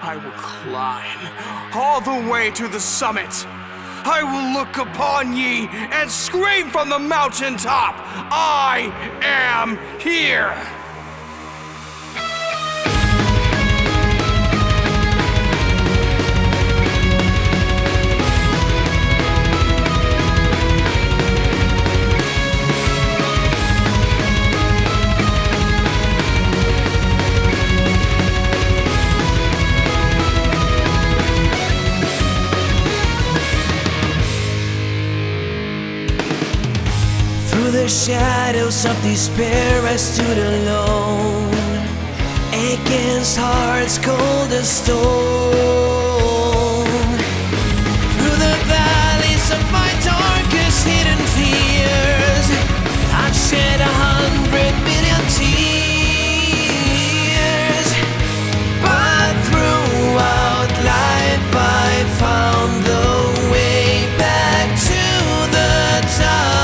I will climb all the way to the summit. I will look upon ye and scream from the mountaintop, I am here! Through the shadows of despair I stood alone, against hearts cold as stone. Through the valleys of my darkest hidden fears, I've shed 100 million tears. But throughout life I found the way back to the top.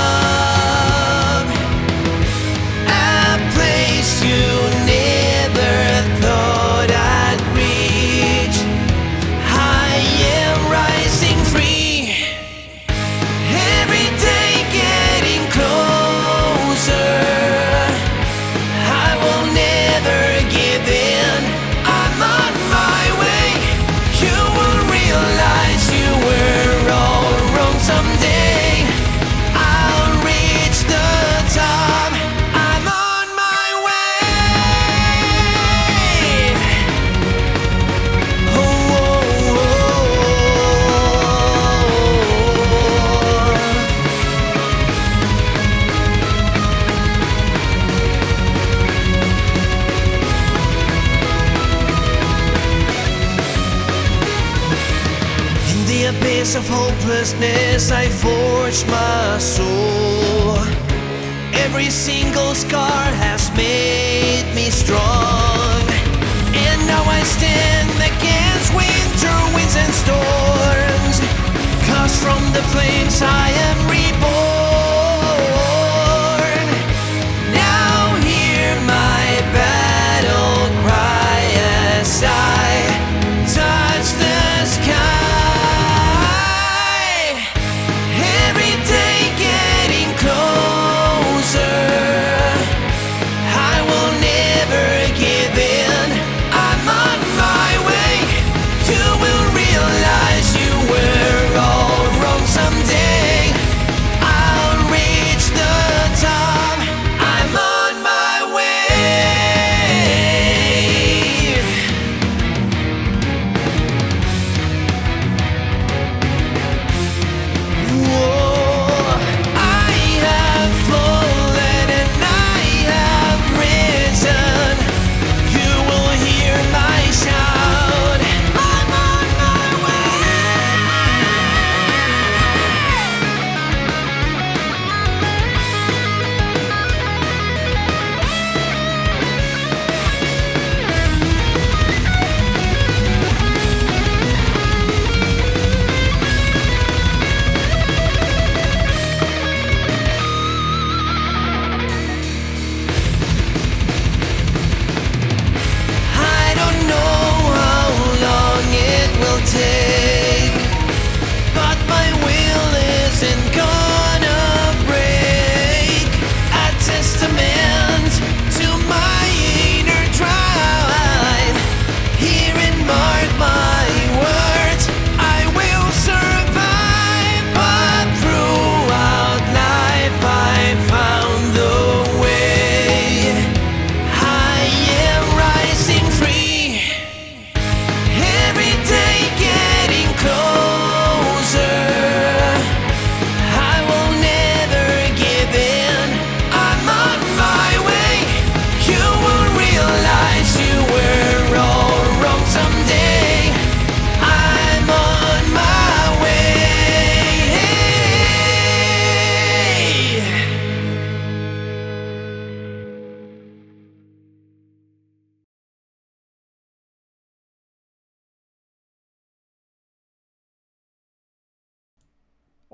Of hopelessness I forged my soul. Every single scar has made me strong, and now I stand against winter winds and storms, 'cause from the flames I am reborn. Now hear my battle cry as I touch the sky.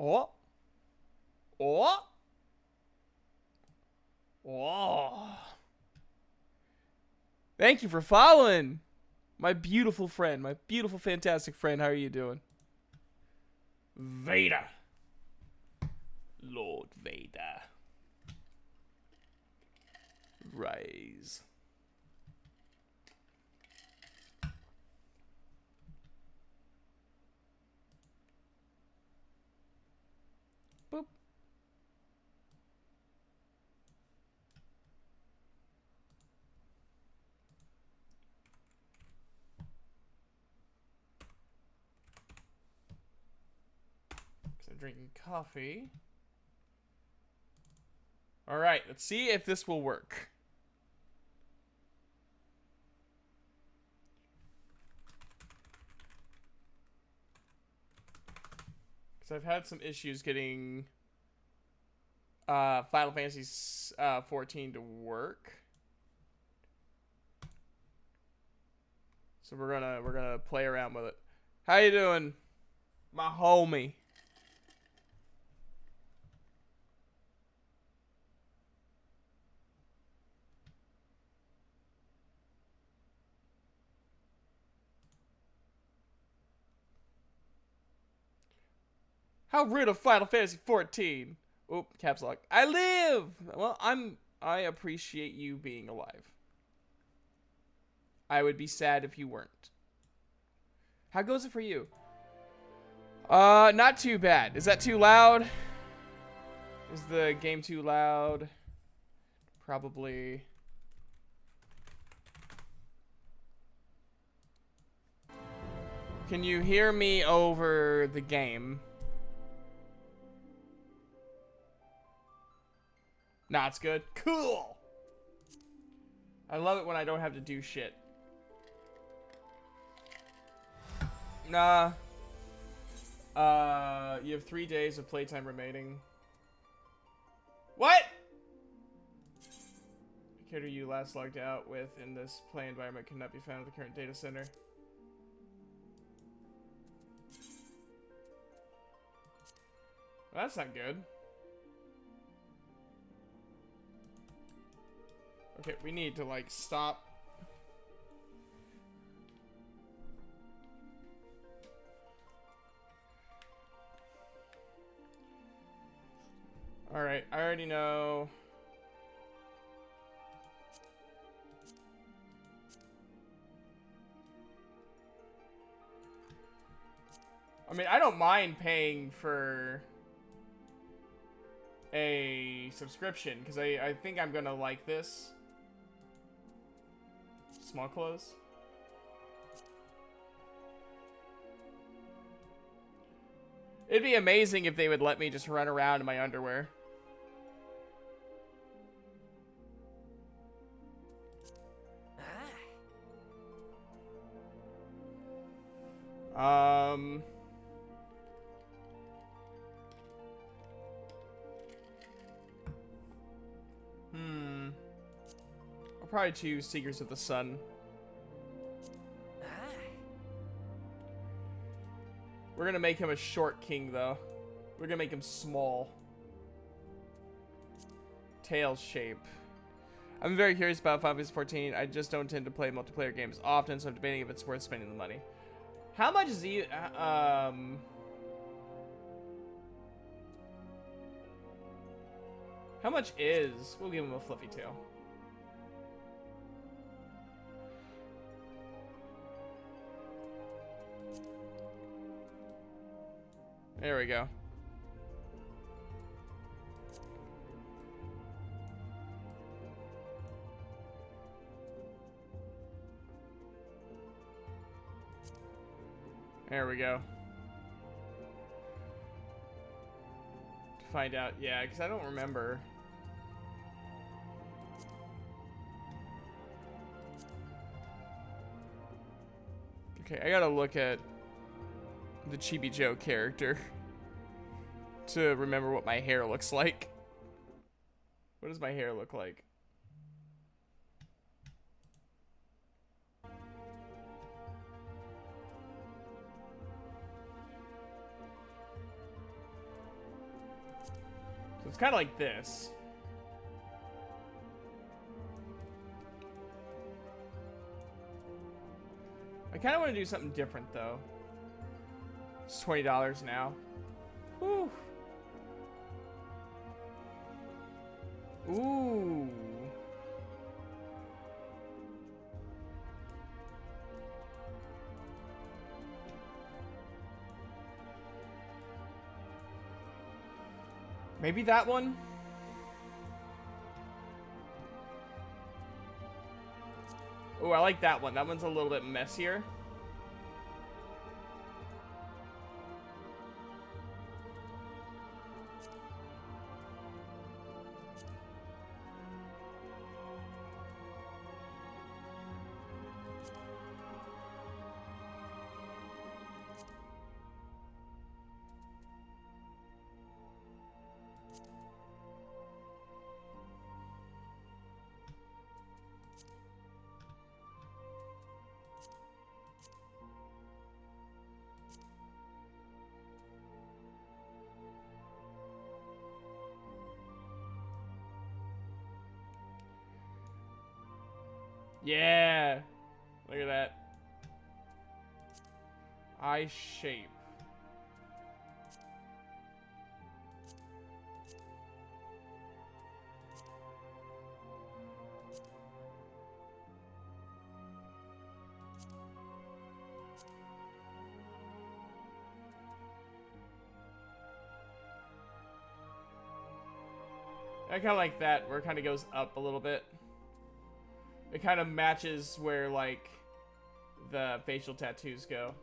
Oh. Oh. Oh. Thank you for following. My beautiful friend. My beautiful, fantastic friend. How are you doing? Vader. Lord Vader. Rise. Boop. I'm drinking coffee. Alright, let's see if this will work. Because I've had some issues getting Final Fantasy 14 to work. So we're gonna play around with it. How you doing, my homie? How rude of Final Fantasy 14. Oop, caps lock. I live. Well, I appreciate you being alive. I would be sad if you weren't. How goes it for you? Not too bad. Is that too loud? Is the game too loud? Probably. Can you hear me over the game? Nah, it's good. Cool. I love it when I don't have to do shit. Nah. You have 3 days of playtime remaining. What? The character you last logged out with in this play environment cannot be found at the current data center. Well, that's not good. Okay, we need to, like, stop. Alright, I already know. I mean, I don't mind paying for a subscription, because I think I'm gonna like this. Small clothes. It'd be amazing if they would let me just run around in my underwear. I'll probably choose Seekers of the Sun. We're gonna make him a short king, though. We're gonna make him small. Tail shape. I'm very curious about Final Fantasy 14. I just don't tend to play multiplayer games often, so I'm debating if it's worth spending the money. How much is he? How much is? We'll give him a fluffy tail. There we go. There we go. To find out, yeah, because I don't remember. Okay, I gotta look at the Chibi Joe character to remember what my hair looks like. What does my hair look like? So it's kind of like this. I kind of want to do something different, though. It's $20 now. Whew. Ooh. Maybe that one? Oh, I like that one. That one's a little bit messier. Yeah. Look at that. Eye shape. I kind of like that, where it kind of goes up a little bit. It kind of matches where, like, the facial tattoos go.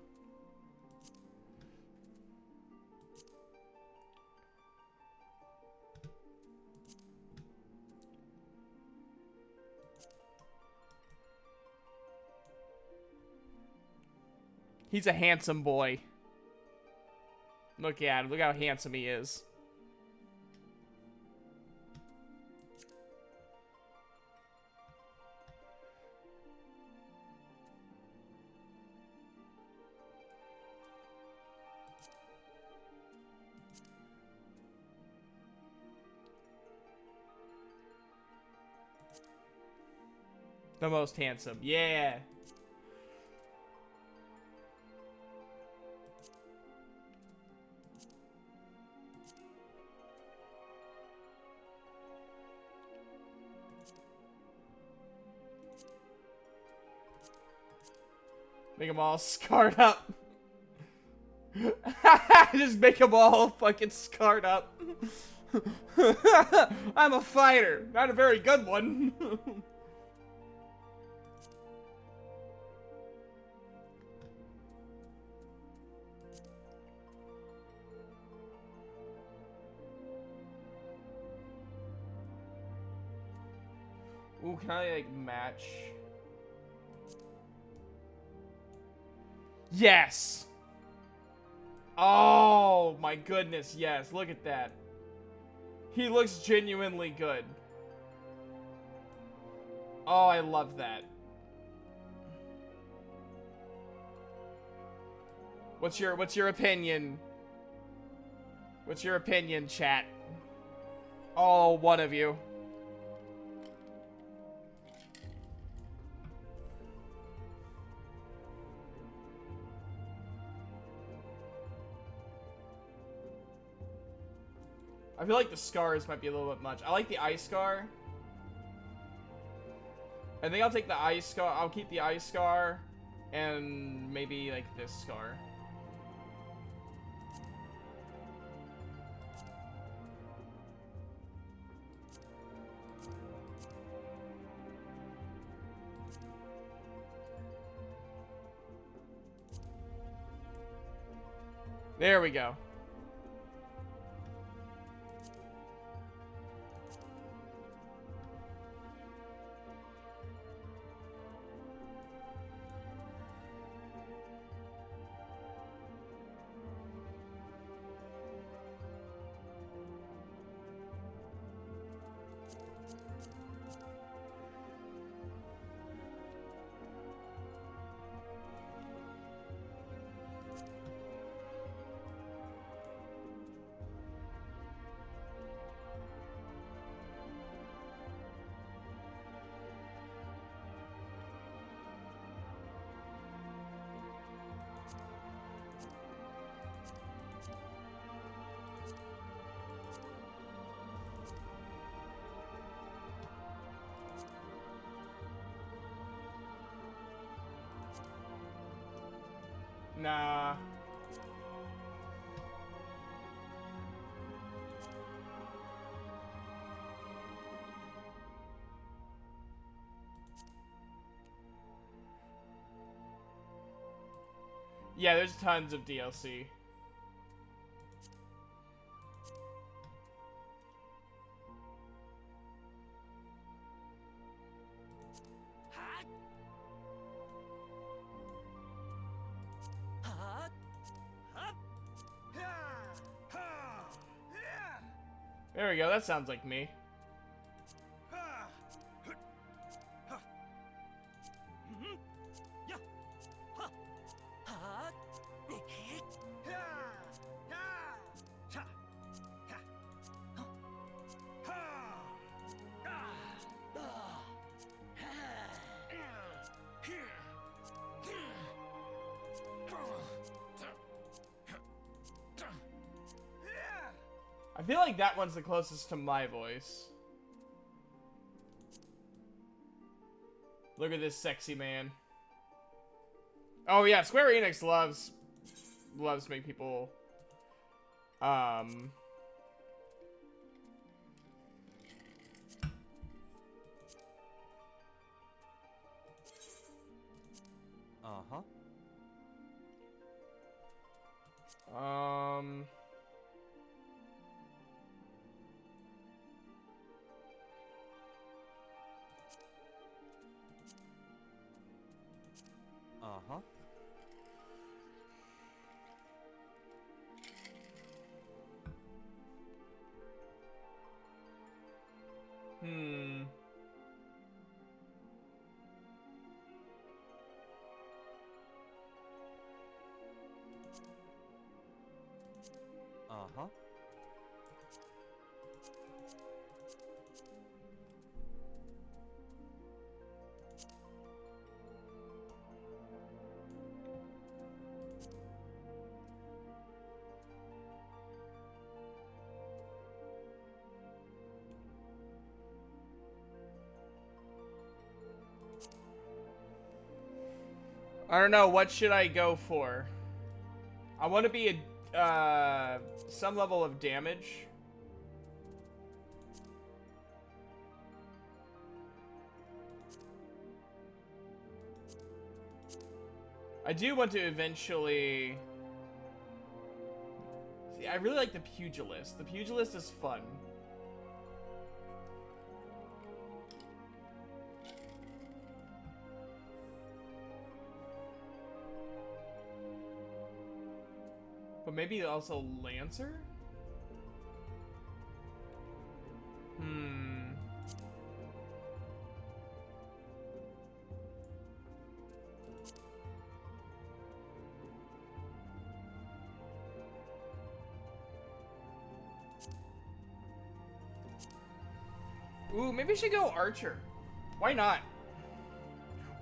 He's a handsome boy. Look at him. Look how handsome he is. The most handsome. Yeah. Make them all scarred up. Just make them all fucking scarred up. I'm a fighter. Not a very good one. Ooh, can I, like, match? Yes! Oh, my goodness, yes. Look at that. He looks genuinely good. Oh, I love that. What's your opinion? What's your opinion, chat? Oh, one of you. I feel like the scars might be a little bit much. I like the eye scar. I think I'll take the eye scar. I'll keep the eye scar and maybe like this scar. There we go. Nah. Yeah, there's tons of DLC. There we go, that sounds like me. I feel like that one's the closest to my voice. Look at this sexy man. Oh yeah, Square Enix loves to make people Uh-huh. Uh-huh. Uh-huh. I don't know, what should I go for? I want to be a some level of damage. I do want to eventually... See, I really like the Pugilist. The Pugilist is fun. But maybe also Lancer? Ooh, maybe I should go Archer. Why not?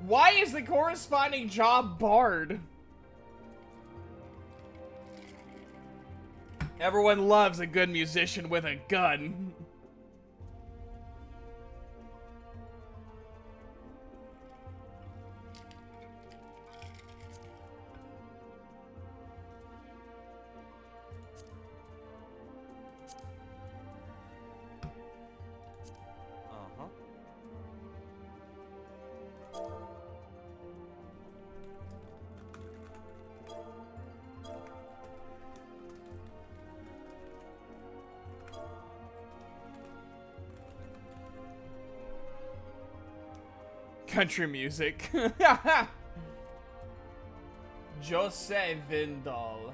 Why is the corresponding job Bard? Everyone loves a good musician with a gun. Uh-huh. Country music. Jose Vindal.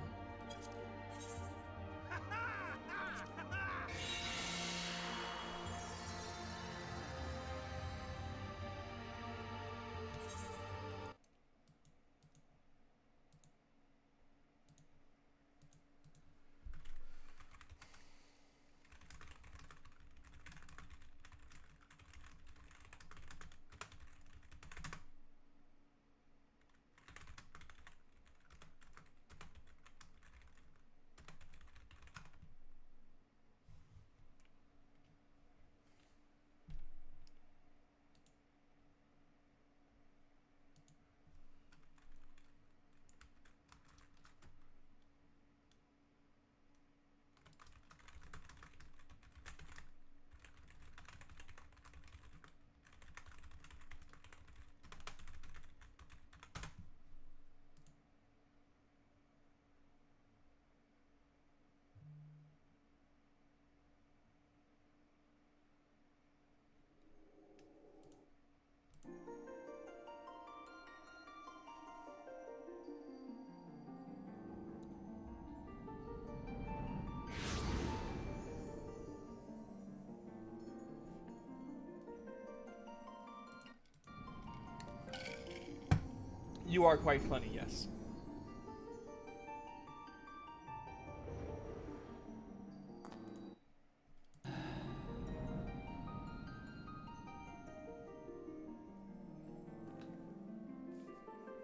You are quite funny, yes.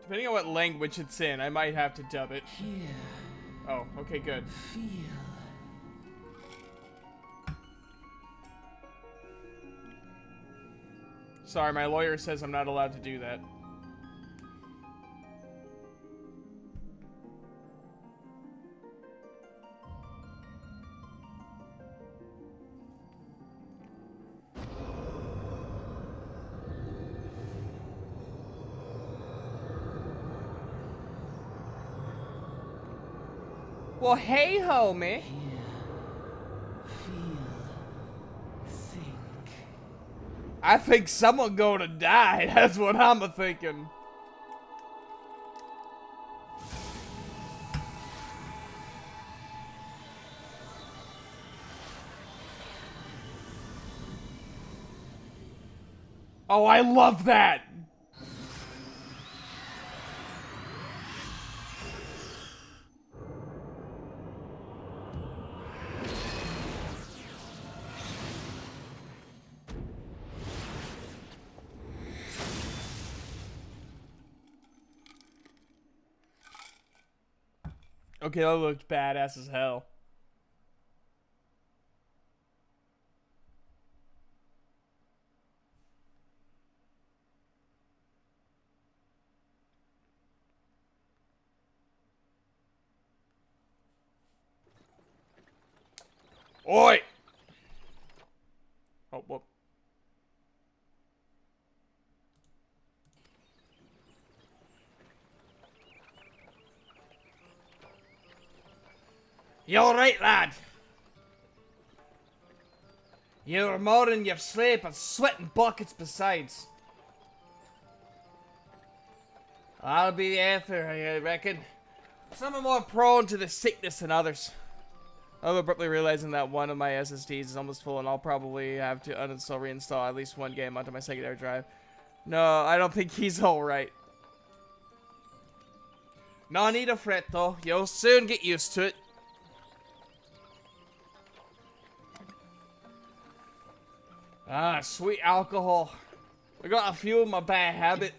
Depending on what language it's in, I might have to dub it. Here, Oh, okay, good. feel. Sorry, my lawyer says I'm not allowed to do that. Well, hey ho, man. Here, feel, think. I think someone gonna die. That's what I'm thinking. Oh, I love that. Okay, that looked badass as hell. Oi! Oh, whoop. You alright, lad? You're more in your sleep and sweating buckets besides. I'll be the answer, I reckon. Some are more prone to the sickness than others. I'm abruptly realizing that one of my SSDs is almost full and I'll probably have to uninstall, reinstall at least one game onto my secondary drive. No, I don't think he's alright. No need to fret though, you'll soon get used to it. Ah, sweet alcohol. I got a few in my bad habit.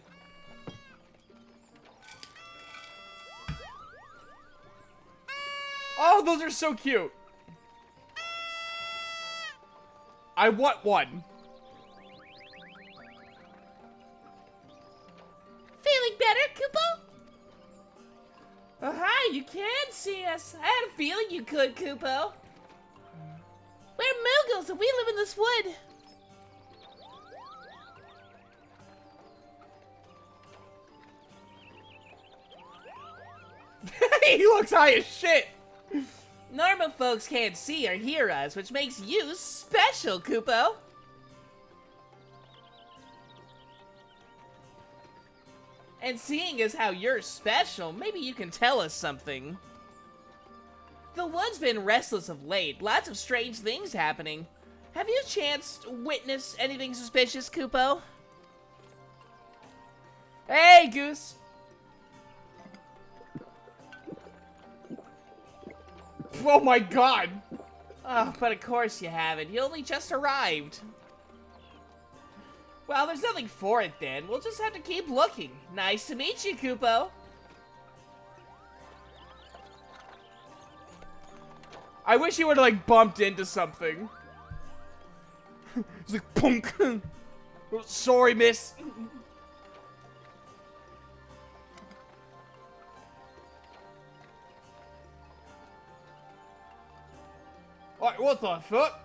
Oh, those are so cute. I want one. Feeling better, Kupo? Oh, hi, you can see us. I had a feeling you could, Kupo. We're Moogles and we live in this wood. He looks high as shit. Normal folks can't see or hear us, which makes you special, Kupo. And seeing as how you're special, maybe you can tell us something. The wood's been restless of late, lots of strange things happening. Have you chanced to witness anything suspicious, Kupo? Hey, Goose. Oh my god. Oh, but of course you haven't. You only just arrived. Well, there's nothing for it then. We'll just have to keep looking. Nice to meet you, Kupo. I wish he would have like bumped into something. It's like punk. Oh, sorry, miss. Alright, what the fuck?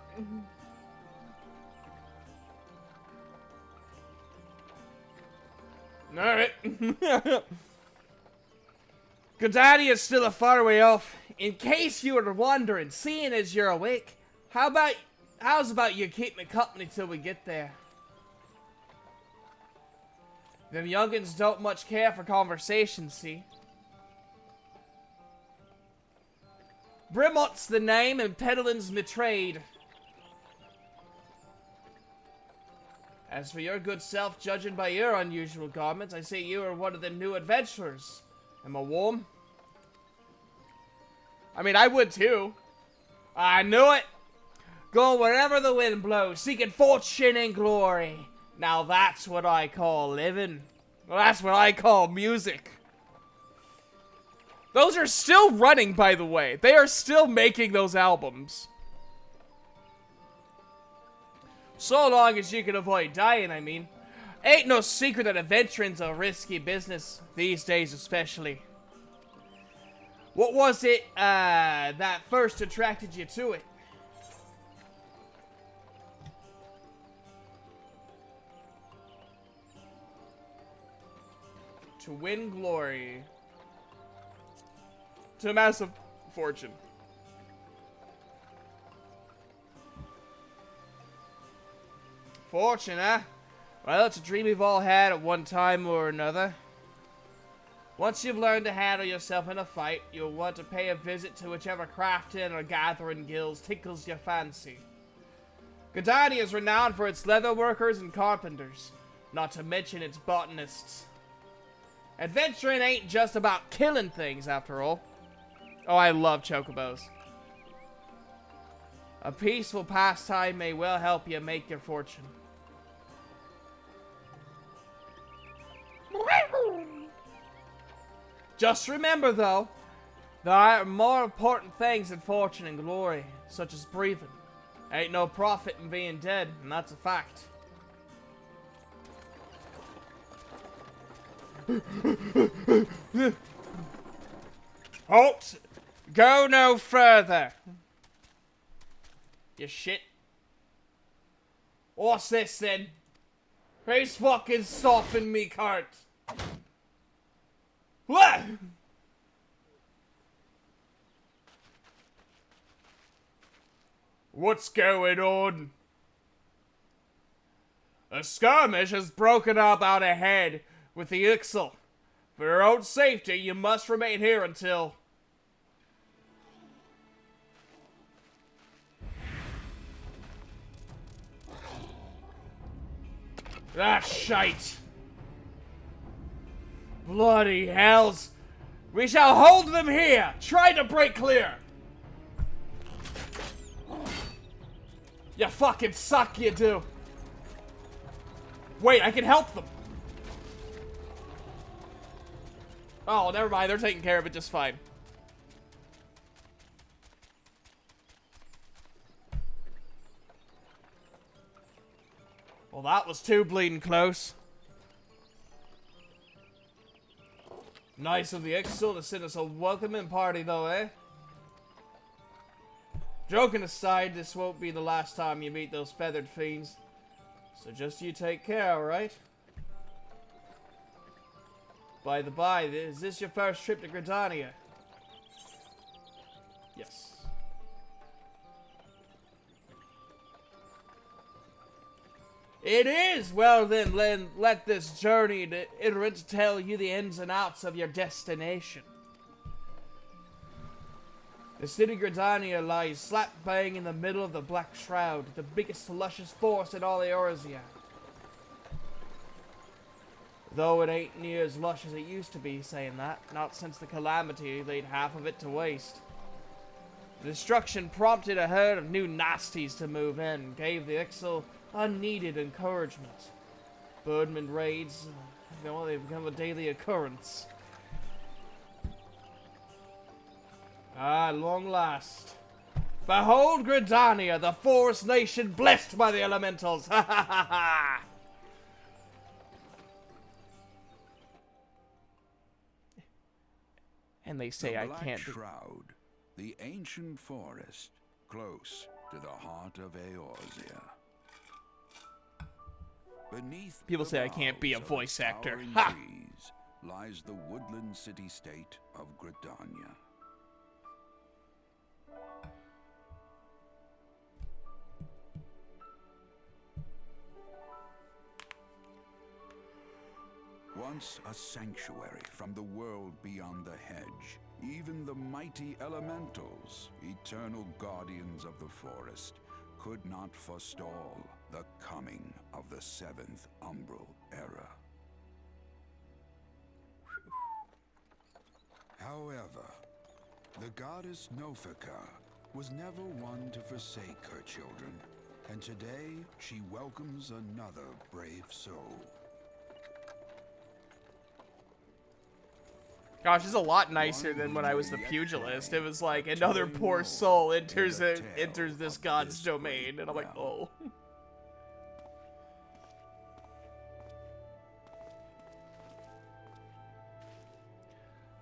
Alright. Godaddy is still a far way off. In case you were wondering, seeing as you're awake, how's about you keep me company till we get there? Them youngins don't much care for conversation, see? Brimot's the name and Pedalin's my trade. As for your good self, judging by your unusual garments, I say you are one of the new adventurers. Am I warm? I mean, I would too. I knew it! Go wherever the wind blows, seeking fortune and glory. Now that's what I call living. Well, that's what I call music. Those are still running, by the way. They are still making those albums. So long as you can avoid dying, I mean. Ain't no secret that adventuring's a risky business, these days especially. What was it that first attracted you to it? To win glory. To amass a fortune. Fortune, huh? Well, it's a dream we've all had at one time or another. Once you've learned to handle yourself in a fight, you'll want to pay a visit to whichever crafting or gathering guilds tickles your fancy. Gridania is renowned for its leatherworkers and carpenters, not to mention its botanists. Adventuring ain't just about killing things, after all. Oh, I love chocobos. A peaceful pastime may well help you make your fortune. Just remember, though, there are more important things than fortune and glory, such as breathing. Ain't no profit in being dead, and that's a fact. Halt! Go no further! You shit. What's this then? Who's fucking stopping me cart? What? What's going on? A skirmish has broken up out ahead with the XIV. For your own safety, you must remain here until... Ah, shite! Bloody hells! We shall hold them here! Try to break clear! You fucking suck, you do! Wait, I can help them! Oh, never mind, they're taking care of it just fine. Well, that was too bleeding close. Nice of the XIV to send us a welcoming party, though, eh? Joking aside, this won't be the last time you meet those feathered fiends. So just you take care, alright? By the by, is this your first trip to Gridania? Yes. It is! Well then, let this journey to Iterant tell you the ins and outs of your destination. The city Gridania lies slap bang in the middle of the Black Shroud, the biggest luscious forest in all Eorzea. Though it ain't near as lush as it used to be, saying that, not since the calamity laid half of it to waste. The destruction prompted a herd of new nasties to move in, gave the Ixal unneeded encouragement. Birdman raids, they've become a daily occurrence. Ah, at long last. Behold Gridania, the forest nation blessed by the elementals! Ha ha ha ha! And they say I can't. The Black Shroud, the ancient forest, close to the heart of Eorzea. Beneath People the say I can't be a boughs of voice actor. towering Ha! trees lies the woodland city-state of Gridania. Once a sanctuary from the world beyond the hedge, even the mighty elementals, eternal guardians of the forest, could not forestall the coming of the seventh umbral era. However, the goddess Nofika was never one to forsake her children, and today she welcomes another brave soul. Gosh, it's a lot nicer than when I was the pugilist. It was like another poor soul enters this god's domain, and I'm like, oh.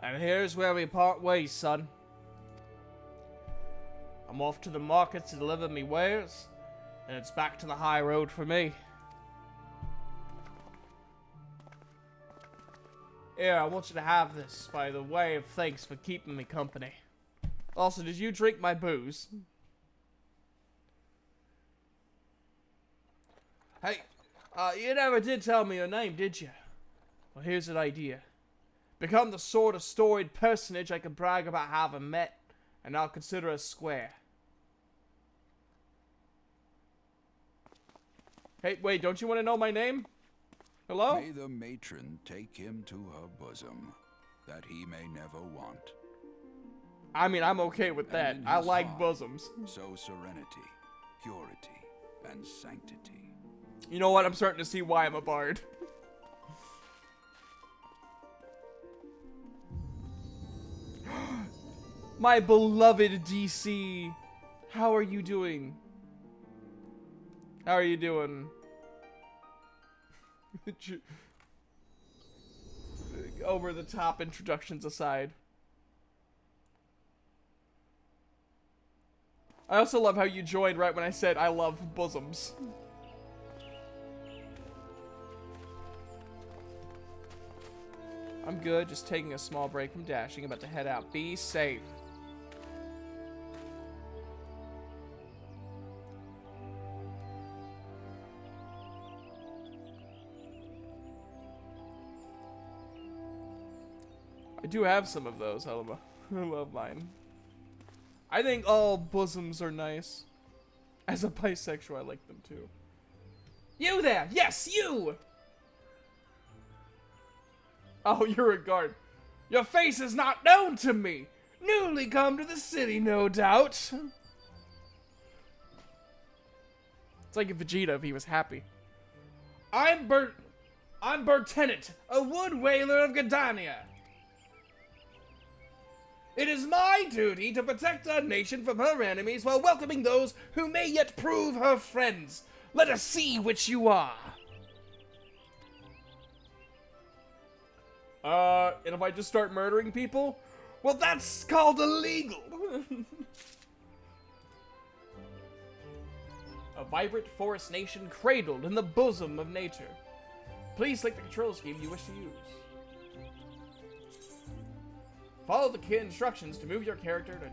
And here's where we part ways, son. I'm off to the market to deliver me wares, and it's back to the high road for me. Here, I want you to have this by the way of thanks for keeping me company. Also, did you drink my booze? Hey, you never did tell me your name, did you? Well, here's an idea. Become the sort of storied personage I can brag about having met, and I'll consider us square. Hey, wait, don't you want to know my name? Hello? May the matron take him to her bosom, that he may never want. I mean, I'm okay with that. And in I his like heart, bosoms. So serenity, purity, and sanctity. You know what? I'm starting to see why I'm a bard. My beloved DC. How are you doing? How are you doing? Over the top introductions aside. I also love how you joined right when I said I love bosoms. I'm good, just taking a small break from dashing, about to head out. Be safe. I do have some of those, I love mine. I think all bosoms are nice. As a bisexual, I like them too. You there! Yes, you! Oh, you're a guard. Your face is not known to me! Newly come to the city, no doubt. It's like Vegeta if he was happy. I'm Bertenant, a wood whaler of Gadania. It is my duty to protect our nation from her enemies while welcoming those who may yet prove her friends. Let us see which you are. And if I just start murdering people? Well, that's called illegal. A vibrant forest nation cradled in the bosom of nature. Please select the control scheme you wish to use. Follow the key instructions to move your character to...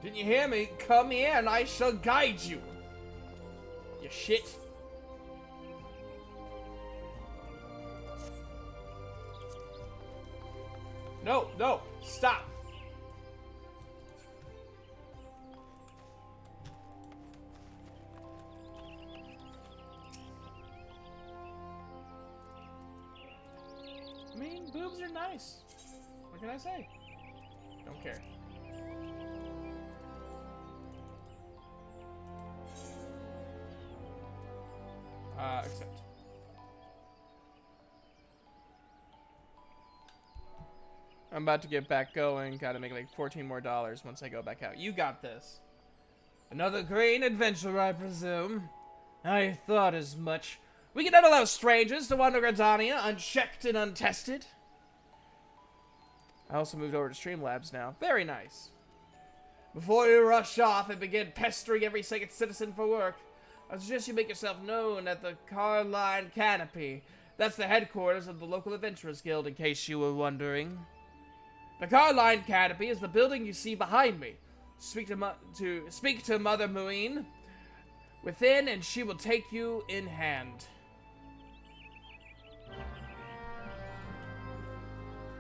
Didn't you hear me? Come here and I shall guide you. You shit. No, no, stop. I mean, boobs are nice. What can I say? Don't care. Accept. I'm about to get back going. Gotta make like $14 more once I go back out. You got this. Another green adventure, I presume. I thought as much. We cannot allow strangers to wander Gridania unchecked and untested. I also moved over to Streamlabs now. Very nice. Before you rush off and begin pestering every second citizen for work, I suggest you make yourself known at the Carline Canopy. That's the headquarters of the local Adventurers Guild, in case you were wondering. The Carline Canopy is the building you see behind me. Speak to Mother Muine within, and she will take you in hand.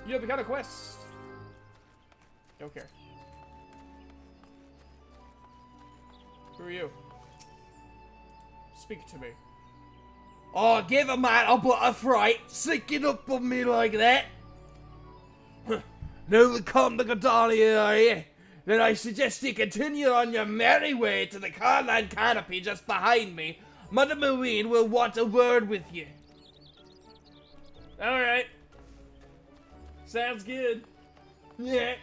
You have begun a quest. Don't care. Who are you? Speak to me. Oh, give a man a bit of fright, sneaking up on me like that. Now we come to Gadalia, are you? Then I suggest you continue on your merry way to the Carline canopy just behind me. Mother Marine will want a word with you. Alright. Sounds good. Yeah.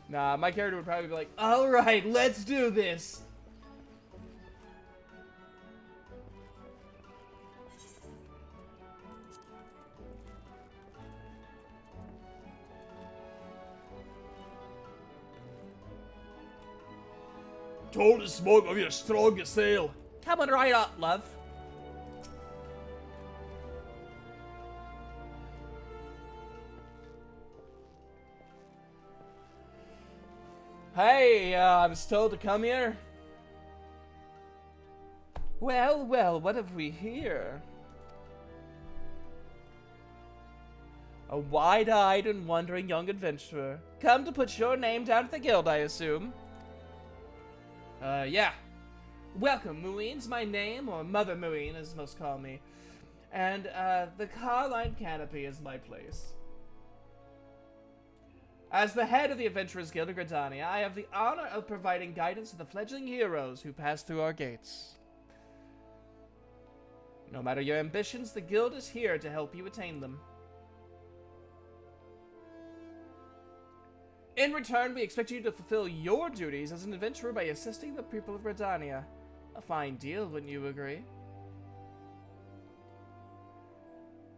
Nah, my character would probably be like, Alright, let's do this. told to smoke of your strongest ale. Coming right up, love. Hey, I was told to come here. Well, well, what have we here? A wide-eyed and wondering young adventurer. Come to put your name down at the guild, I assume. Yeah. Welcome, Muines. My name, or Mother Muine, as most call me. And, the Carline Canopy is my place. As the head of the Adventurers Guild of Gridania, I have the honor of providing guidance to the fledgling heroes who pass through our gates. No matter your ambitions, the guild is here to help you attain them. In return, we expect you to fulfill your duties as an adventurer by assisting the people of Gridania. A fine deal, wouldn't you agree?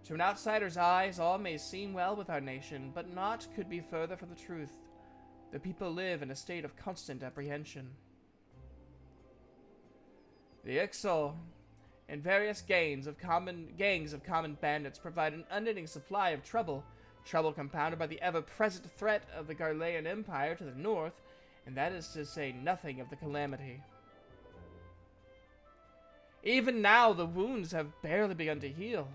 To an outsider's eyes, all may seem well with our nation, but naught could be further from the truth. The people live in a state of constant apprehension. The XIV and various gangs of common bandits provide an unending supply of trouble compounded by the ever-present threat of the Garlean Empire to the north, and that is to say nothing of the calamity. Even now, the wounds have barely begun to heal.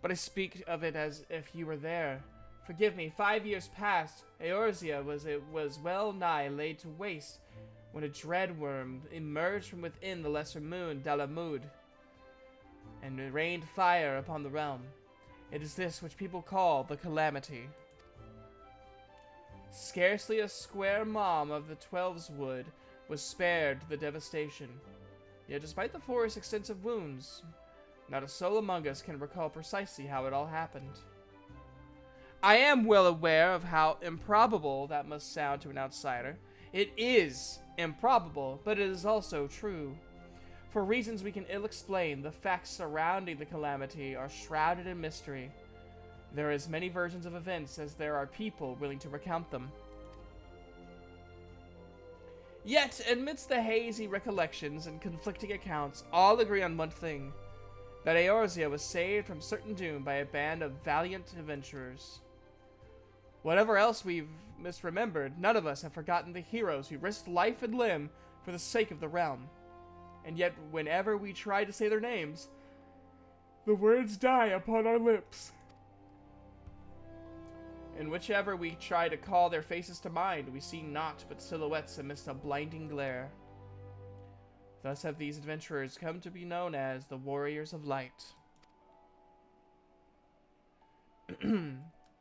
But I speak of it as if you were there. Forgive me, 5 years past, Eorzea was well nigh laid to waste when a dread worm emerged from within the lesser moon, Dalamud, and rained fire upon the realm. It is this which people call the Calamity. Scarcely a square mom of the Twelves Wood was spared the devastation. Yet despite the forest's extensive wounds, not a soul among us can recall precisely how it all happened. I am well aware of how improbable that must sound to an outsider. It is improbable, but it is also true. For reasons we can ill explain, the facts surrounding the calamity are shrouded in mystery. There are as many versions of events as there are people willing to recount them. Yet, amidst the hazy recollections and conflicting accounts, all agree on one thing: that Eorzea was saved from certain doom by a band of valiant adventurers. Whatever else we've misremembered, none of us have forgotten the heroes who risked life and limb for the sake of the realm. And yet, whenever we try to say their names, the words die upon our lips. And whichever we try to call their faces to mind, we see naught but silhouettes amidst a blinding glare. Thus have these adventurers come to be known as the Warriors of Light.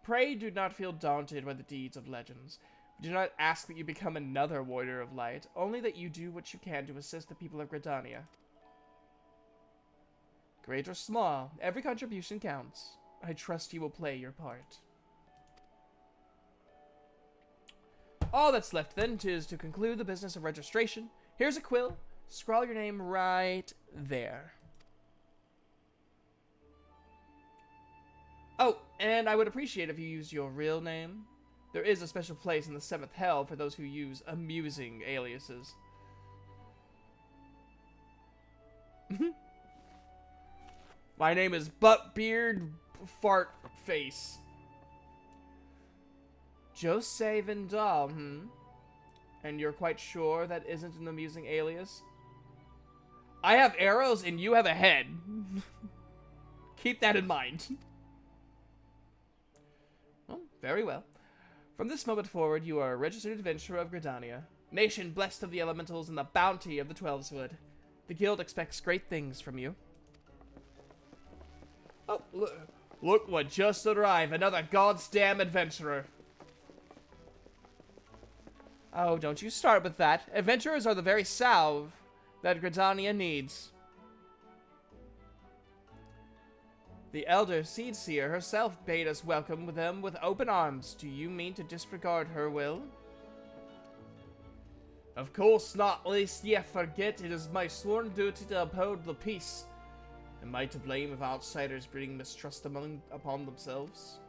Pray do not feel daunted by the deeds of legends. We do not ask that you become another Warrior of Light, only that you do what you can to assist the people of Gridania. Great or small, every contribution counts. I trust you will play your part. All that's left then is to conclude the business of registration. Here's a quill. Scrawl your name right there. Oh, and I would appreciate if you use your real name. There is a special place in the 7th Hell for those who use amusing aliases. My name is Buttbeard Fartface. Jose Vindal, And you're quite sure that isn't an amusing alias? I have arrows and you have a head. Keep that in mind. Very well. From this moment forward, you are a registered adventurer of Gridania, nation blessed of the elementals and the bounty of the Twelveswood. The guild expects great things from you. Oh, look what just arrived, another god's damn adventurer. Oh, don't you start with that. Adventurers are the very salve that Gridania needs. The elder Seed Seer herself bade us welcome with them with open arms. Do you mean to disregard her will? Of course not, lest ye forget it is my sworn duty to uphold the peace. Am I to blame if outsiders bring mistrust upon themselves?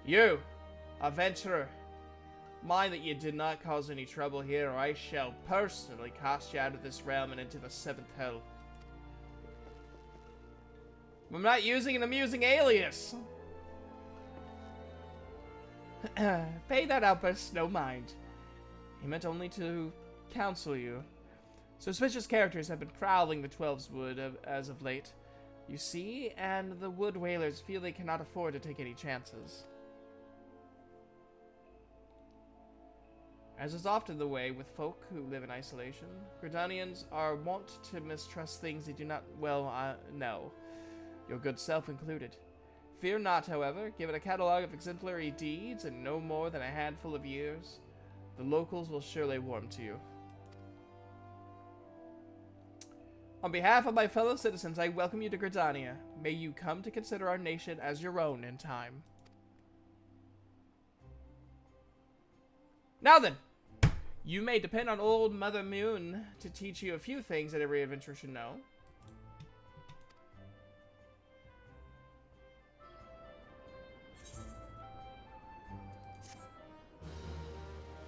You, adventurer, mind that you did not cause any trouble here, or I shall personally cast you out of this realm and into the seventh hell. I'm not using an amusing alias. Pay that outburst no mind. He meant only to counsel you. Suspicious characters have been prowling the Twelveswood as of late, you see, and the Wood Whalers feel they cannot afford to take any chances. As is often the way with folk who live in isolation, Gridanians are wont to mistrust things they do not well know, your good self included. Fear not, however, given a catalogue of exemplary deeds and no more than a handful of years, the locals will surely warm to you. On behalf of my fellow citizens, I welcome you to Gridania. May you come to consider our nation as your own in time. Now then, you may depend on old Mother Moon to teach you a few things that every adventurer should know.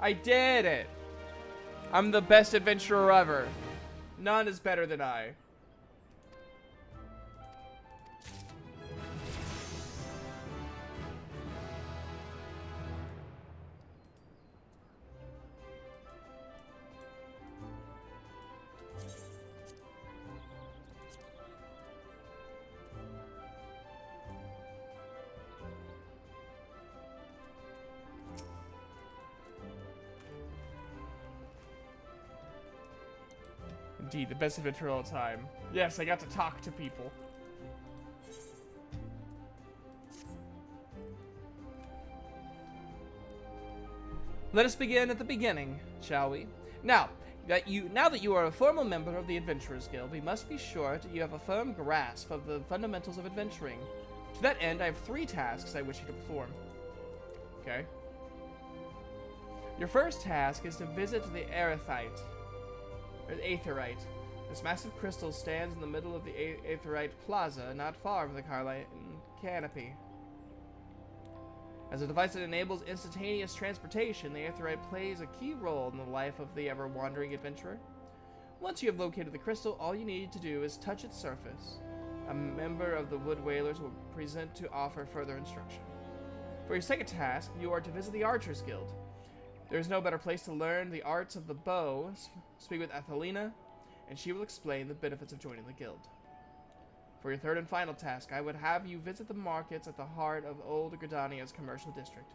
I did it! I'm the best adventurer ever. None is better than I. Indeed, the best adventure of all time. Yes, I got to talk to people. Let us begin at the beginning, shall we? Now that you are a formal member of the Adventurers Guild, we must be sure that you have a firm grasp of the fundamentals of adventuring. To that end, I have 3 tasks I wish you to perform. Okay. Your first task is to visit the Aetherite. This massive crystal stands in the middle of the Aetherite Plaza, not far from the Carline Canopy. As a device that enables instantaneous transportation, the Aetherite plays a key role in the life of the ever-wandering adventurer. Once you have located the crystal, all you need to do is touch its surface. A member of the Wood Whalers will present to offer further instruction. For your second task, you are to visit the Archers Guild. There is no better place to learn the arts of the bow. Speak with Athelina, and she will explain the benefits of joining the guild. For your third and final task, I would have you visit the markets at the heart of Old Gridania's commercial district.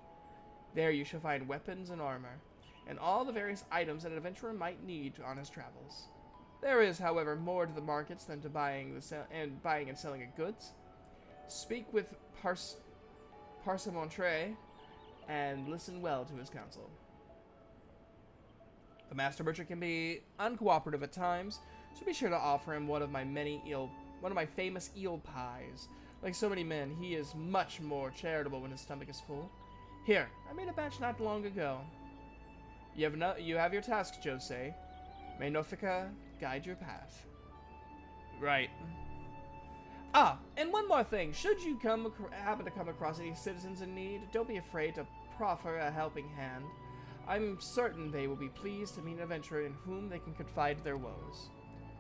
There you shall find weapons and armor, and all the various items that an adventurer might need on his travels. There is, however, more to the markets than to buying and selling of goods. Speak with Parsemontre, and listen well to his counsel. The master merchant can be uncooperative at times, so be sure to offer him one of my famous eel pies. Like so many men, he is much more charitable when his stomach is full. Here, I made a batch not long ago. You have your tasks, Jose. May Northica guide your path. Right. Ah, and one more thing. Should you happen to come across any citizens in need, don't be afraid to proffer a helping hand. I'm certain they will be pleased to meet an adventurer in whom they can confide their woes.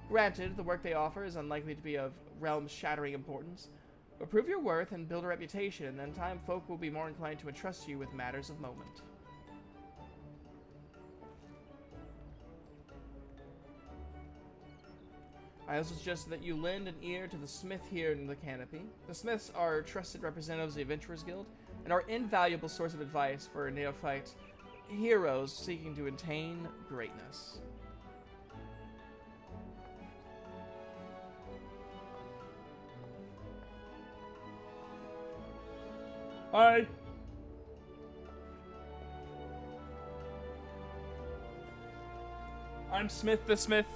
Granted, the work they offer is unlikely to be of realm-shattering importance, but prove your worth and build a reputation, and in time folk will be more inclined to entrust you with matters of moment. I also suggest that you lend an ear to the smith here in the canopy. The smiths are trusted representatives of the Adventurers Guild and are invaluable source of advice for neophyte heroes seeking to attain greatness. Hi. I'm Smith the Smith.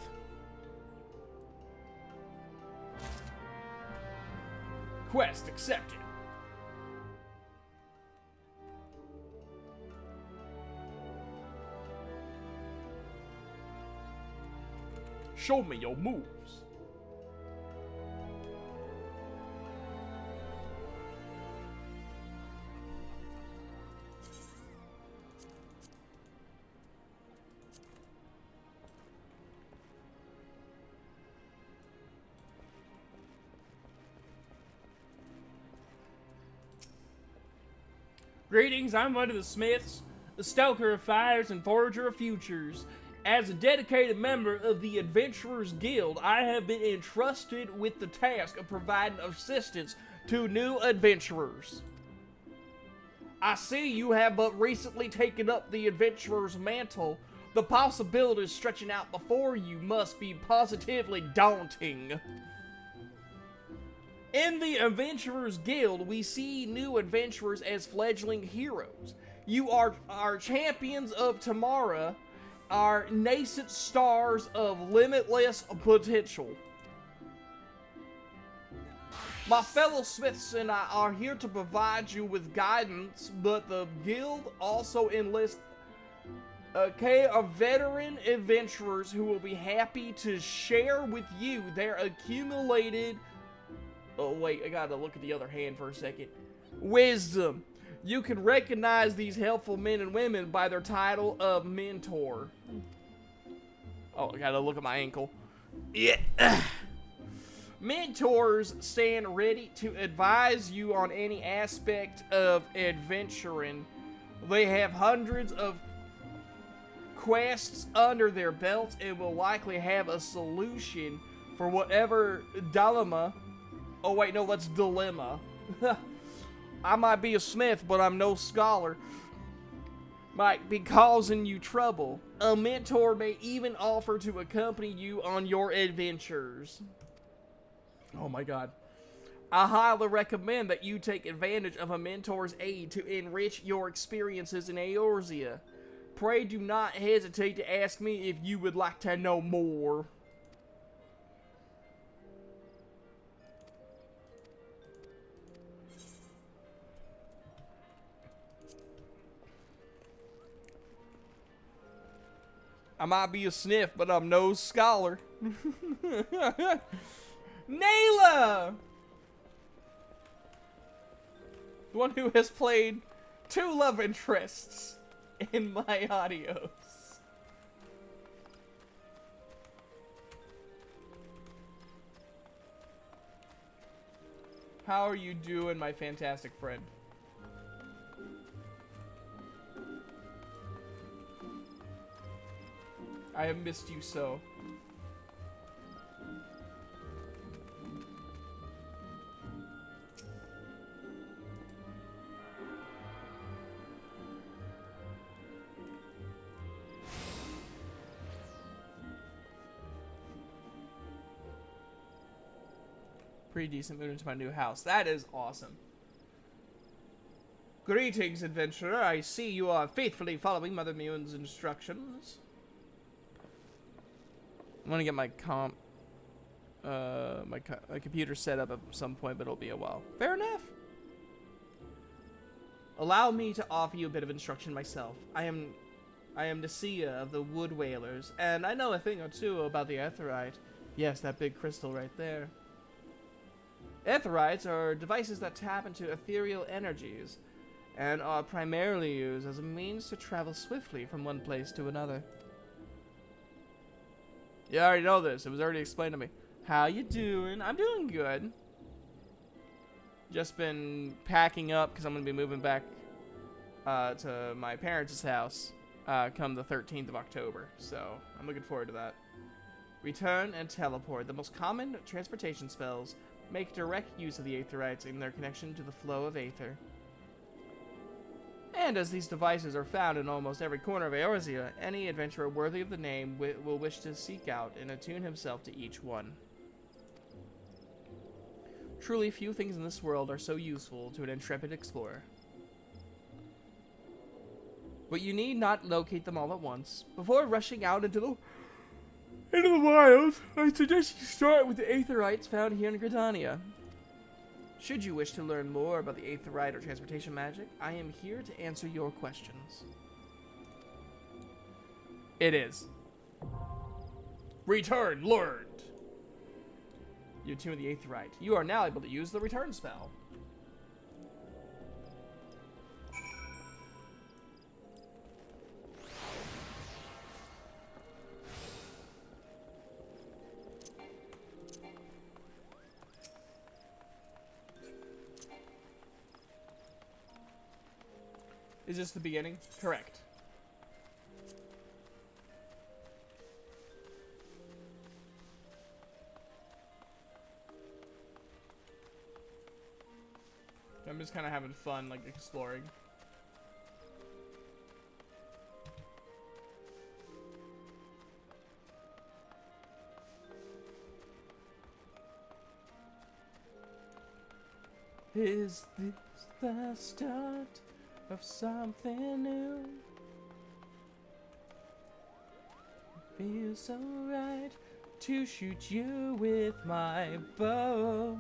Quest accepted. Show me your moves. Greetings, I'm one of the Smiths, the Stoker of Fires and Forager of Futures. As a dedicated member of the Adventurers Guild, I have been entrusted with the task of providing assistance to new adventurers. I see you have but recently taken up the adventurer's mantle. The possibilities stretching out before you must be positively daunting. In the Adventurers Guild, we see new adventurers as fledgling heroes. You are our champions of tomorrow, our nascent stars of limitless potential. My fellow Smiths and I are here to provide you with guidance, but the Guild also enlists of veteran adventurers who will be happy to share with you their accumulated... Oh wait, I gotta look at the other hand for a second. Wisdom. You can recognize these helpful men and women by their title of mentor. Oh, I gotta look at my ankle. Yeah. Mentors stand ready to advise you on any aspect of adventuring. They have hundreds of quests under their belts and will likely have a solution for whatever dilemma. Oh wait, no, that's dilemma. I might be a smith, but I'm no scholar. Might be causing you trouble. A mentor may even offer to accompany you on your adventures. Oh my god. I highly recommend that you take advantage of a mentor's aid to enrich your experiences in Eorzea. Pray do not hesitate to ask me if you would like to know more. I might be a sniff, but I'm no scholar. Nayla! The one who has played 2 love interests in my audios. How are you doing, my fantastic friend? I have missed you so. Pretty decent move into my new house. That is awesome. Greetings, adventurer. I see you are faithfully following Mother Mune's instructions. I'm gonna get my my computer set up at some point, but it'll be a while. Fair enough. Allow me to offer you a bit of instruction myself. I am Nasia of the Wood Whalers, and I know a thing or two about the Aetheryte. Yes, that big crystal right there. Aetherytes are devices that tap into ethereal energies, and are primarily used as a means to travel swiftly from one place to another. You already know this. It was already explained to me. How you doing? I'm doing good. Just been packing up because I'm going to be moving back to my parents' house come the 13th of October. So I'm looking forward to that. Return and teleport, the most common transportation spells, make direct use of the Aetherites in their connection to the flow of Aether. And as these devices are found in almost every corner of Eorzea, any adventurer worthy of the name will wish to seek out and attune himself to each one. Truly, few things in this world are so useful to an intrepid explorer. But you need not locate them all at once. Before rushing out into the wilds, I suggest you start with the Aetherites found here in Gridania. Should you wish to learn more about the Aetherite or transportation magic, I am here to answer your questions. It is. Return learned. You attune the Aetherite. You are now able to use the return spell. Is this the beginning? Correct. I'm just kind of having fun, like, exploring. Is this the start of something new? It feels so right to shoot you with my bow.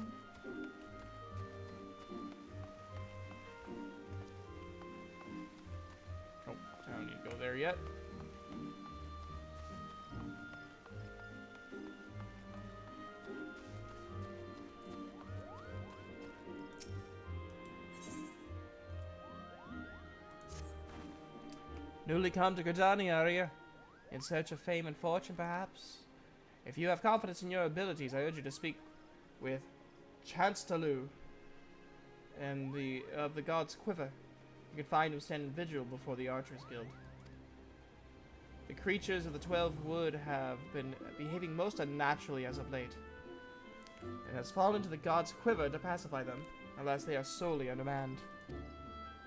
Oh, I don't need to go there yet. Newly come to Gridania, are you? In search of fame and fortune, perhaps? If you have confidence in your abilities, I urge you to speak with Chancellor and of the God's Quiver. You can find him standing vigil before the Archers Guild. The creatures of the 12 Wood have been behaving most unnaturally as of late. It has fallen to the God's Quiver to pacify them, unless they are solely undermanned.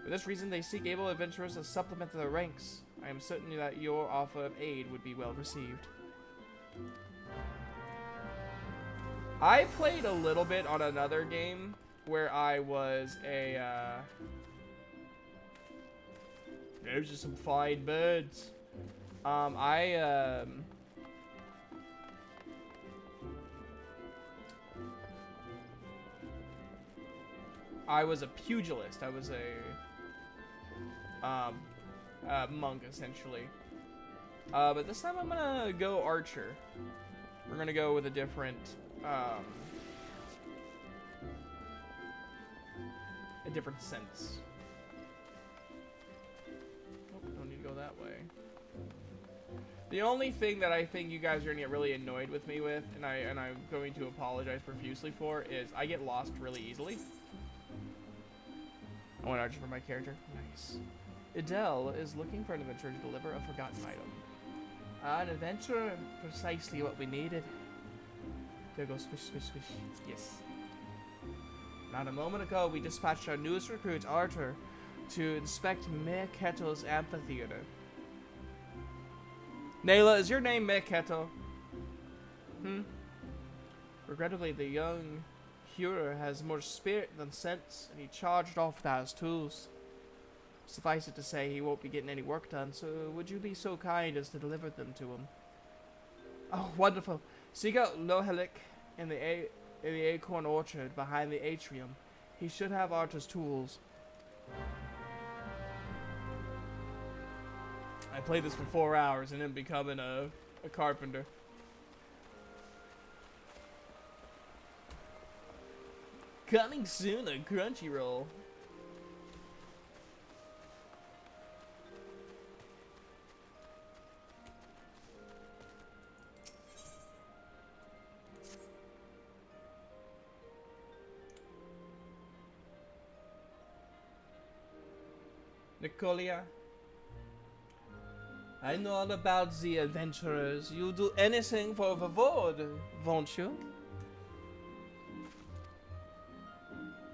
For this reason, they seek able adventurers to supplement their ranks. I am certain that your offer of aid would be well received. I played a little bit on another game where I was a, There's just some fine birds. I was a pugilist. I was a monk, essentially. But this time I'm gonna go archer. We're gonna go with a different, sense. Oh, don't need to go that way. The only thing that I think you guys are gonna get really annoyed with me with, and I'm going to apologize profusely for, is I get lost really easily. I want archer for my character. Nice. Adele is looking for an adventurer to deliver a forgotten item. An adventurer, precisely what we needed. There goes swish, swish, swish. Yes. Not a moment ago, we dispatched our newest recruit, Arthur, to inspect Mayor Kettle's amphitheater. Nayla, is your name Mayor Kettle? Regrettably, the young Hura has more spirit than sense, and he charged off without his tools. Suffice it to say, he won't be getting any work done, so would you be so kind as to deliver them to him? Oh, wonderful. Seek out Lohelik in the acorn orchard behind the atrium. He should have Arthur's tools. I played this for 4 hours and then becoming a carpenter. Coming soon, a Crunchyroll. Nicolia. I know all about the adventurers. You'll do anything for reward, won't you?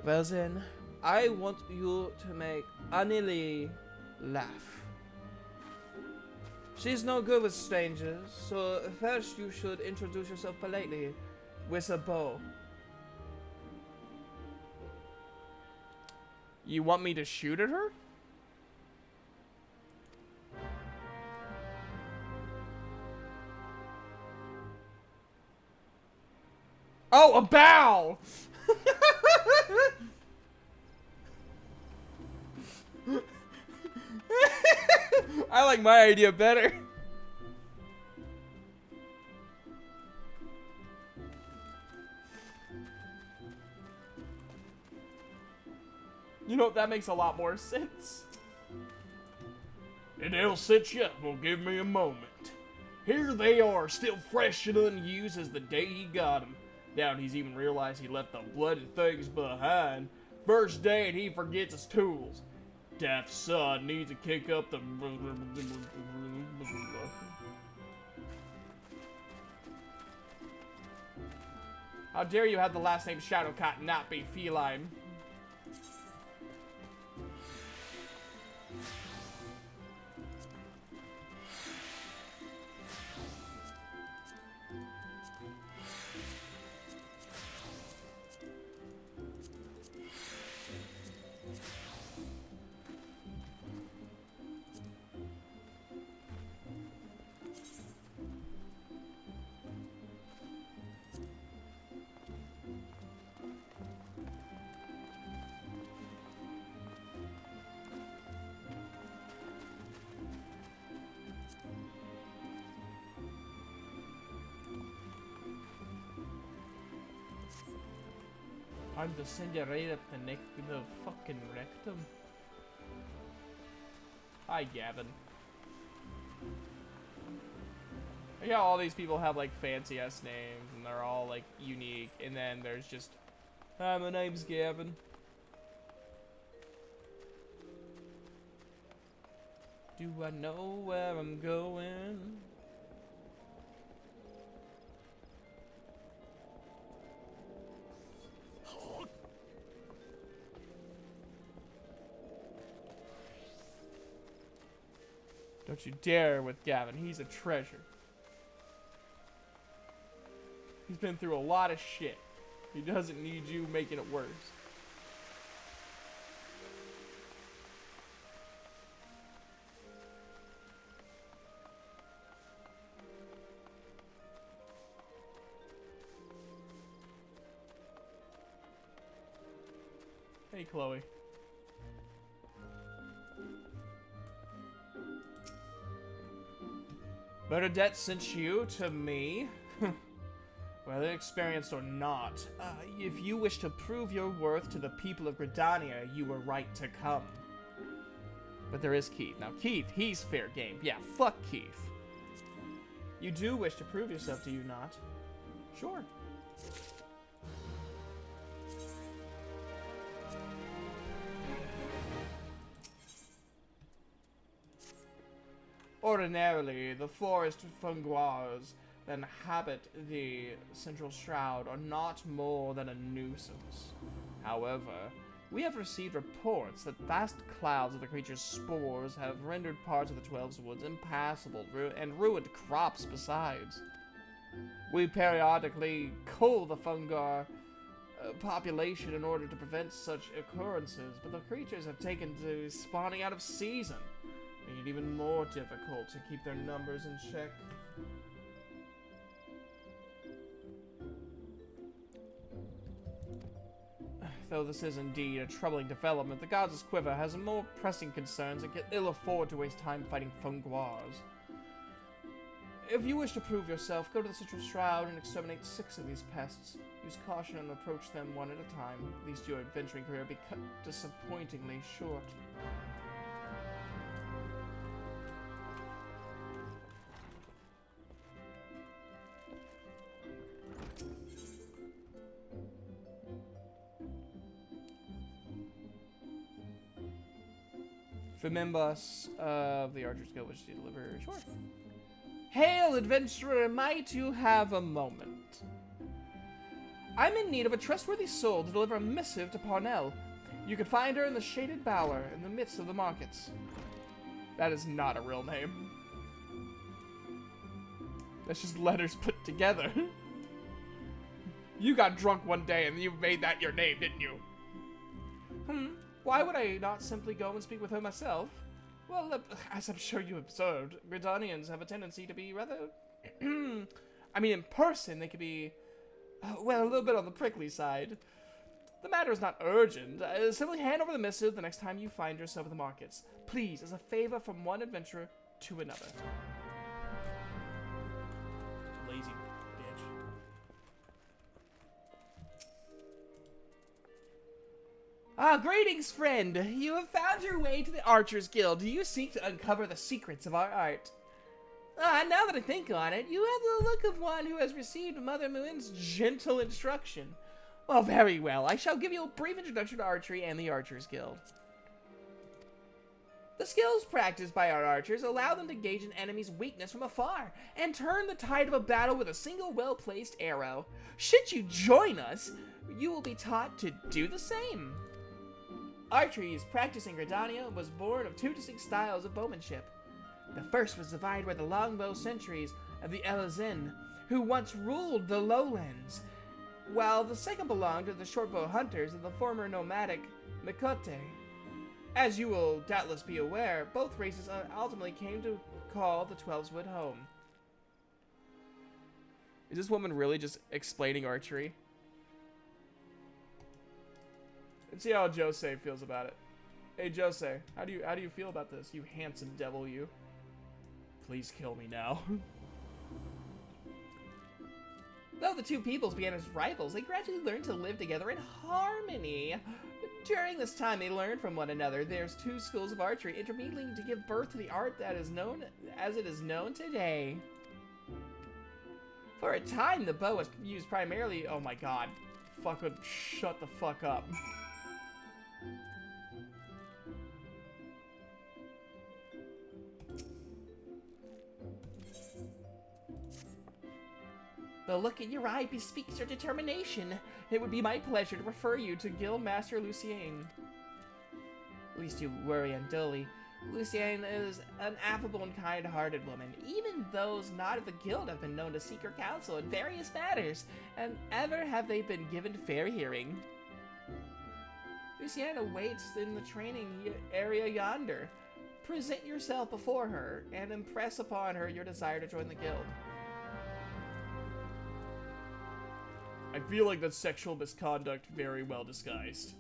Well then, I want you to make Anili laugh. She's no good with strangers, so first you should introduce yourself politely with a bow. You want me to shoot at her? Oh, a bow! I like my idea better. You know, that makes a lot more sense. And they'll sit you. Well, give me a moment. Here they are, still fresh and unused as the day he got 'em. Doubt he's even realized he left the bloody things behind. First day and he forgets his tools. Daft son needs to kick up the... How dare you have the last name Shadowcat and not be feline? I'm to send you right up the neck with the fucking rectum. Hi, Gavin. Yeah, all these people have like fancy ass names and they're all like unique, and then there's just, hi, my name's Gavin. Do I know where I'm going? Don't you dare with Gavin. He's a treasure. He's been through a lot of shit. He doesn't need you making it worse. Hey, Chloe. Bernadette sent you to me. Whether experienced or not, if you wish to prove your worth to the people of Gridania, you were right to come. But there is Keith. Now, Keith, he's fair game. Yeah, fuck Keith. You do wish to prove yourself, do you not? Sure. Ordinarily, the forest fungoirs that inhabit the central shroud are not more than a nuisance. However, we have received reports that vast clouds of the creature's spores have rendered parts of the 12's woods impassable and ruined crops besides. We periodically cull the fungar population in order to prevent such occurrences, but the creatures have taken to spawning out of season, making it even more difficult to keep their numbers in check. Though this is indeed a troubling development, the gods' quiver has more pressing concerns and can ill afford to waste time fighting fungoirs. If you wish to prove yourself, go to the Central Shroud and exterminate 6 of these pests. Use caution and approach them one at a time. At least your adventuring career will be cut disappointingly short. For members of the Archers Guild wish to deliver, sure. Hail, adventurer, might you have a moment? I'm in need of a trustworthy soul to deliver a missive to Parnell. You can find her in the Shaded Bower in the midst of the markets. That is not a real name. That's just letters put together. You got drunk one day and you made that your name, didn't you? Why would I not simply go and speak with her myself? Well, as I'm sure you observed, Gridanians have a tendency to be rather... I mean, in person, they could be... well, a little bit on the prickly side. The matter is not urgent. Simply hand over the missive the next time you find yourself in the markets. Please, as a favor from one adventurer to another. Lazy bitch. Greetings, friend. You have found your way to the Archers Guild. Do you seek to uncover the secrets of our art? Now that I think on it, you have the look of one who has received Mother Moon's gentle instruction. Well, very well. I shall give you a brief introduction to archery and the Archers Guild. The skills practiced by our archers allow them to gauge an enemy's weakness from afar and turn the tide of a battle with a single well-placed arrow. Should you join us, you will be taught to do the same. Archery's practicing Gridania was born of two distinct styles of bowmanship. The first was divided by the longbow sentries of the Elazin, who once ruled the lowlands, while the second belonged to the shortbow hunters of the former nomadic Mikote. As you will doubtless be aware, both races ultimately came to call the Twelveswood home. Is this woman really just explaining archery? Let's see how Jose feels about it. Hey Jose, how do you feel about this, you handsome devil, you? Please kill me now. Though the two peoples began as rivals, they gradually learned to live together in harmony. During this time, they learned from one another. There's two schools of archery intermingling to give birth to the art that is known as it is known today. For a time, the bow was used primarily. Oh my god. Fucking shut the fuck up. The look in your eye bespeaks your determination. It would be my pleasure to refer you to Guildmaster Lucien. Least you worry undully. Lucien is an affable and kind-hearted woman. Even those not of the guild have been known to seek her counsel in various matters, and ever have they been given fair hearing. Lucien awaits in the training area yonder. Present yourself before her, and impress upon her your desire to join the guild. I feel like that's sexual misconduct very well disguised.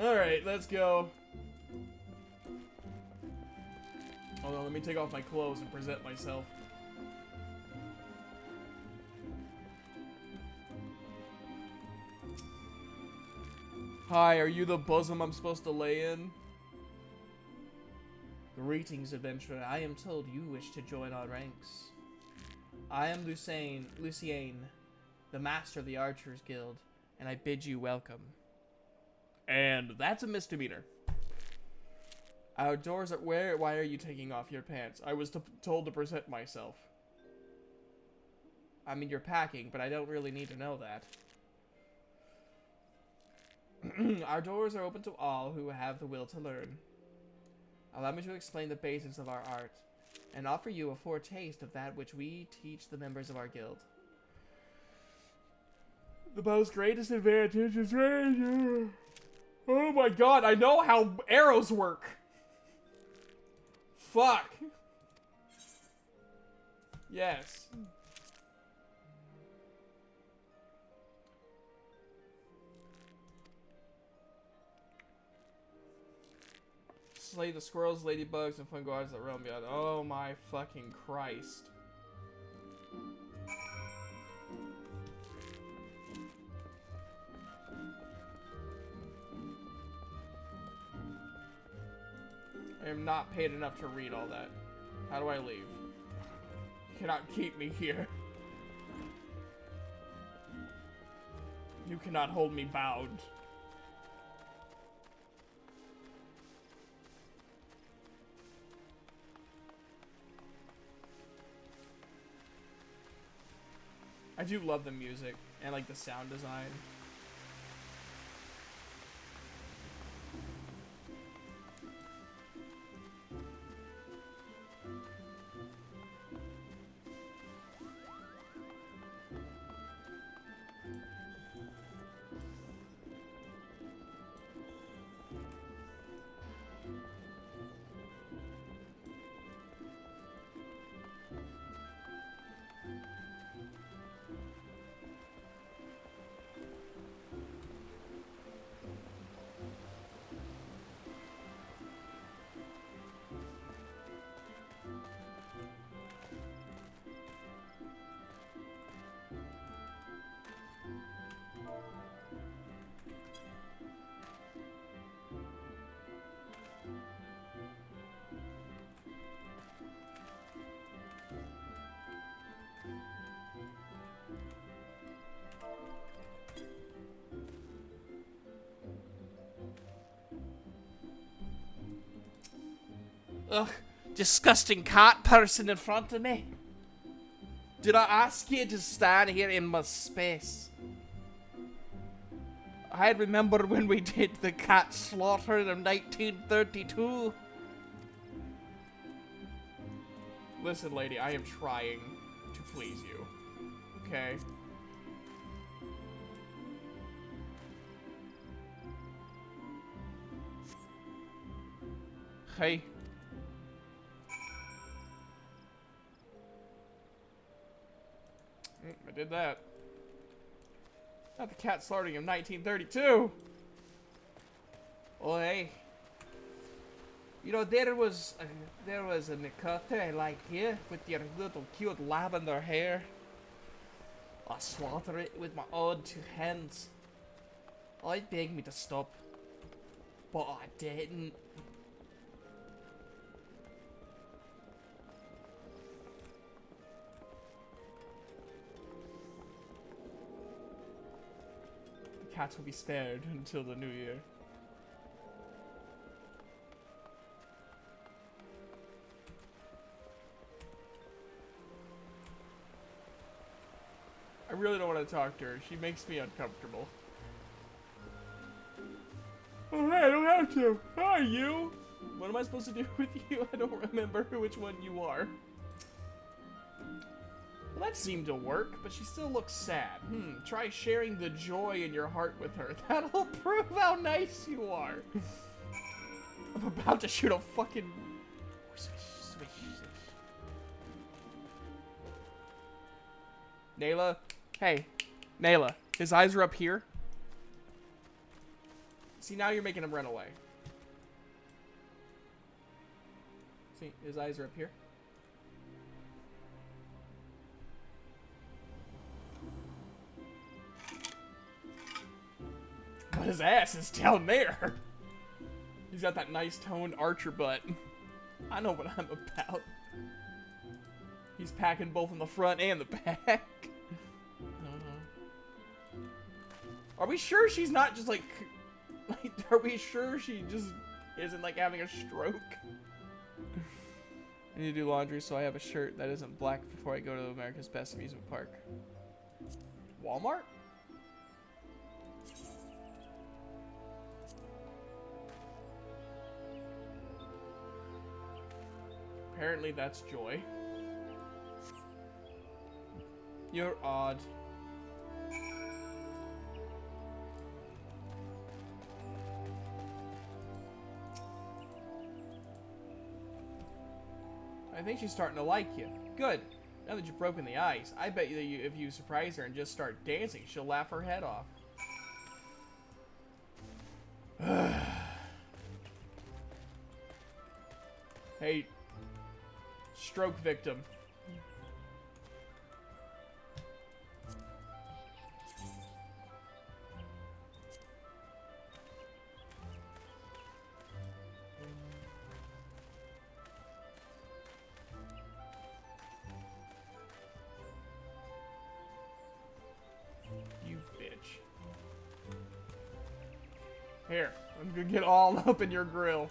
Alright, let's go. Hold on, let me take off my clothes and present myself. Hi, are you the bosom I'm supposed to lay in? Greetings, adventurer. I am told you wish to join our ranks. I am Lucien, the master of the Archers Guild, and I bid you welcome. And that's a misdemeanor. Our doors are where? Why are you taking off your pants? I was told to present myself. I mean, you're packing, but I don't really need to know that. Our doors are open to all who have the will to learn. Allow me to explain the basics of our art, and offer you a foretaste of that which we teach the members of our guild. The bow's greatest advantage is range. Oh my god, I know how arrows work! Fuck! Yes. Slay the squirrels, ladybugs, and fun guards that roam beyond. Oh my fucking Christ. I am not paid enough to read all that. How do I leave? You cannot keep me here. You cannot hold me bound. I do love the music and like the sound design. Ugh, disgusting cat person in front of me. Did I ask you to stand here in my space? I remember when we did the cat slaughter in 1932. Listen, lady, I am trying to please you. Okay? Hey. I did that. Not the cat slaughtering of 1932. Oh, hey. You know, there was a Nicote like you with your little cute lavender hair. I slaughter it with my own two hands. I begged me to stop, but I didn't. Cats will be spared until the new year. I really don't want to talk to her. She makes me uncomfortable. Oh, hey, I don't have to. Hi, you. What am I supposed to do with you? I don't remember which one you are. Well, that seemed to work, but she still looks sad. Try sharing the joy in your heart with her. That'll prove how nice you are. I'm about to shoot a fucking... Nayla? Hey, Nayla. His eyes are up here. See, now you're making him run away. See, his eyes are up here. But his ass is down there. He's got that nice toned archer butt. I know what I'm about. He's packing both in the front and the back. Are we sure she's not just like, are we sure she just isn't like having a stroke? I need to do laundry so I have a shirt that isn't black before I go to America's Best Amusement Park. Walmart? Apparently that's Joy. You're odd. I think she's starting to like you. Good. Now that you've broken the ice, I bet you that if you surprise her and just start dancing, she'll laugh her head off. Hey, stroke victim. You bitch. Here, I'm gonna get all up in your grill.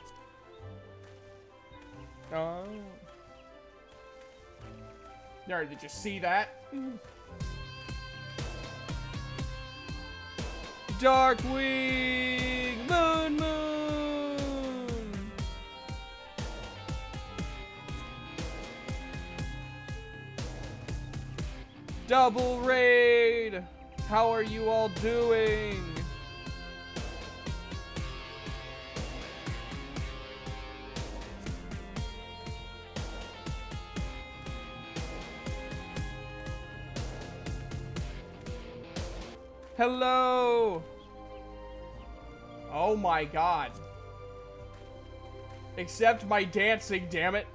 Oh. There, did you see that? Darkwing! Moon Moon! Double raid! How are you all doing? Hello! Oh my god. Accept my dancing, damn it.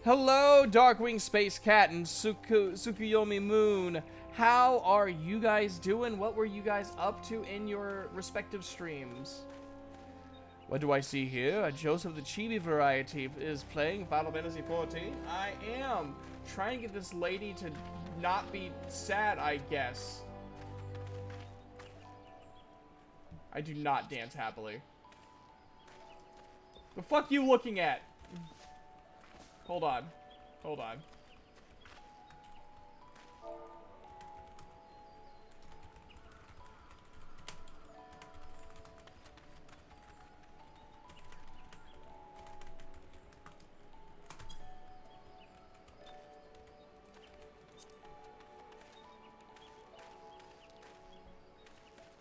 Hello, Darkwing Space Cat and Tsukuyomi Moon. How are you guys doing? What were you guys up to in your respective streams? What do I see here? Joseph the Chibi variety is playing Final Fantasy XIV. I am trying to get this lady to not be sad, I guess. I do not dance happily. The fuck you looking at? Hold on. Hold on.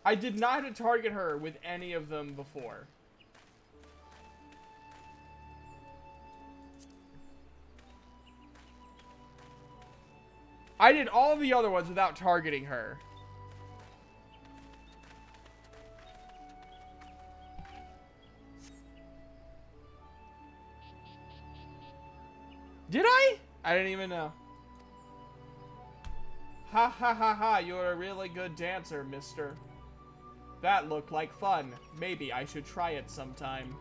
I did not have to target her with any of them before. I did all the other ones without targeting her. Did I? I didn't even know. Ha ha ha ha, you're a really good dancer, mister. That looked like fun. Maybe I should try it sometime.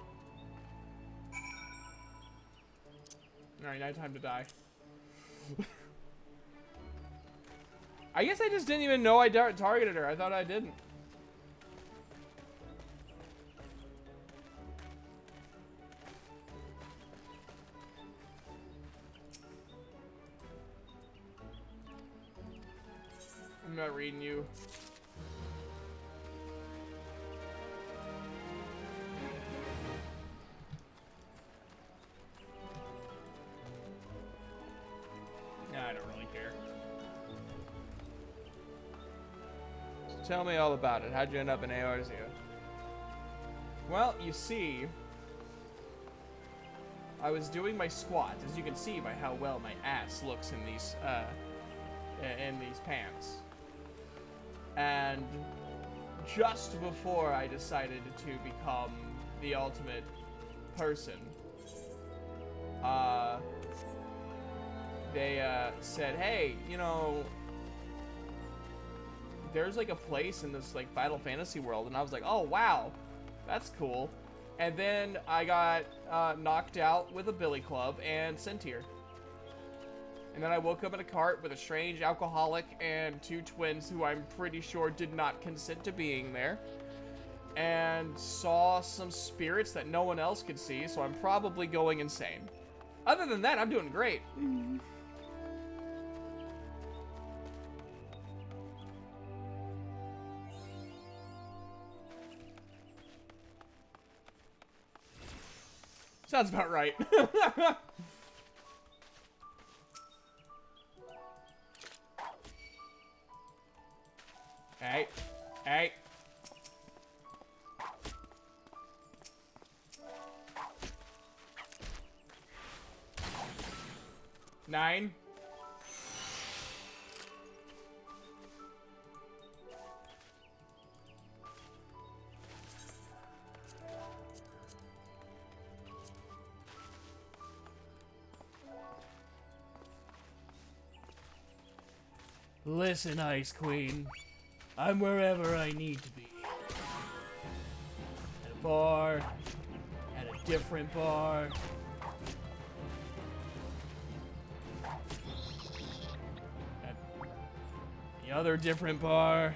Alright, now time to die. I guess I just didn't even know I targeted her. I thought I didn't. I'm not reading you. Nah, I don't really care. So tell me all about it. How'd you end up in Eorzea? Well, you see, I was doing my squats, as you can see by how well my ass looks in these pants. And just before I decided to become the ultimate person, they said, hey, you know, there's like a place in this like Final Fantasy world, and I was like, oh wow, that's cool. And then I got knocked out with a billy club and sent here. And then I woke up in a cart with a strange alcoholic and two twins who I'm pretty sure did not consent to being there. And saw some spirits that no one else could see, so I'm probably going insane. Other than that, I'm doing great. Sounds about right. Hey. Hey. Nine. Listen, Ice Queen. I'm wherever I need to be. At a bar, at a different bar. At the other different bar.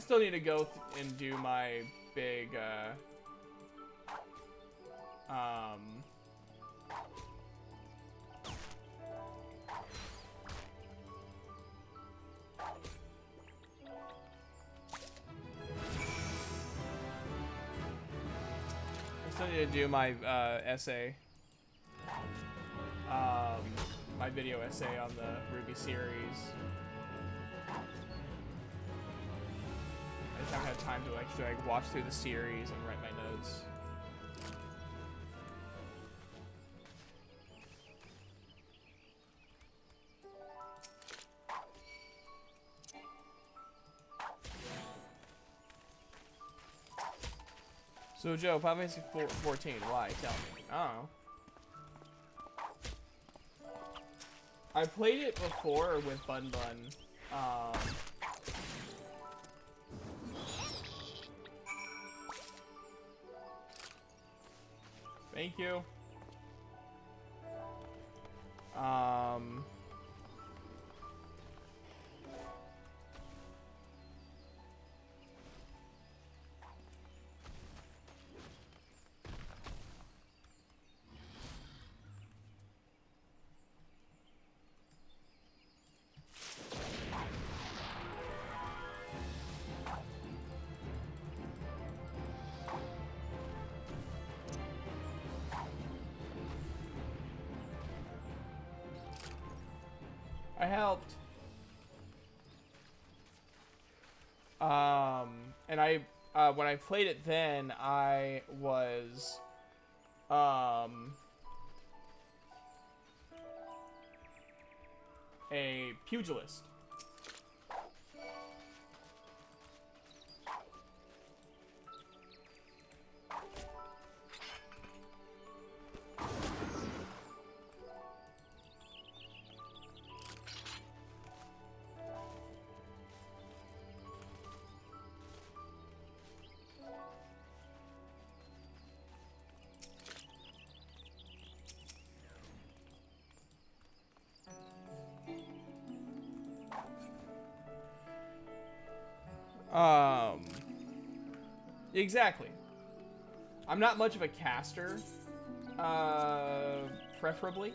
still need to go and do my big, I still need to do my essay, my video essay on the Ruby series. I just haven't had time to actually like watch through the series and write my notes. So Joe, Final Fantasy 14, why? Tell me. I don't know. I played it before with Bun Bun. Thank you. I helped. And I, when I played it then, I was, a pugilist. Exactly. I'm not much of a caster, preferably.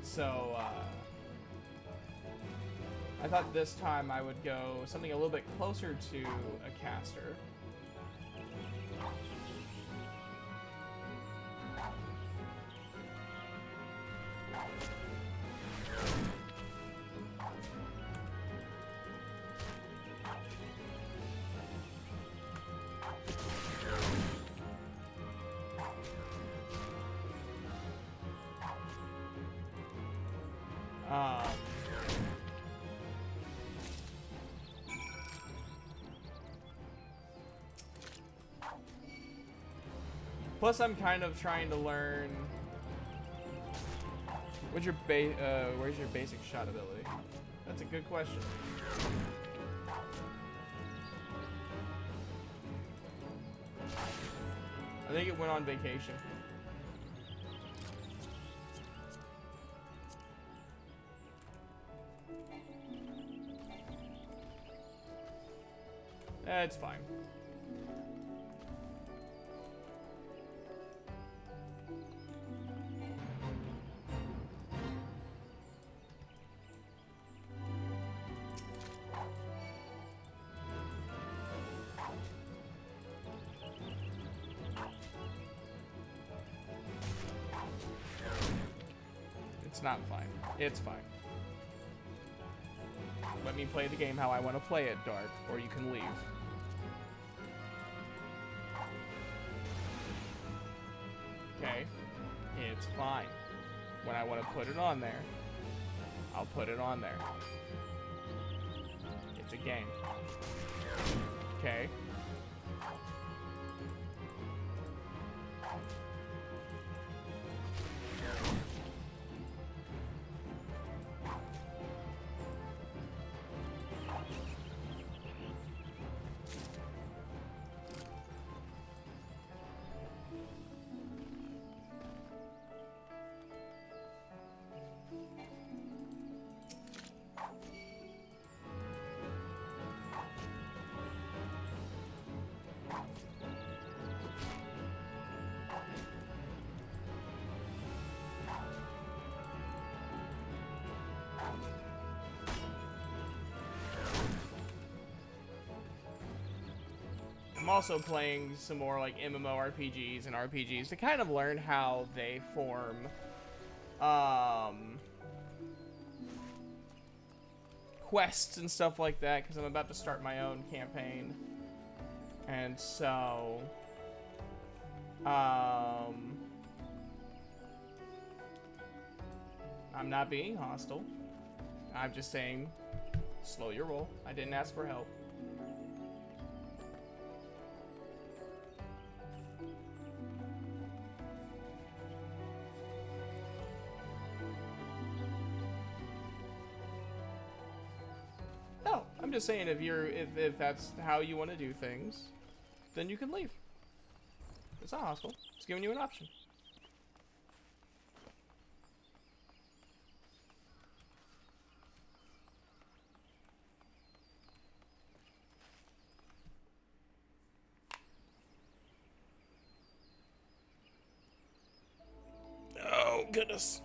So, I thought this time I would go something a little bit closer to a caster. Plus, I'm kind of trying to learn. Where's your basic shot ability? That's a good question. I think it went on vacation. It's fine. It's not fine. It's fine. Let me play the game how I want to play it, Dark, or you can leave. Okay. It's fine. When I want to put it on there, I'll put it on there. It's a game. Okay. I'm also playing some more like MMORPGs and RPGs to kind of learn how they form quests and stuff like that, because I'm about to start my own campaign. And so I'm not being hostile. I'm just saying slow your roll. I didn't ask for help. I'm just saying, if that's how you want to do things, then you can leave. It's not hostile. It's giving you an option. Oh, goodness.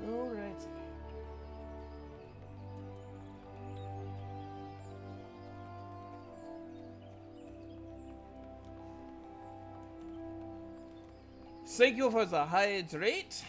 Alright. Thank you for the hydrate.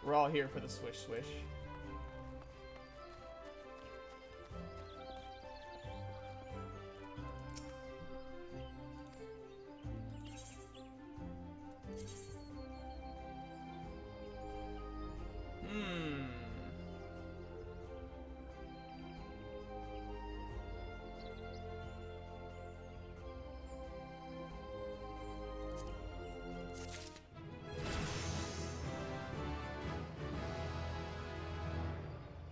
We're all here for the swish swish.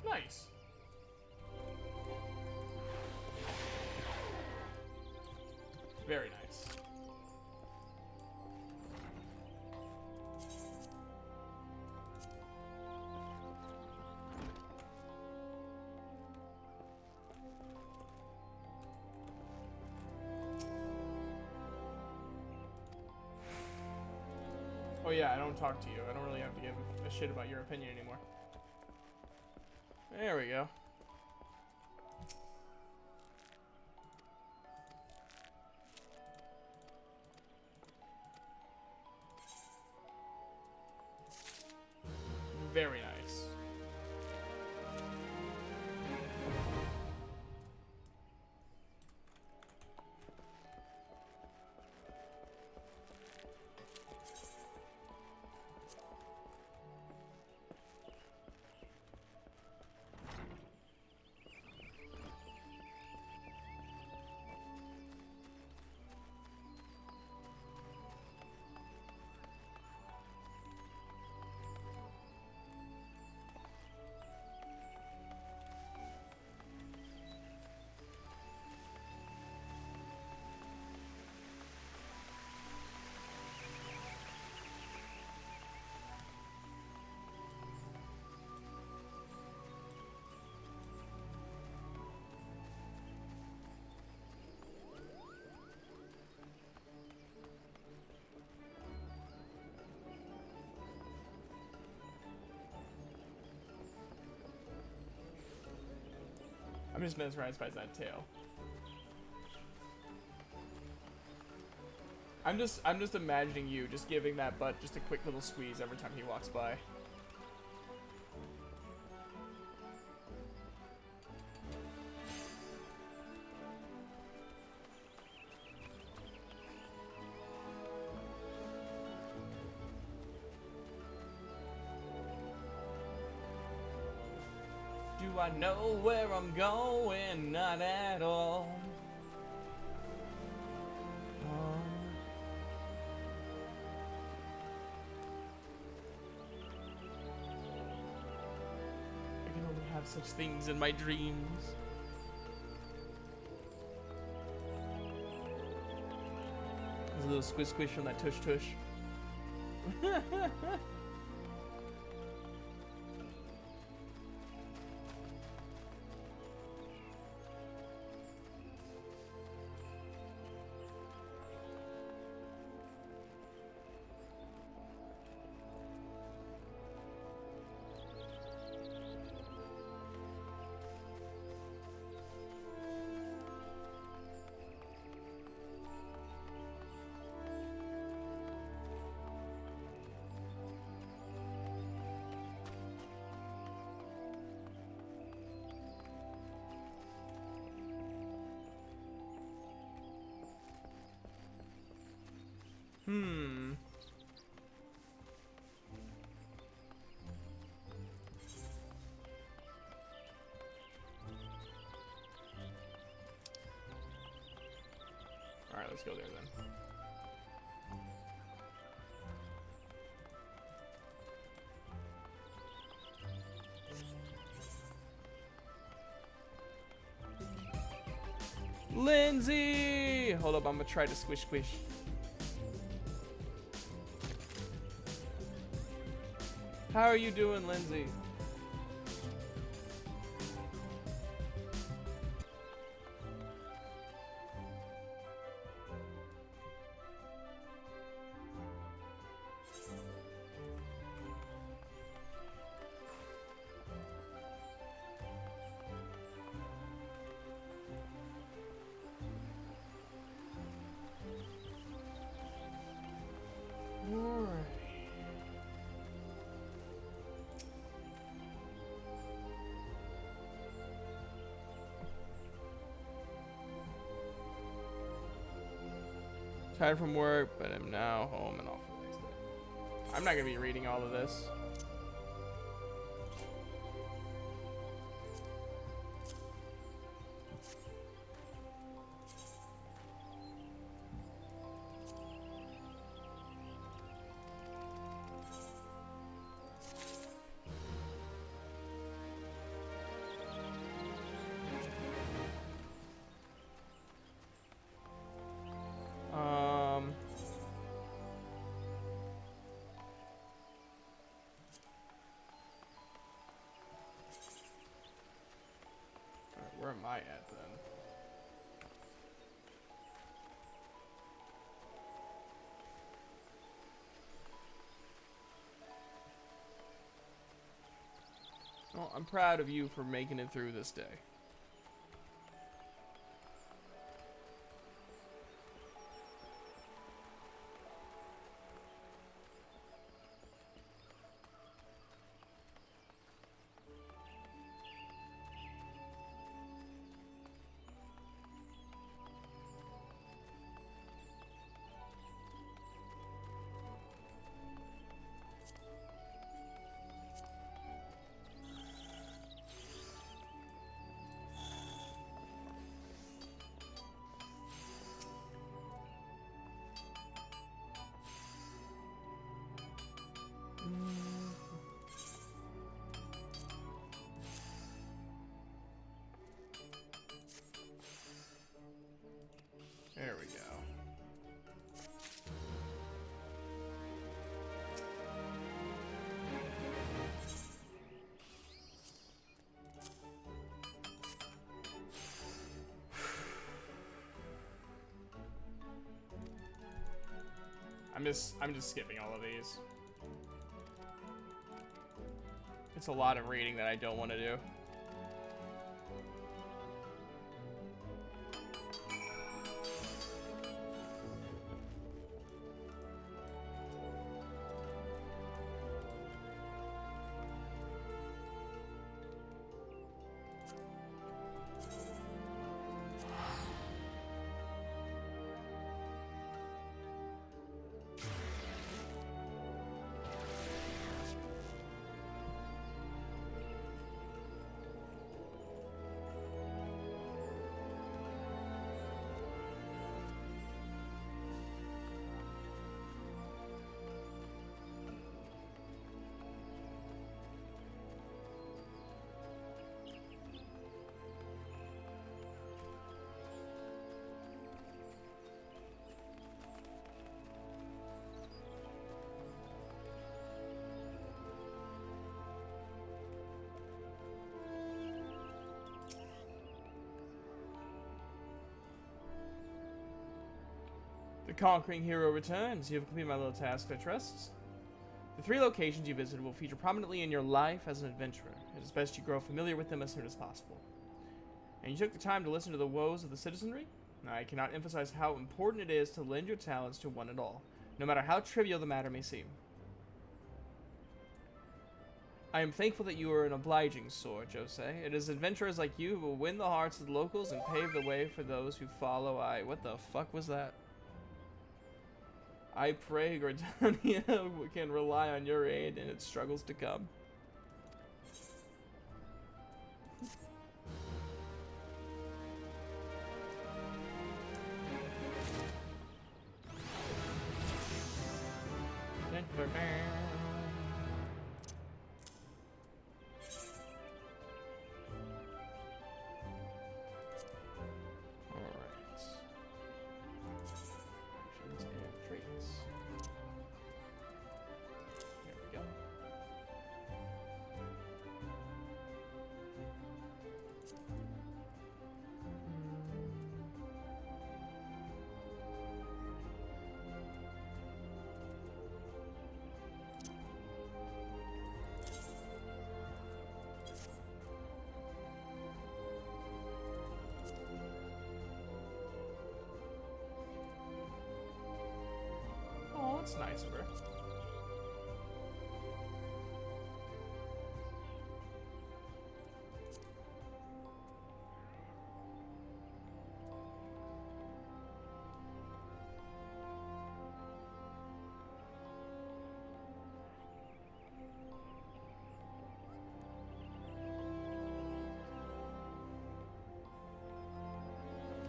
Nice. Very nice. Oh yeah, I don't talk to you. I don't really have to give a shit about your opinion anymore. There we go. Very nice. I'm just mesmerized by that tail. I'm just imagining you just giving that butt just a quick little squeeze every time he walks by. Do I know where I'm going? Not at all. I can only have such things in my dreams. There's a little squish squish from that tush tush. Alright, let's go there then. Lindsay! Hold up, I'm gonna try to squish squish. How are you doing, Lindsay? Tired from work, but I'm now home and off for the next day. I'm not gonna be reading all of this. Where am I at then? Well, I'm proud of you for making it through this day. There we go. I'm just skipping all of these. It's a lot of reading that I don't want to do. conquering hero returns. You have completed my little task, I trust. The 3 locations you visited will feature prominently in your life as an adventurer. It is best you grow familiar with them as soon as possible. And you took the time to listen to the woes of the citizenry? I cannot emphasize how important it is to lend your talents to one and all, no matter how trivial the matter may seem. I am thankful that you are an obliging sort, Jose. It is adventurers like you who will win the hearts of the locals and pave the way for those who follow. What the fuck was that? I pray Gordania can rely on your aid in its struggles to come. Oh, that's nice of her.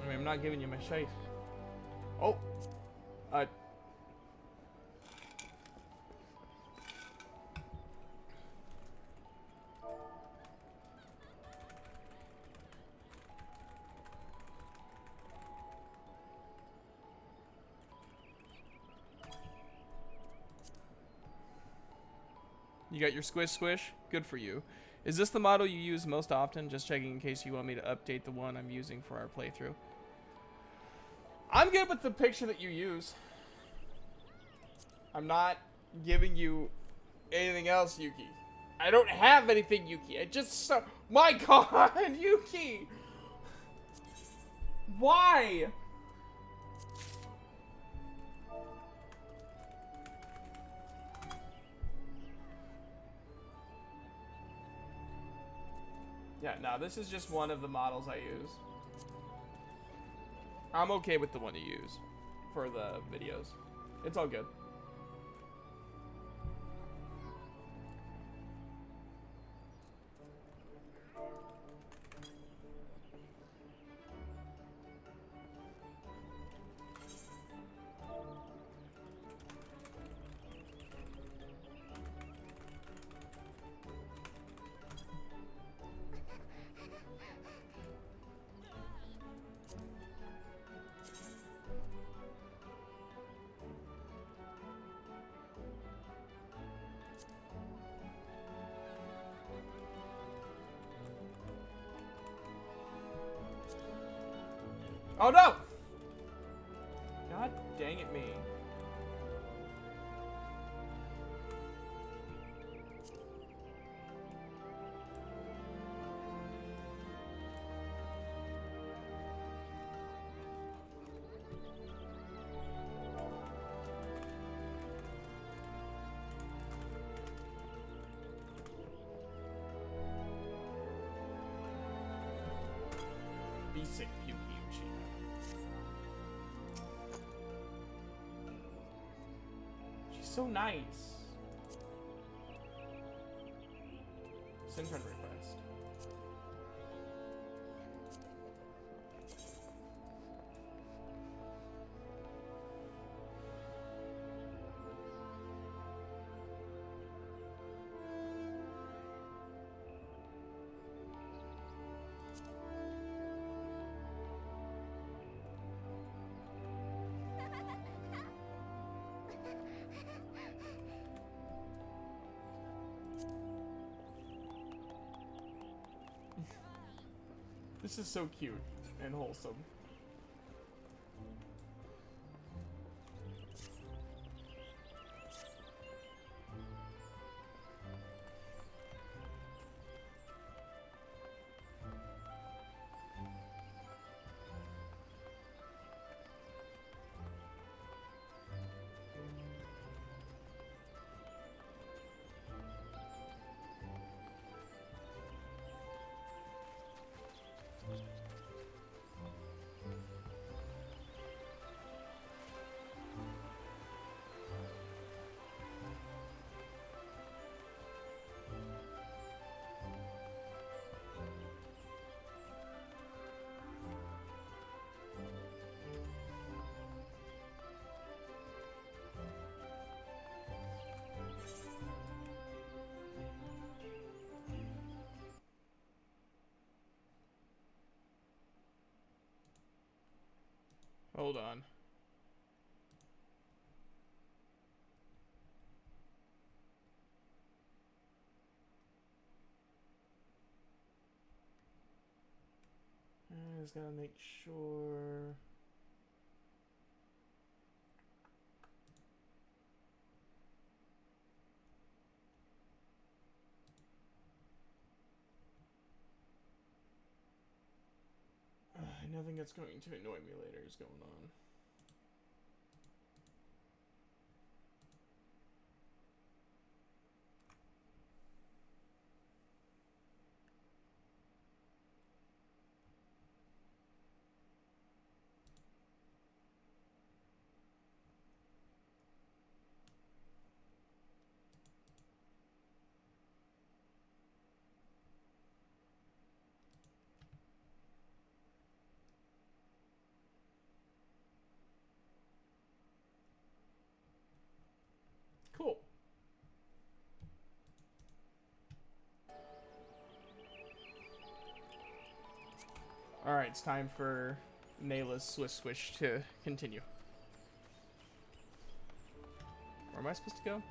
I mean, I'm not giving you my shite. Oh! You got your squish squish? Good for you. Is this the model you use most often? Just checking in case you want me to update the one I'm using for our playthrough. I'm good with the picture that you use. I'm not giving you anything else, Yuki. I don't have anything, Yuki. I just saw... My God, Yuki! Why? Yeah, no, this is just one of the models I use. I'm okay with the one you use for the videos. It's all good. Oh no! God dang it, me. Be sick, Yuki. So nice. Send friend request. This is so cute and wholesome. Hold on. I just gotta make sure. Nothing that's going to annoy me later is going on. Cool. Alright, it's time for Nayla's Swiss Swish to continue. Where am I supposed to go?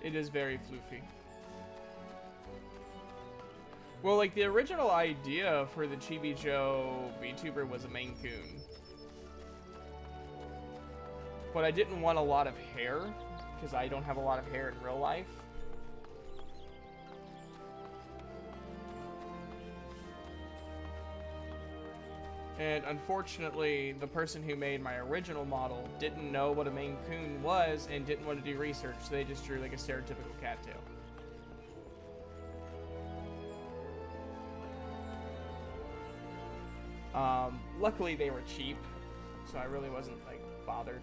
It is very floofy. Well, like, the original idea for the Chibi Joe VTuber was a Maine Coon. But I didn't want a lot of hair, because I don't have a lot of hair in real life. And unfortunately, the person who made my original model didn't know what a Maine Coon was and didn't want to do research, so they just drew like a stereotypical cattail. Luckily they were cheap, so I really wasn't like bothered.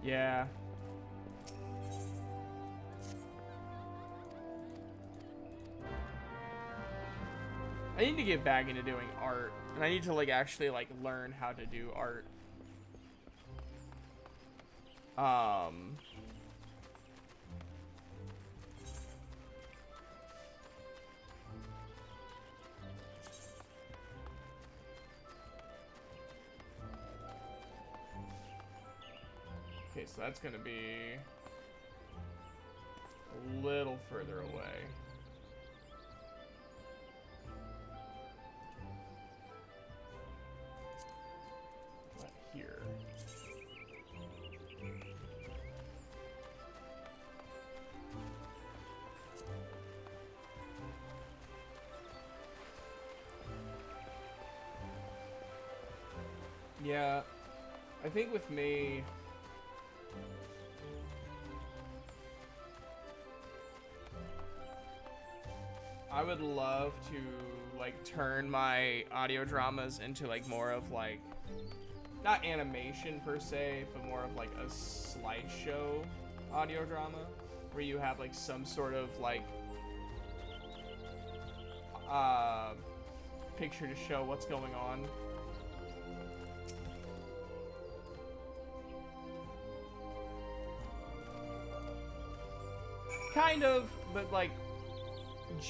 Yeah. I need to get back into doing art, and I need to like actually like learn how to do art. Okay, so that's gonna be a little further away. About here. Yeah, I think with me, I would love to like turn my audio dramas into like more of like, not animation per se, but more of like a slideshow audio drama where you have like some sort of like picture to show what's going on. Kind of, but like, it's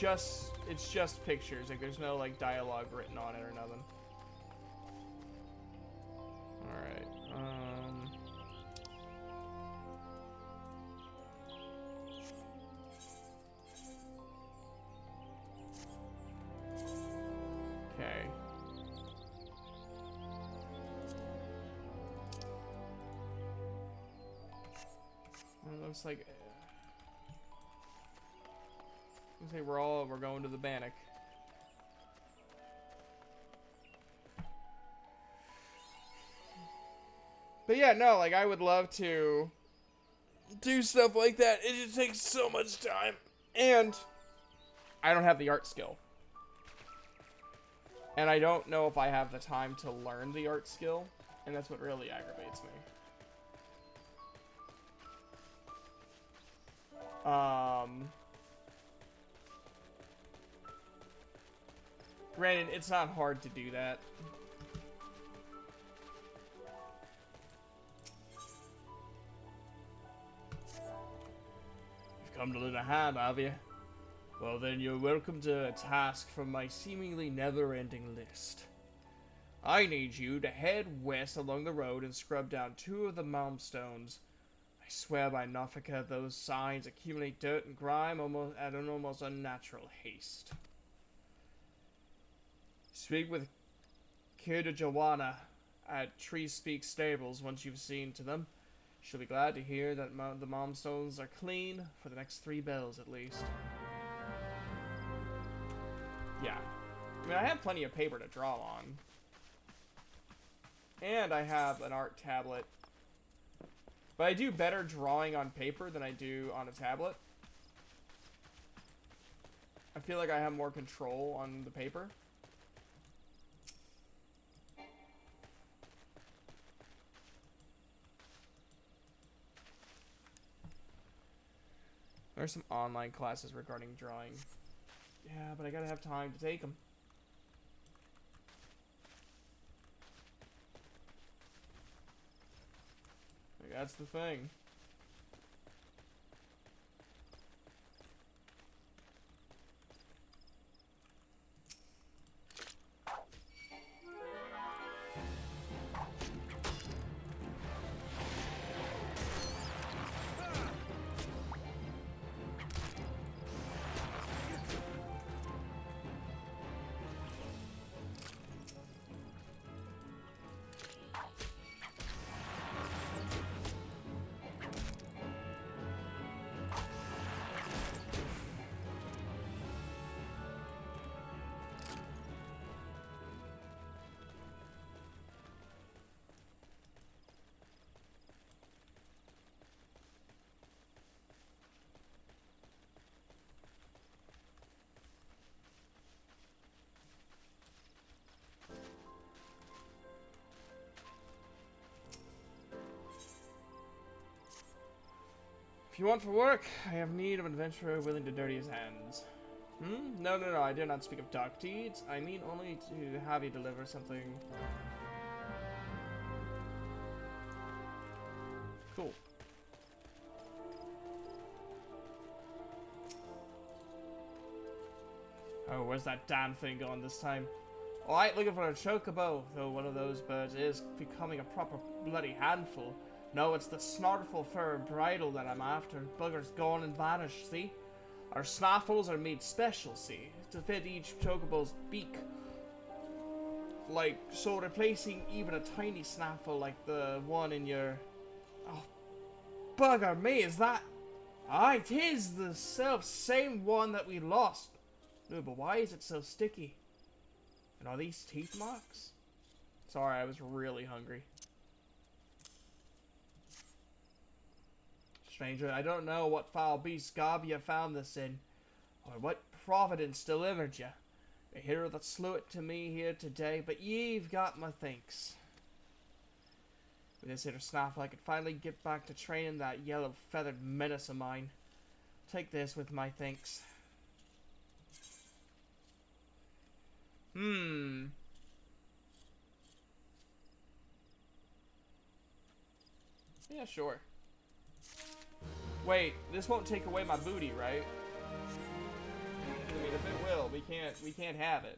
just pictures. Like, there's no like dialogue written on it or nothing. All right. Okay. It looks like we're going to the Bannock. But yeah, no, like I would love to do stuff like that. It just takes so much time, and I don't have the art skill. And I don't know if I have the time to learn the art skill, and that's what really aggravates me. Granted, it's not hard to do that. You've come to lend a hand, have you? Well then, you're welcome to a task from my seemingly never-ending list. I need you to head west along the road and scrub down 2 of the milestones. I swear by Nofika, those signs accumulate dirt and grime at an almost unnatural haste. Speak with Kirda Joanna at Tree Speak Stables once you've seen to them. She'll be glad to hear that the milestones are clean for the next 3 bells at least. Yeah. I mean, I have plenty of paper to draw on. And I have an art tablet. But I do better drawing on paper than I do on a tablet. I feel like I have more control on the paper. There's some online classes regarding drawing. Yeah, but I gotta have time to take them. Like, that's the thing. If you want for work, I have need of an adventurer willing to dirty his hands. No, I did not speak of dark deeds. I mean only to have you deliver something. Cool. Oh, where's that damn thing going this time? Oh, I ain't looking for a chocobo, though one of those birds is becoming a proper bloody handful. No, it's the snartful fur bridle that I'm after. Bugger's gone and vanished, see? Our snaffles are made special, see? To fit each chocobo's beak. Like, so replacing even a tiny snaffle like the one in your... Oh, bugger me, is that... Aye, 'tis the self-same one that we lost. No, but why is it so sticky? And are these teeth marks? Sorry, I was really hungry. Stranger, I don't know what foul beast garb you found this in, or what providence delivered you. The hero that slew it to me here today, but ye've got my thanks. With this here snaffle, I could finally get back to training that yellow feathered menace of mine. Take this with my thanks. Yeah, sure. Wait, this won't take away my booty, right? I mean, if it will, we can't have it.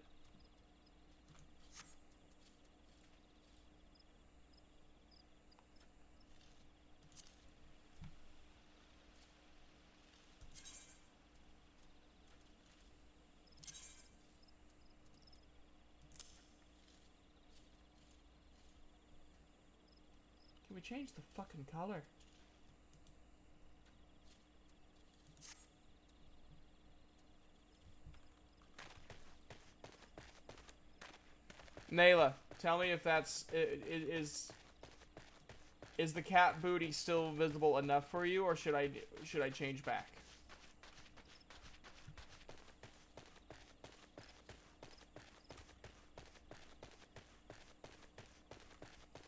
Can we change the fucking color? Nayla, tell me if that's is the cat booty still visible enough for you, or should I change back?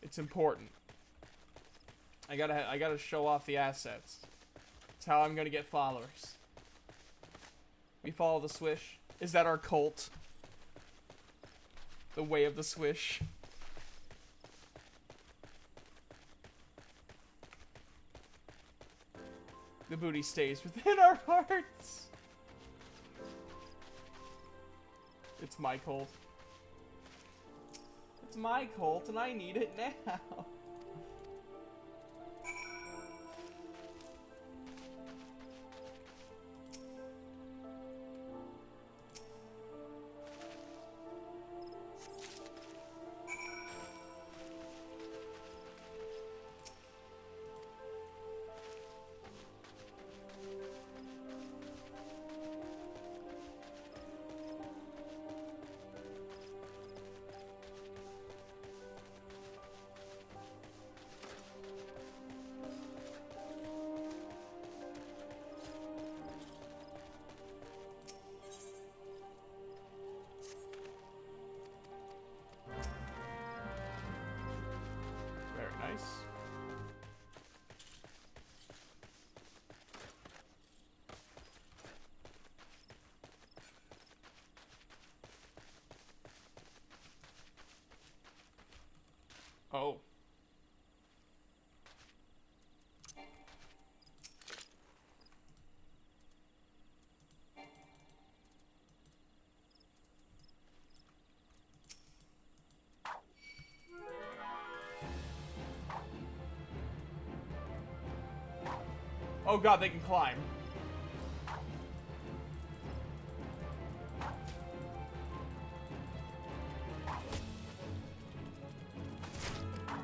It's important. I gotta show off the assets. It's how I'm gonna get followers. We follow the swish. Is that our cult? The way of the swish. The booty stays within our hearts. It's my cult. It's my cult and I need it now. Very nice. Oh. Oh god, they can climb.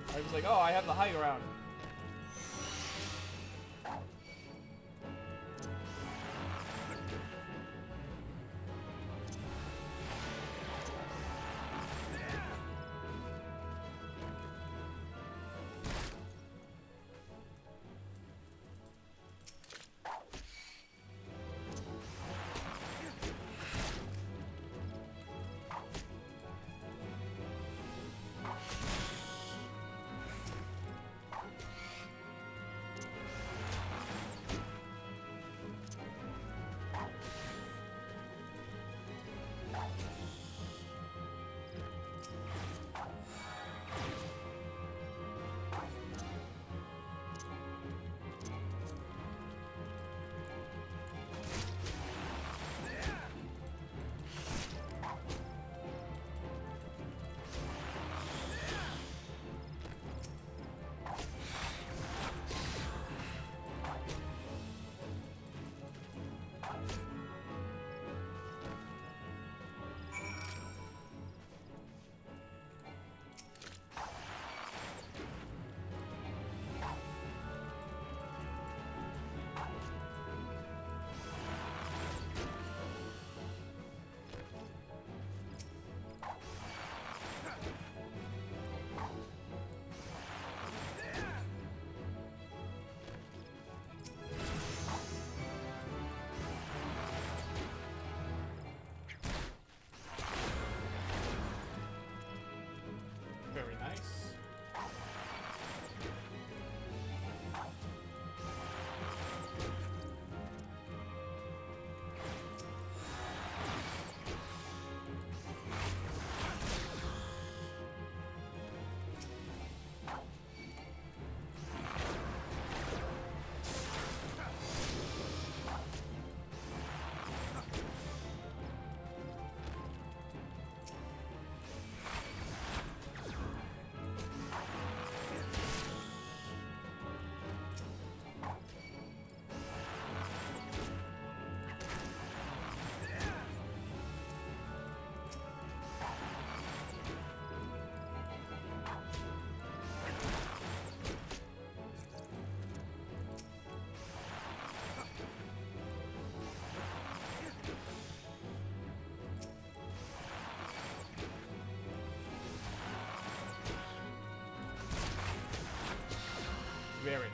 I was like, oh, I have the high ground. Very nice.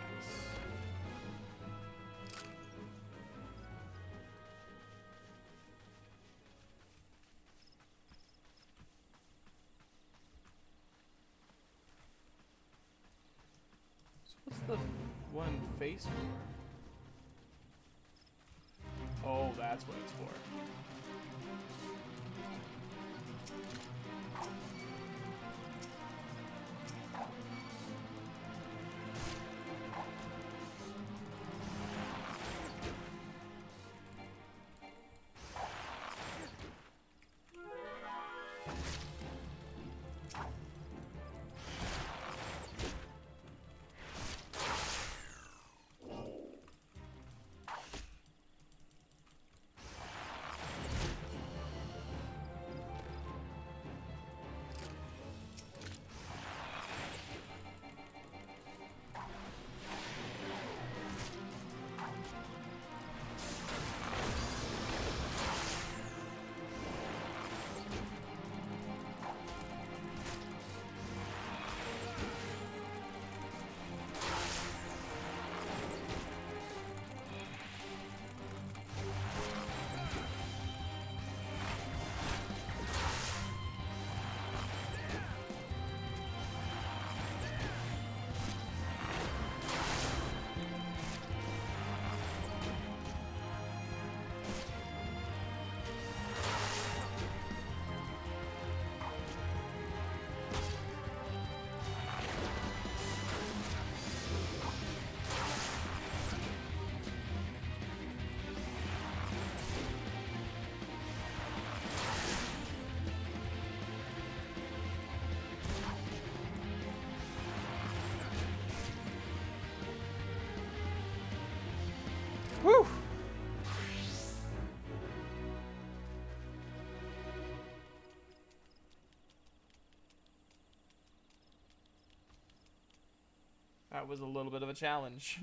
So what's the one face for? Oh, that's what it's for. Whew! That was a little bit of a challenge.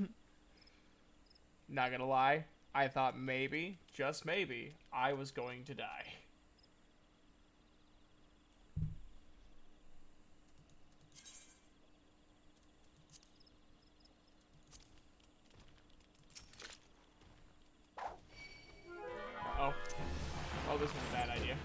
Not gonna lie, I thought maybe, just maybe, I was going to die. Uh-oh. Oh, this was a bad idea.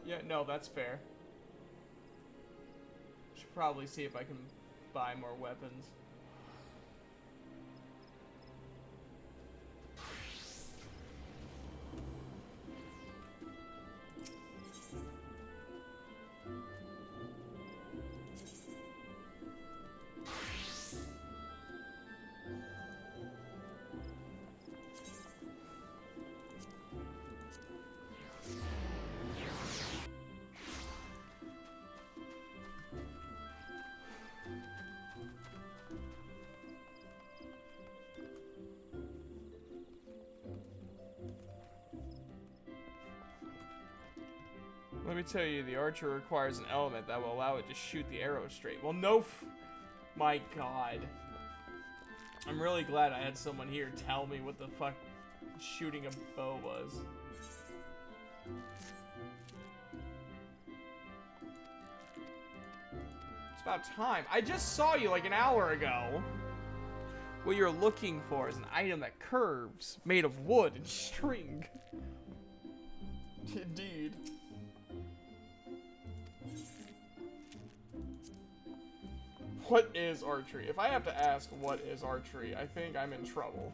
Yeah, no, that's fair. Should probably see if I can buy more weapons. Let me tell you, the archer requires an element that will allow it to shoot the arrow straight. Well, no, my god. I'm really glad I had someone here tell me what the fuck shooting a bow was. It's about time. I just saw you like an hour ago. What you're looking for is an item that curves, made of wood and string. What is archery? If I have to ask what is archery, I think I'm in trouble.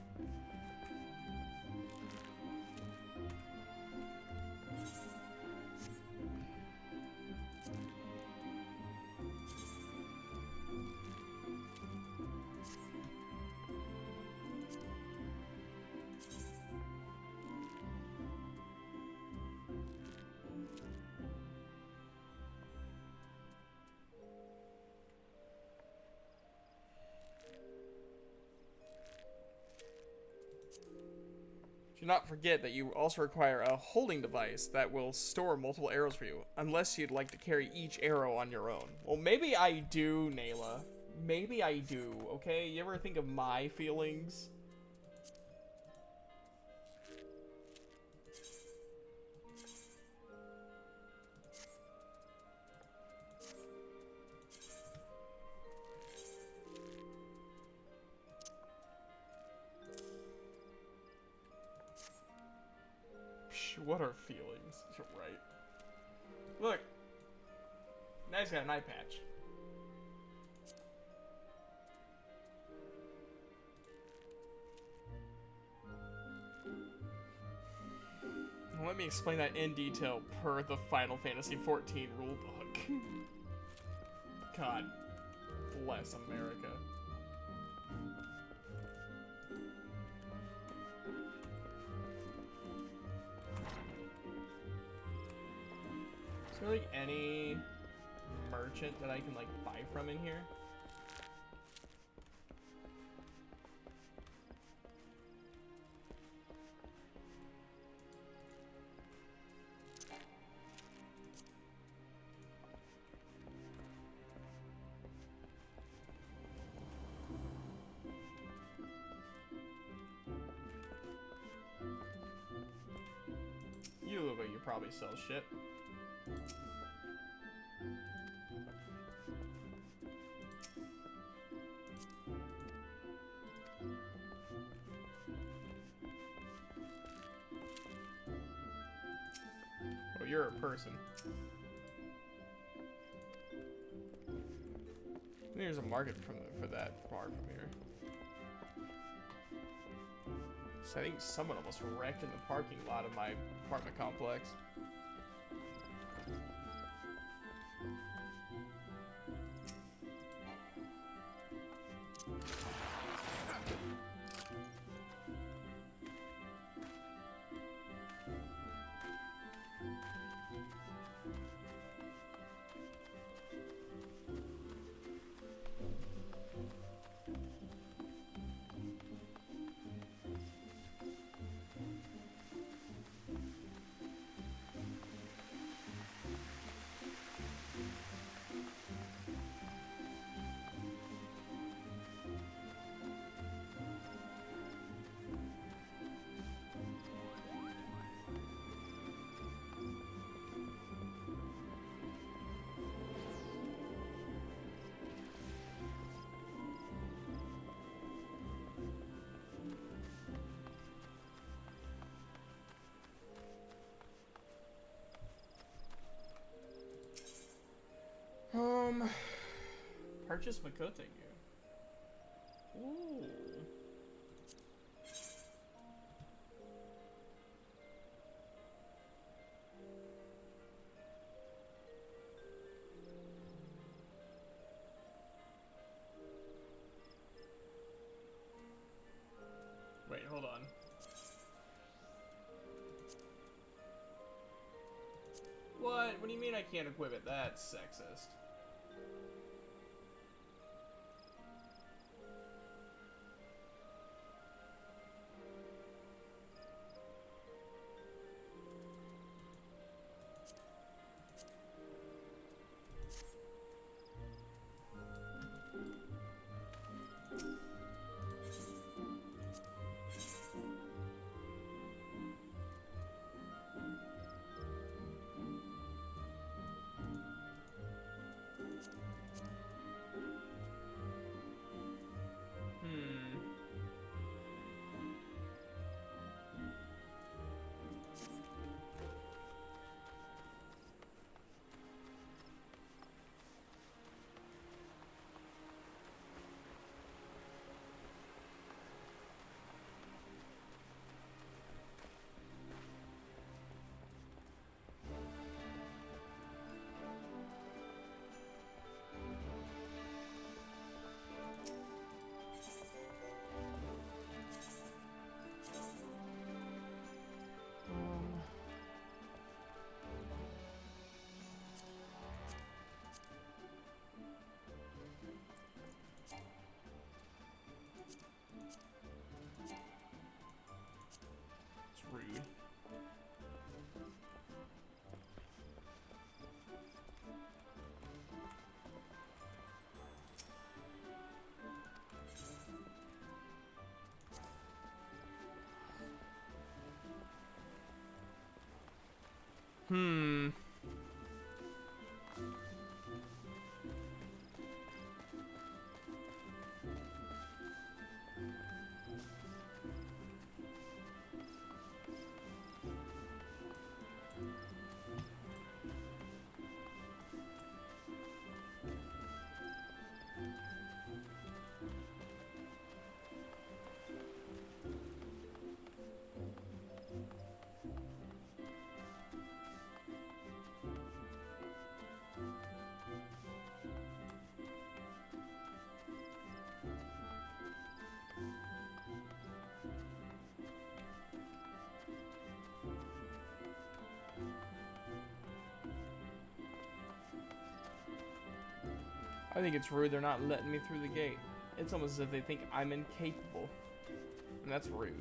Do not forget that you also require a holding device that will store multiple arrows for you, unless you'd like to carry each arrow on your own. Well, maybe I do, Nayla. Maybe I do, okay? You ever think of my feelings? What are feelings? You're right. Look. Now he's got an eye patch. Let me explain that in detail per the Final Fantasy XIV rulebook. God bless America. Is there like any merchant that I can like buy from in here? You look like you probably sell shit. Oh, you're a person. There's a market for that far from here. So I think someone almost wrecked in the parking lot of my apartment complex. Purchase Makote gear. Ooh. Wait, hold on. What? What do you mean I can't equip it? That's sexist. Hmm. I think it's rude they're not letting me through the gate. It's almost as if they think I'm incapable. And that's rude.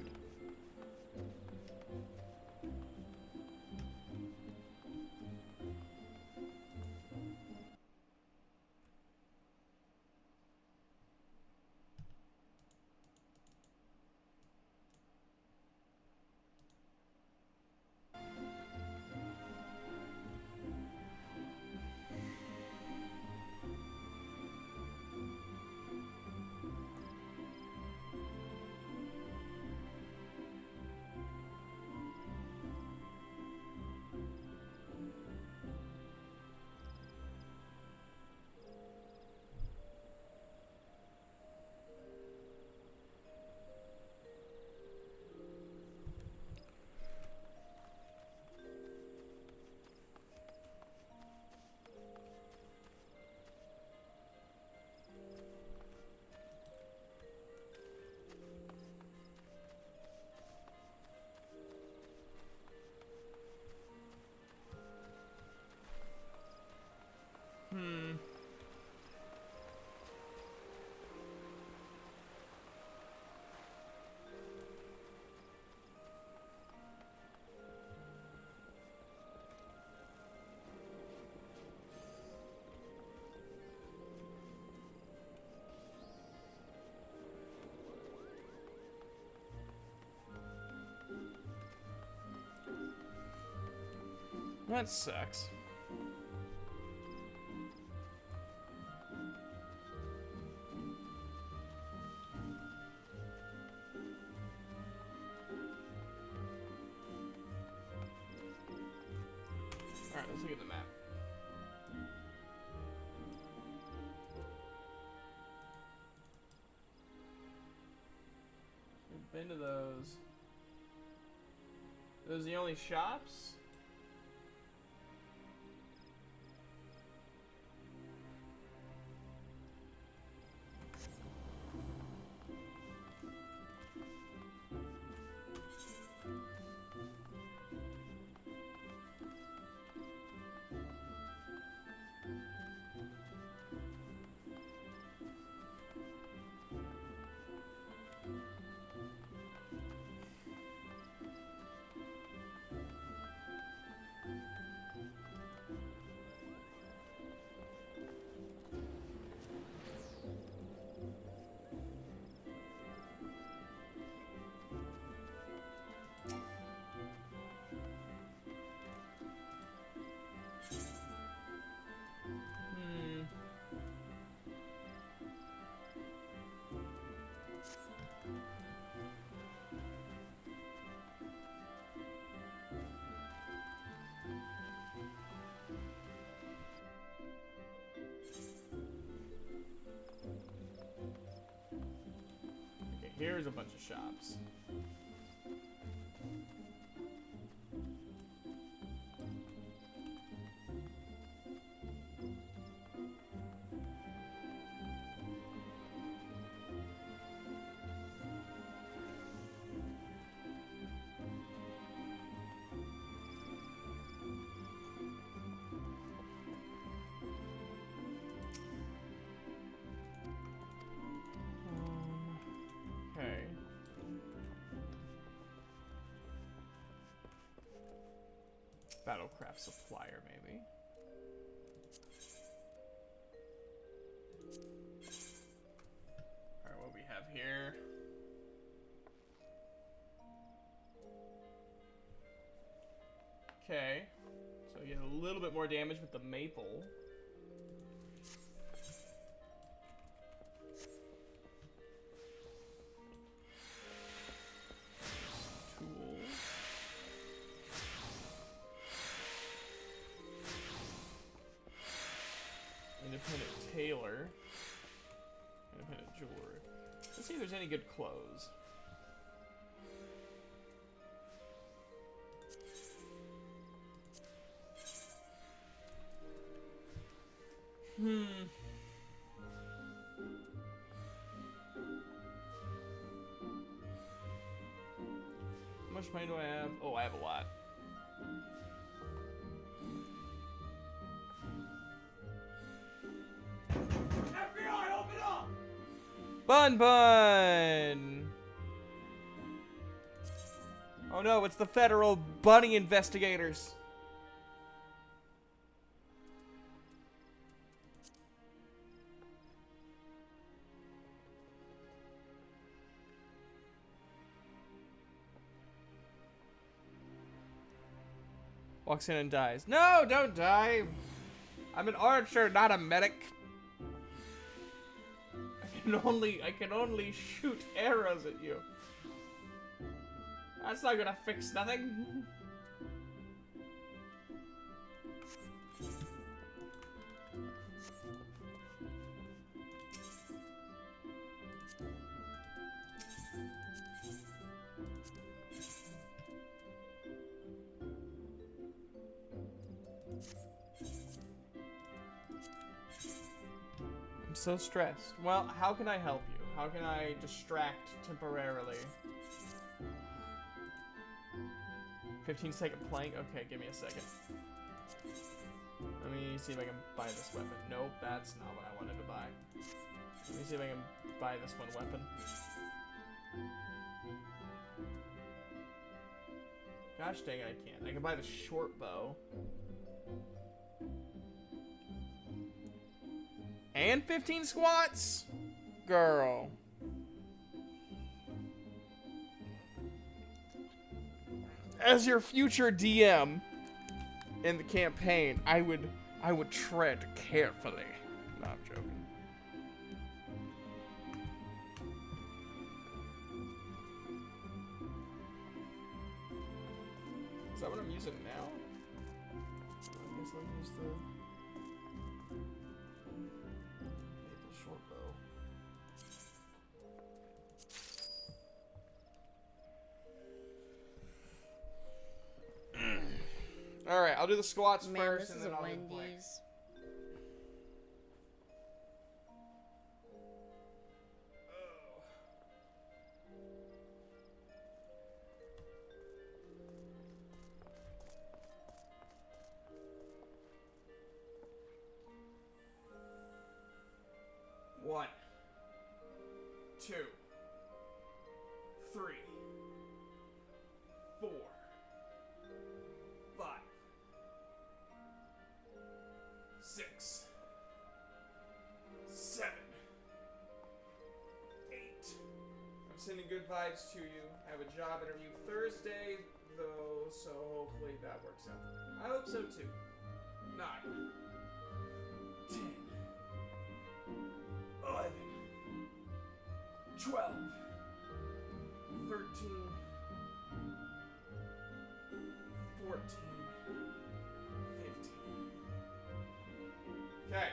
Hmm. That sucks. Alright, let's look at the map. We've been to those. Those are the only shops? Okay, here's a bunch of shops. Okay. Battlecraft supplier, maybe. Alright, what we have here. Okay. We get a little bit more damage with the maple. Tool. Independent tailor. Independent jeweler. Let's see if there's any good clothes. How much money do I have? Oh, I have a lot. FBI, open up! Bun Bun! Oh no, it's the federal bunny investigators. Walks in and dies. No, don't die. I'm an archer, not a medic. I can only shoot arrows at you. That's not gonna fix nothing. I'm so stressed. Well, how can I help you? How can I distract temporarily? 15-second plank? Okay, give me a second. Let me see if I can buy this weapon. Nope, that's not what I wanted to buy. Let me see if I can buy this one weapon. Gosh dang it, I can't. I can buy the short bow. And 15 squats? Girl. As your future DM in the campaign, I would tread carefully. No, I'm joking. Is that what I'm using now? I guess I'll use the maple short bow. All right, I'll do the squats Man, first, this and is then a I'll do the plank. Wendy's. One, 2, 3, 4, 5, 6, 7, 8. I'm sending good vibes to you. I have a job interview Thursday, though, so hopefully that works out. I hope so too. 9, 10, 11, 12, 13, 14, 15. Okay.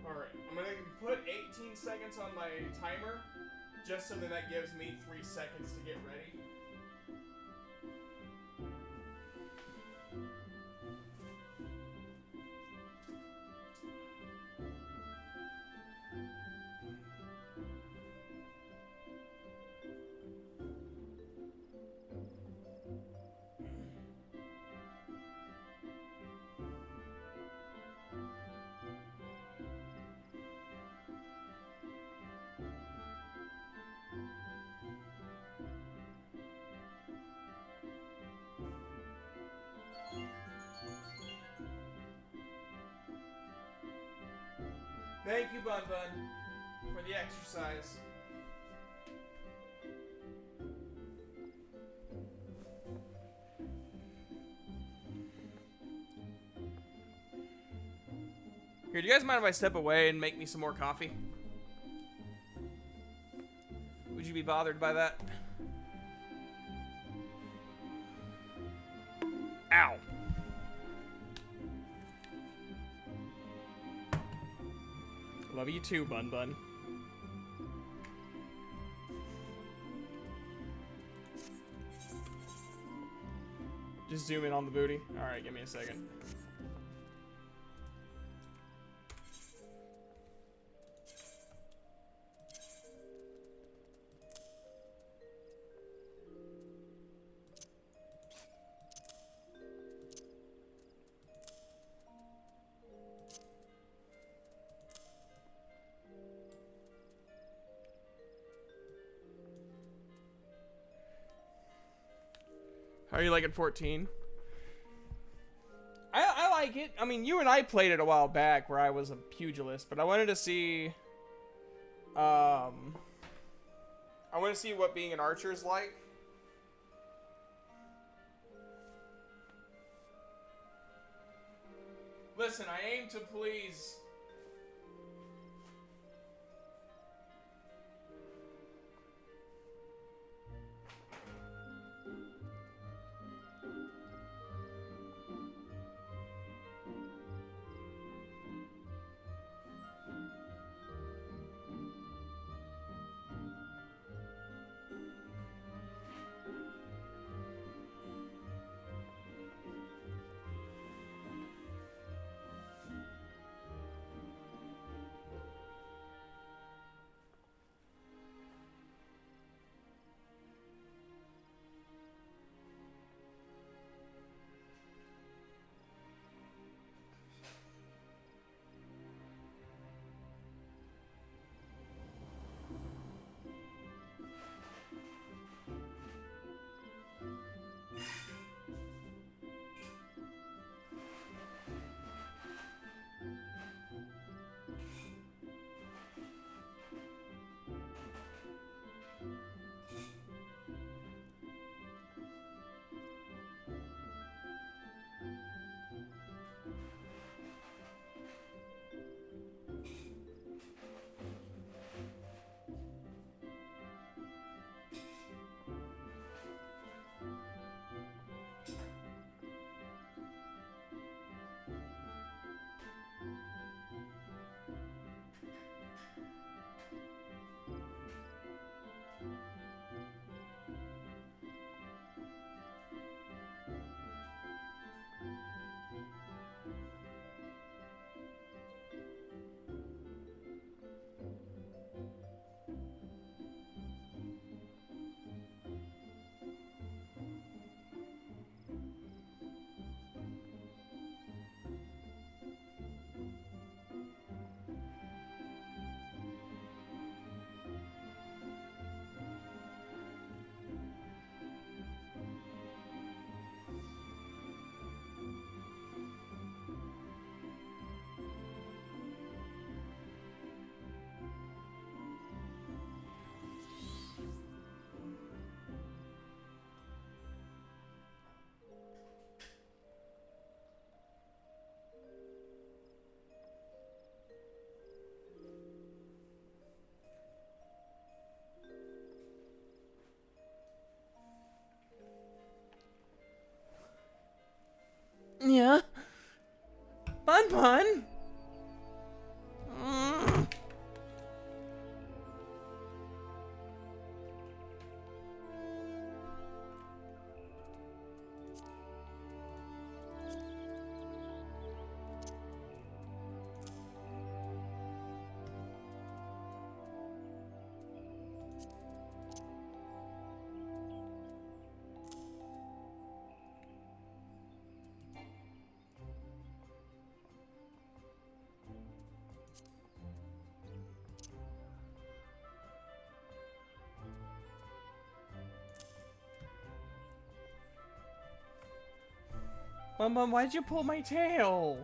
Alright, I'm gonna put 18 seconds on my timer, just so that gives me 3 seconds to get ready. Thank you, Bun Bun, for the exercise. Here, do you guys mind if I step away and make me some more coffee? Would you be bothered by that? Ow. Love you too, Bun Bun. Just zoom in on the booty. Alright, give me a second. How are you liking 14? I like it. I mean, you and I played it a while back where I was a pugilist, but I wanted to see... I want to see what being an archer is like. Listen, I aim to please... Yeah? Bun Bun? Bun Bun, why'd you pull my tail?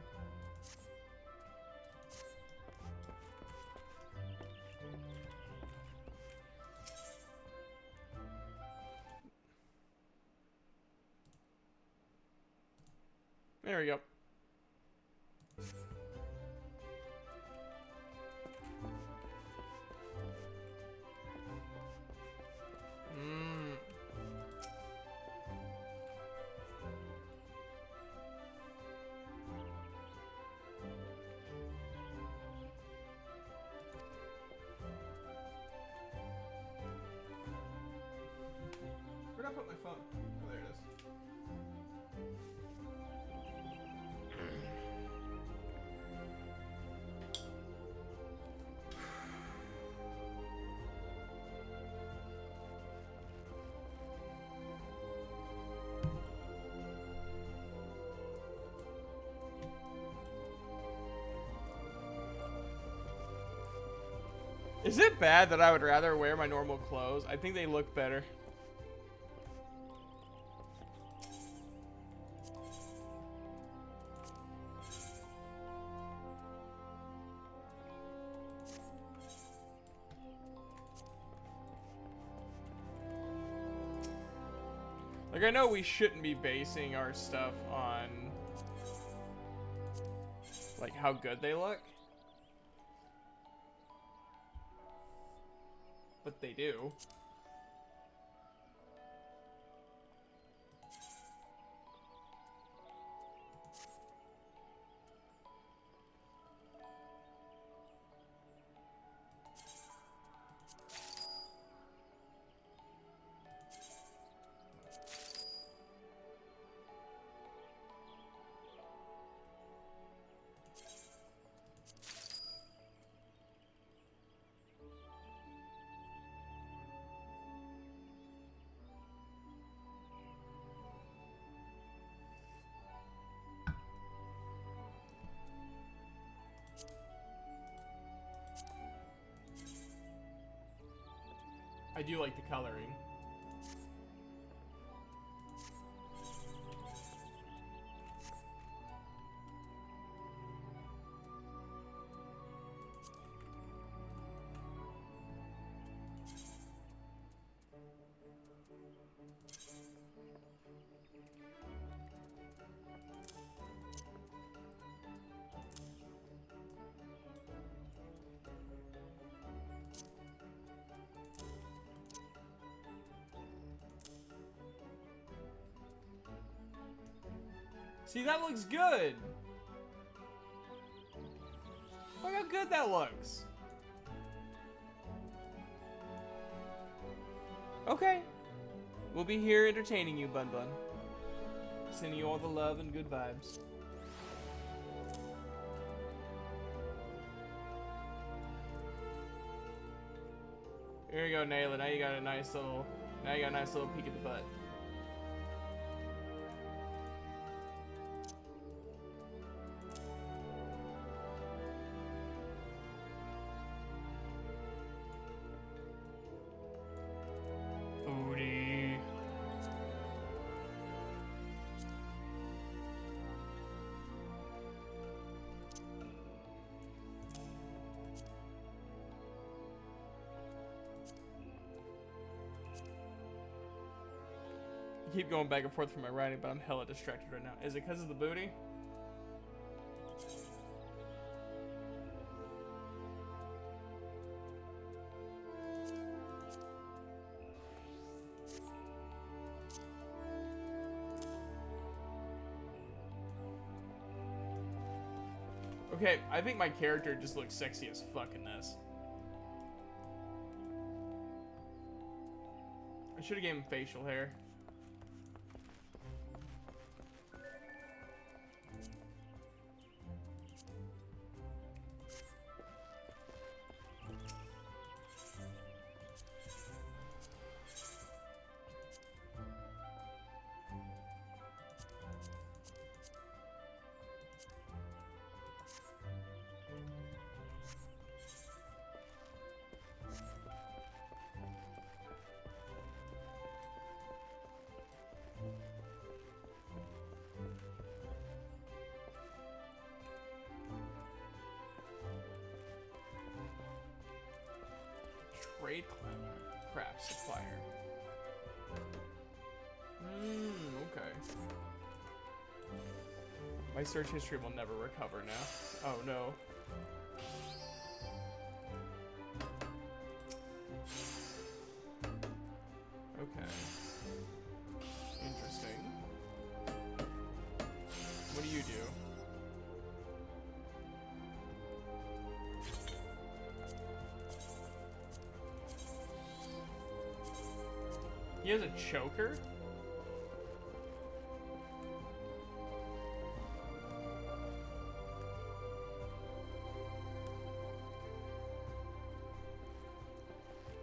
There we go. Where'd I put my phone? Oh, there it is. Is it bad that I would rather wear my normal clothes? I think they look better. Like, I know we shouldn't be basing our stuff on, like, how good they look. But they do. I do like the coloring. See, that looks good. Look how good that looks. Okay. We'll be here entertaining you, Bun Bun. Sending you all the love and good vibes. Here you go, Nayla. Now you got a nice little peek at the butt. Booty. I keep going back and forth from my writing, but I'm hella distracted right now. Is it because of the booty? Okay, I think my character just looks sexy as fuck in this. I should have gave him facial hair. Trade craft supplier. Okay. My search history will never recover now. Oh no. Okay. Interesting. What do you do? He has a choker?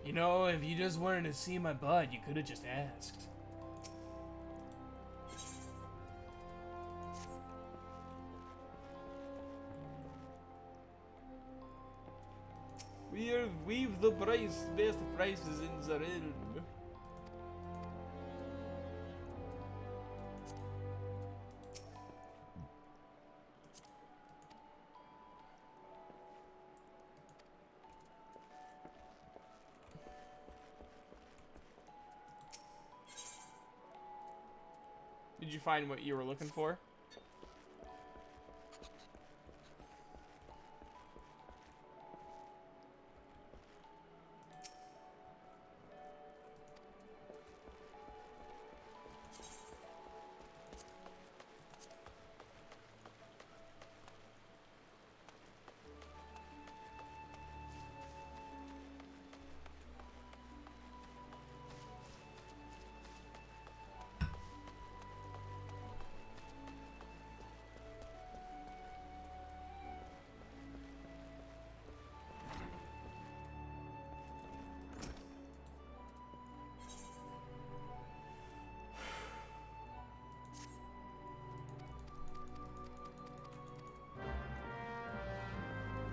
You know, if you just wanted to see my butt, you could have just asked. We've the best prices in the realm. Did you find what you were looking for?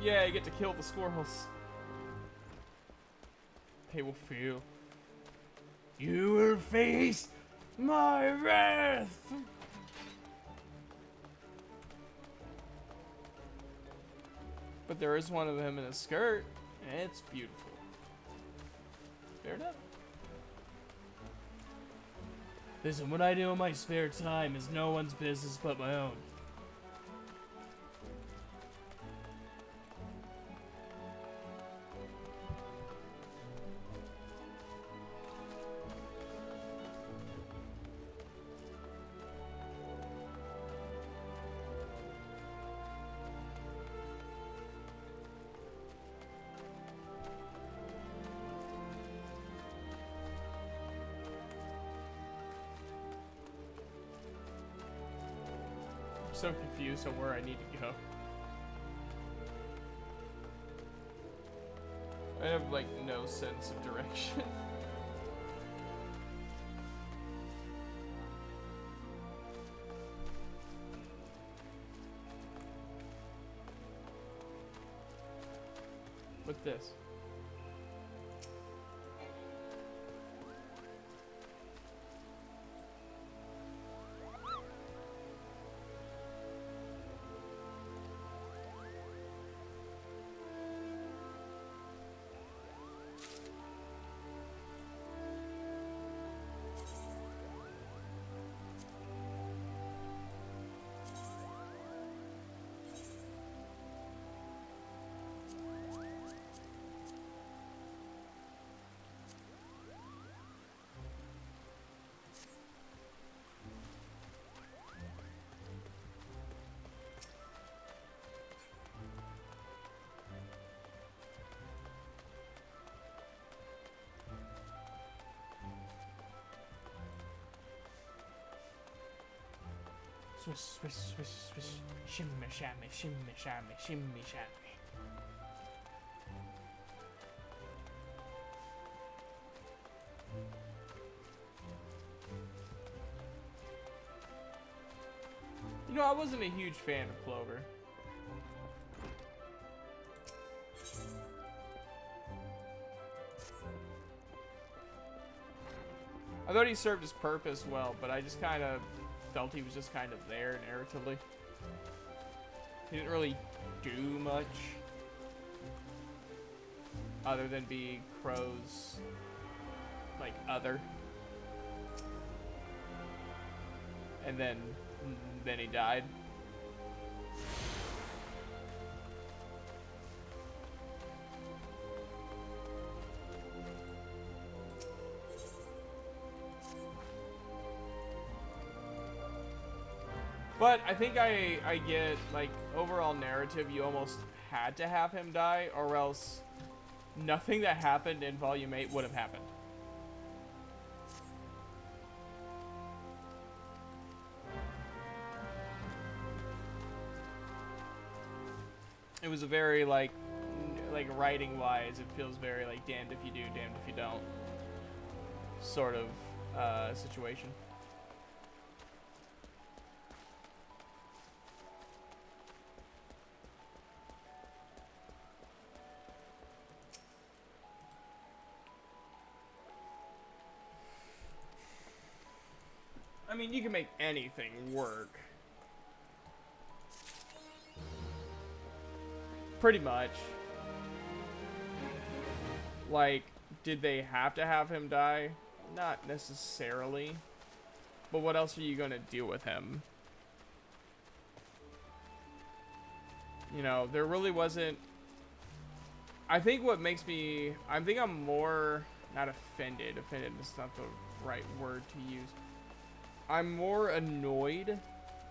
Yeah, you get to kill the squirrels. They will feel. You will face my wrath! But there is one of them in a skirt, and it's beautiful. Fair enough. Listen, what I do in my spare time is no one's business but my own. I'm so confused on where I need to go. I have like no sense of direction. What's this? Swish, swish, swish, swish, shimmy, shammy, shimmy, shammy, shimmy, shammy. You know, I wasn't a huge fan of Clover. I thought he served his purpose well, but I just kind of felt he was just kind of there narratively. He didn't really do much other than be Crow's like other, and then he died. But I think I get, like, overall narrative, you almost had to have him die, or else nothing that happened in Volume 8 would have happened. It was a very, like writing-wise, it feels very, like, damned if you do, damned if you don't sort of situation. I mean, you can make anything work. Pretty much. Like, did they have to have him die? Not necessarily. But what else are you gonna do with him? You know, there really wasn't... I think what makes me... I think I'm more... Not offended. Offended is not the right word to use. I'm more annoyed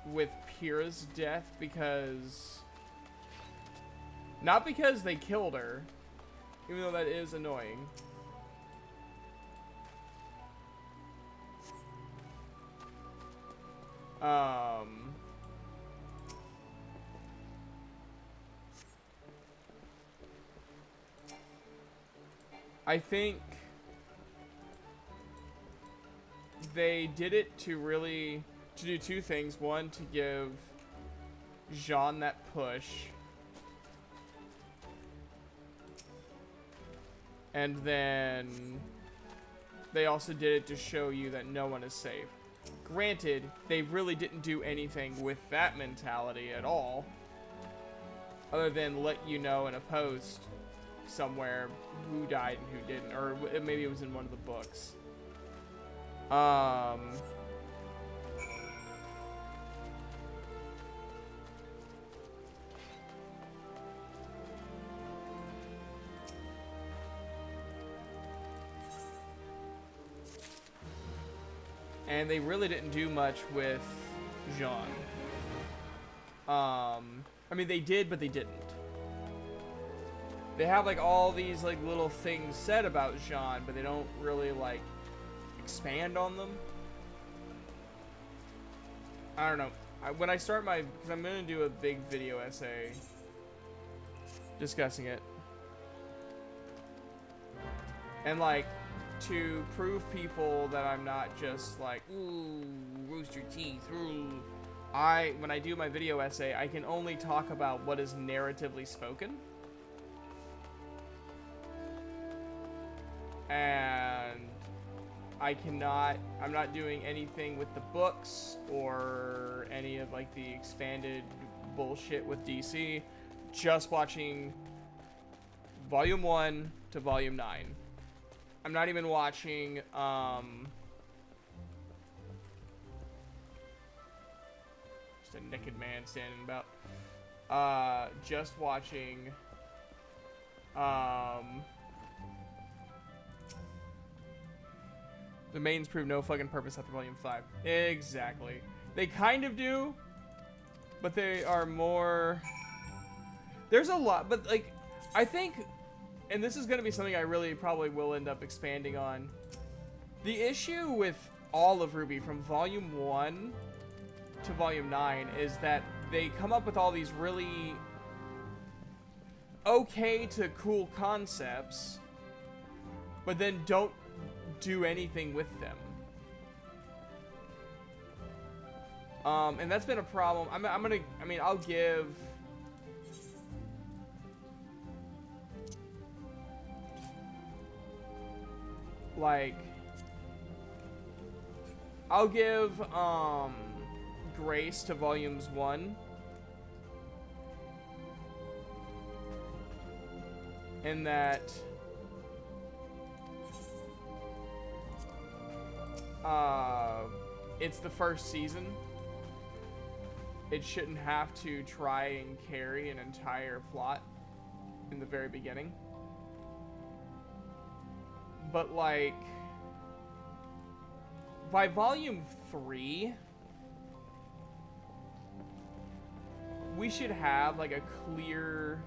with Pyrrha's death because... Not because they killed her, even though that is annoying. I think they did it to really, to do two things. One, to give Jean that push. And then they also did it to show you that no one is safe. Granted, they really didn't do anything with that mentality at all, other than let you know in a post somewhere who died and who didn't, or maybe it was in one of the books. And they really didn't do much with Jean. I mean, they did, but they didn't. They have, like, all these, like, little things said about Jean, but they don't really, like, expand on them. I don't know. When I start my... Because I'm going to do a big video essay discussing it. And, like, to prove people that I'm not just like, ooh, roast your teeth, ooh. When I do my video essay, I can only talk about what is narratively spoken. And I'm not doing anything with the books or any of, like, the expanded bullshit with DC. Just watching Volume 1 to Volume 9. I'm not even watching, just a naked man standing about. Just watching, the mains prove no fucking purpose after Volume 5. Exactly. They kind of do, but they are more... There's a lot, but, like, I think... And this is going to be something I really probably will end up expanding on. The issue with all of RWBY from Volume 1 to Volume 9 is that they come up with all these really okay to cool concepts, but then don't do anything with them. And that's been a problem. I'll give... Like, I'll give, grace to Volumes 1. In that, it's the first season. It shouldn't have to try and carry an entire plot in the very beginning. But, like, by Volume 3, we should have like a clear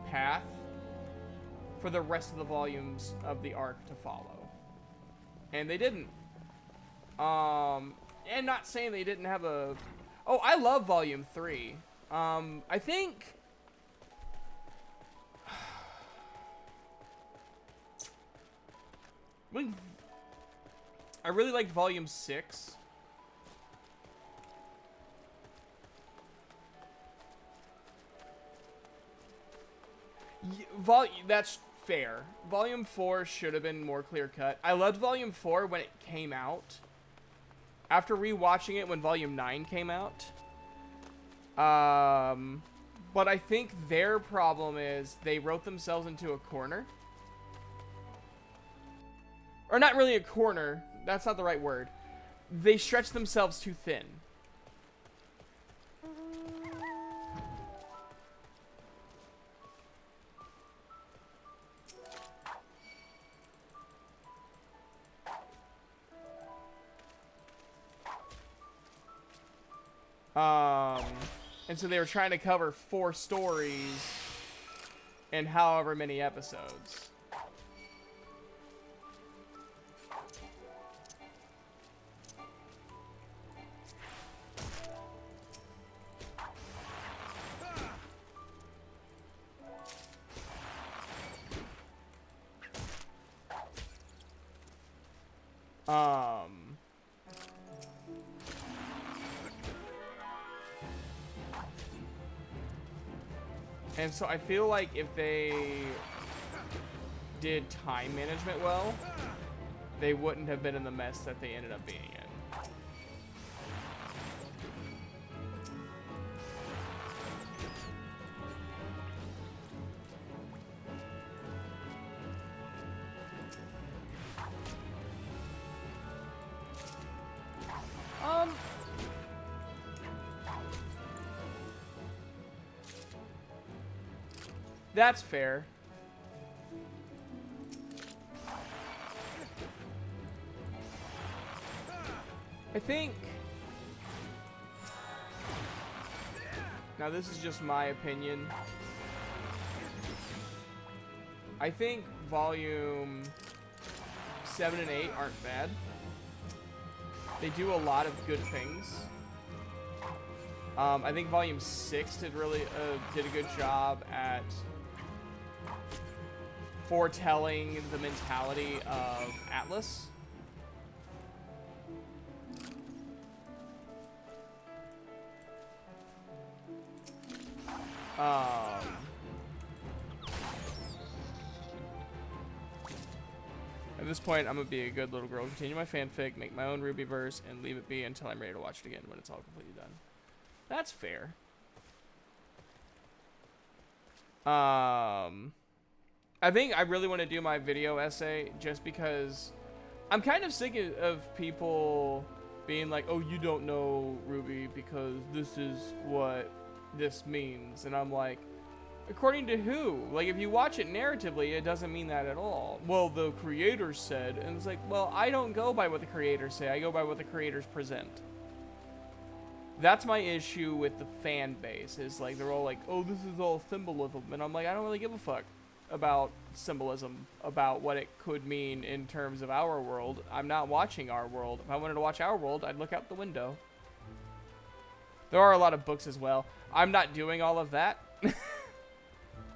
path for the rest of the volumes of the arc to follow. And they didn't. And not saying they didn't have a... Oh, I love Volume 3. I think... I really liked Volume 6. That's fair. Volume 4 should have been more clear-cut. I loved Volume 4 when it came out. After rewatching it when Volume 9 came out. But I think their problem is they wrote themselves into a corner. Or not really a corner. That's not the right word. They stretched themselves too thin. And so they were trying to cover 4 stories in however many episodes. And so I feel like if they did time management well, they wouldn't have been in the mess that they ended up being in. That's fair. I think... Now this is just my opinion. I think volume 7 and 8 aren't bad. They do a lot of good things. I think volume 6 did a good job at foretelling the mentality of Atlas. At this point, I'm gonna be a good little girl, continue my fanfic, make my own Rubyverse, and leave it be until I'm ready to watch it again when it's all completely done. That's fair. I think I really want to do my video essay just because I'm kind of sick of people being like, oh, you don't know Ruby because this is what this means. And I'm like, according to who? Like, if you watch it narratively, it doesn't mean that at all. Well, the creators said, and it's like, well, I don't go by what the creators say. I go by what the creators present. That's my issue with the fan base, is like, they're all like, oh, this is all symbolism. And I'm like, I don't really give a fuck about symbolism, about what it could mean in terms of our world. I'm not watching our world. If I wanted to watch our world, I'd look out the window. There are a lot of books as well. I'm not doing all of that.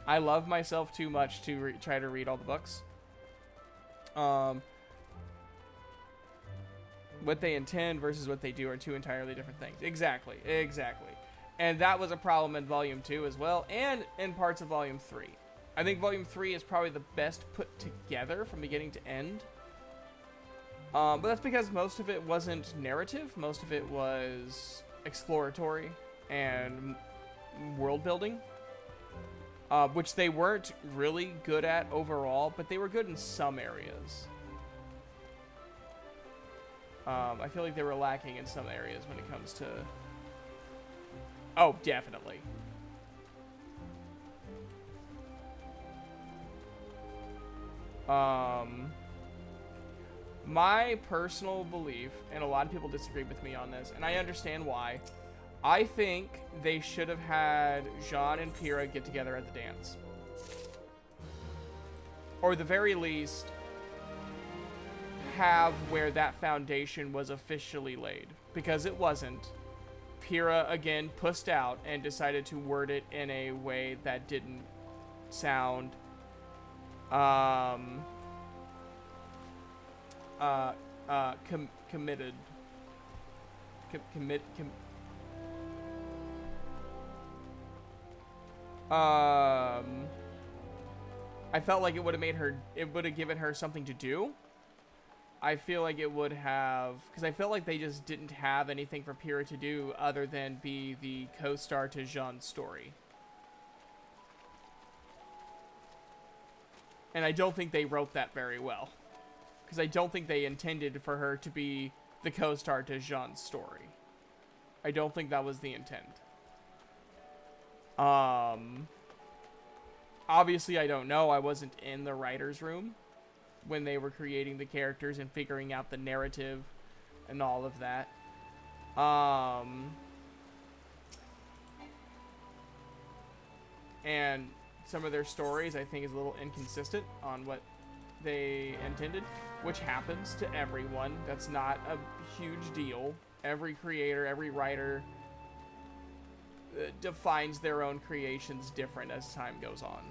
I love myself too much to try to read all the books. What they intend versus what they do are two entirely different things. Exactly. And that was a problem in Volume 2 as well, and in parts of Volume 3. I think Volume 3 is probably the best put together from beginning to end. But that's because most of it wasn't narrative. Most of it was exploratory and world building. Which they weren't really good at overall, but they were good in some areas. I feel like they were lacking in some areas when it comes to... Oh, definitely. My personal belief, and a lot of people disagree with me on this, and I understand why, I think they should have had Jean and Pyrrha get together at the dance. Or at the very least, have where that foundation was officially laid. Because it wasn't. Pyrrha, again, pussed out and decided to word it in a way that didn't sound committed. I felt like it would have made her, it would have given her something to do. I feel like it would have, because I felt like they just didn't have anything for Pyrrha to do other than be the co-star to Jean's story. And I don't think they wrote that very well. Because I don't think they intended for her to be the co-star to Jean's story. I don't think that was the intent. Obviously, I don't know. I wasn't in the writer's room when they were creating the characters and figuring out the narrative and all of that. And some of their stories, I think, is a little inconsistent on what they intended, which happens to everyone. That's not a huge deal. Every creator, every writer defines their own creations different as time goes on.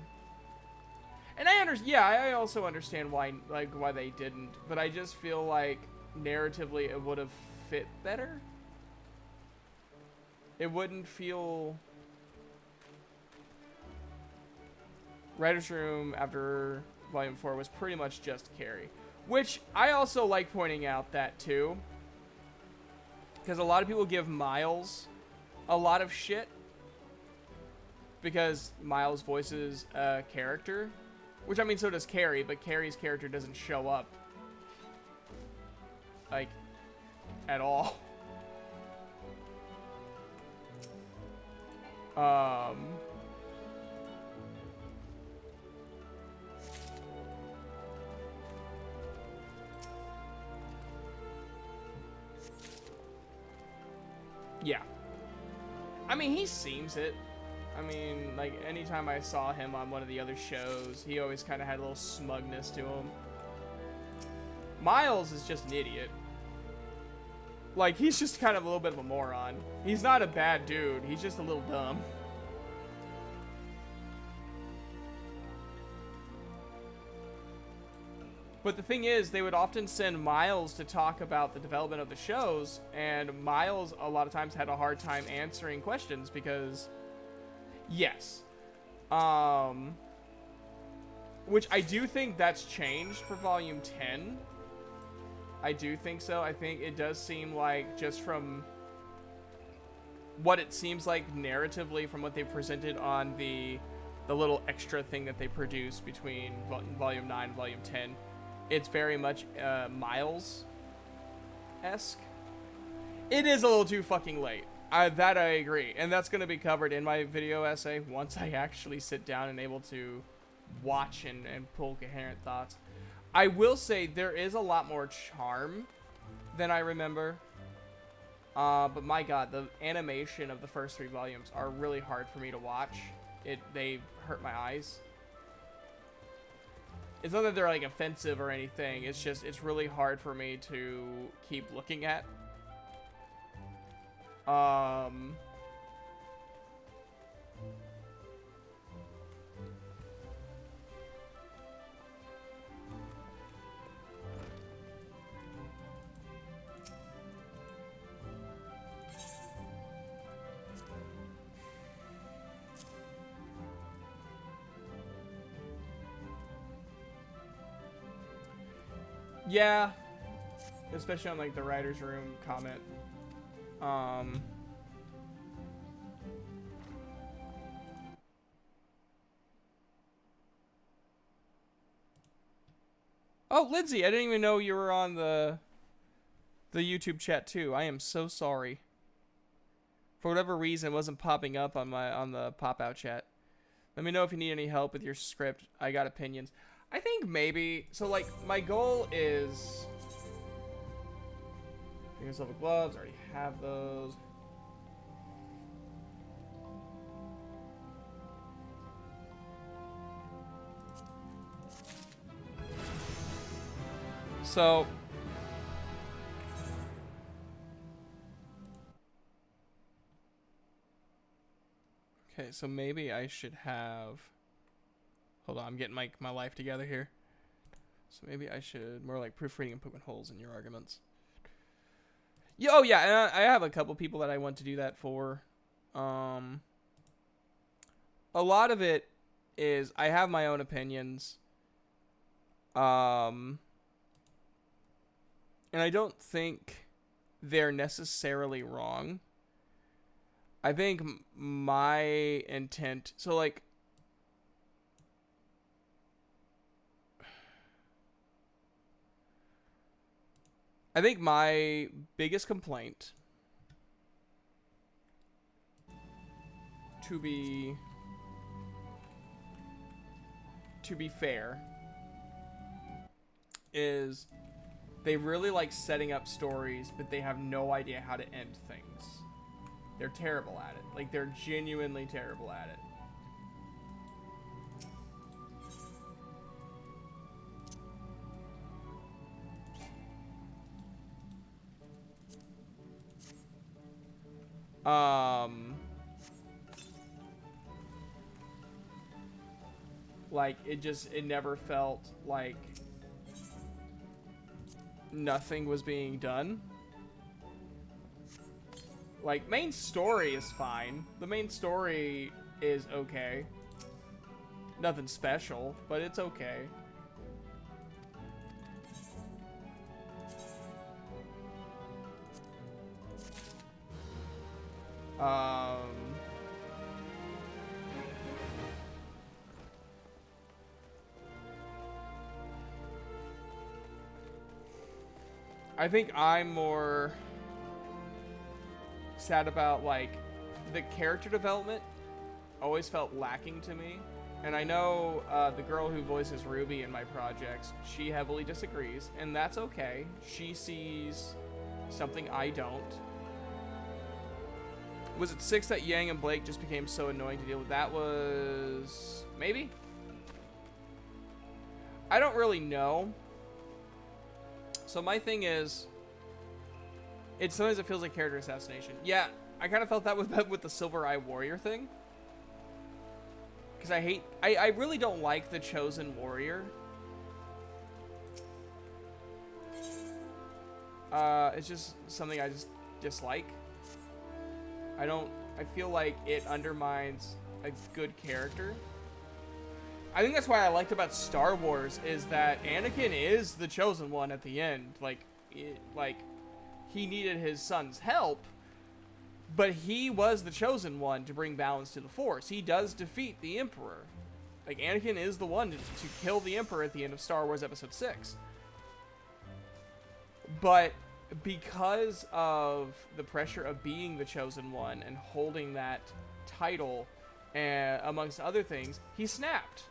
And I also understand why they didn't, but I just feel like narratively it would have fit better. It wouldn't feel... Writer's Room after Volume 4 was pretty much just Carrie. Which I also like pointing out that too. Because a lot of people give Miles a lot of shit. Because Miles voices a character. Which, I mean, so does Carrie, but Carrie's character doesn't show up. Like, at all. Yeah. I mean, he seems it. I mean, like, anytime I saw him on one of the other shows, he always kind of had a little smugness to him. Miles is just an idiot. Like, he's just kind of a little bit of a moron. He's not a bad dude. He's just a little dumb. But the thing is, they would often send Miles to talk about the development of the shows, and Miles a lot of times had a hard time answering questions because... Yes. Which I do think that's changed for Volume 10. I do think so. I think it does seem like, just from what it seems like narratively from what they presented on the little extra thing that they produced between Volume 9 and Volume 10, it's very much Miles-esque. It is a little too fucking late. That I agree, and that's going to be covered in my video essay once I actually sit down and able to watch and pull coherent thoughts. I will say there is a lot more charm than I remember, but my god, the animation of the first 3 volumes are really hard for me to watch. They hurt my eyes. It's not that they're like offensive or anything, it's just, it's really hard for me to keep looking at. Yeah, especially on like the writer's room comment. Oh, Lindsay, I didn't even know you were on the YouTube chat too. I am so sorry. For whatever reason, it wasn't popping up on the pop-out chat. Let me know if you need any help with your script. I got opinions. I think maybe, so like, my goal is... Bring yourself a gloves, I already have those. So okay, so maybe I should have, hold on, I'm getting my life together here. So maybe I should more like proofreading and poking holes in your arguments. Yeah, oh yeah, and I have a couple people that I want to do that for. A lot of it is I have my own opinions. And I don't think they're necessarily wrong. I think my intent, so like, I think my biggest complaint, to be fair, is they really like setting up stories, but they have no idea how to end things. They're terrible at it. Like, they're genuinely terrible at it. Like, it never felt like nothing was being done. Like, main story is fine. The main story is okay. Nothing special, but it's okay. I think I'm more sad about, like, the character development always felt lacking to me. And I know the girl who voices Ruby in my projects, she heavily disagrees, and that's okay. She sees something I don't. Was it 6 that Yang and Blake just became so annoying to deal with? That was... maybe? I don't really know. So my thing is, sometimes it feels like character assassination. Yeah, I kind of felt that with the Silver Eye Warrior thing. Because I really don't like the Chosen Warrior. It's just something I just dislike. I feel like it undermines a good character. I think that's why I liked about Star Wars is that Anakin is the chosen one at the end. Like, he needed his son's help, but he was the chosen one to bring balance to the Force. He does defeat the Emperor. Like, Anakin is the one to kill the Emperor at the end of Star Wars Episode 6. But because of the pressure of being the chosen one and holding that title, amongst other things, he snapped.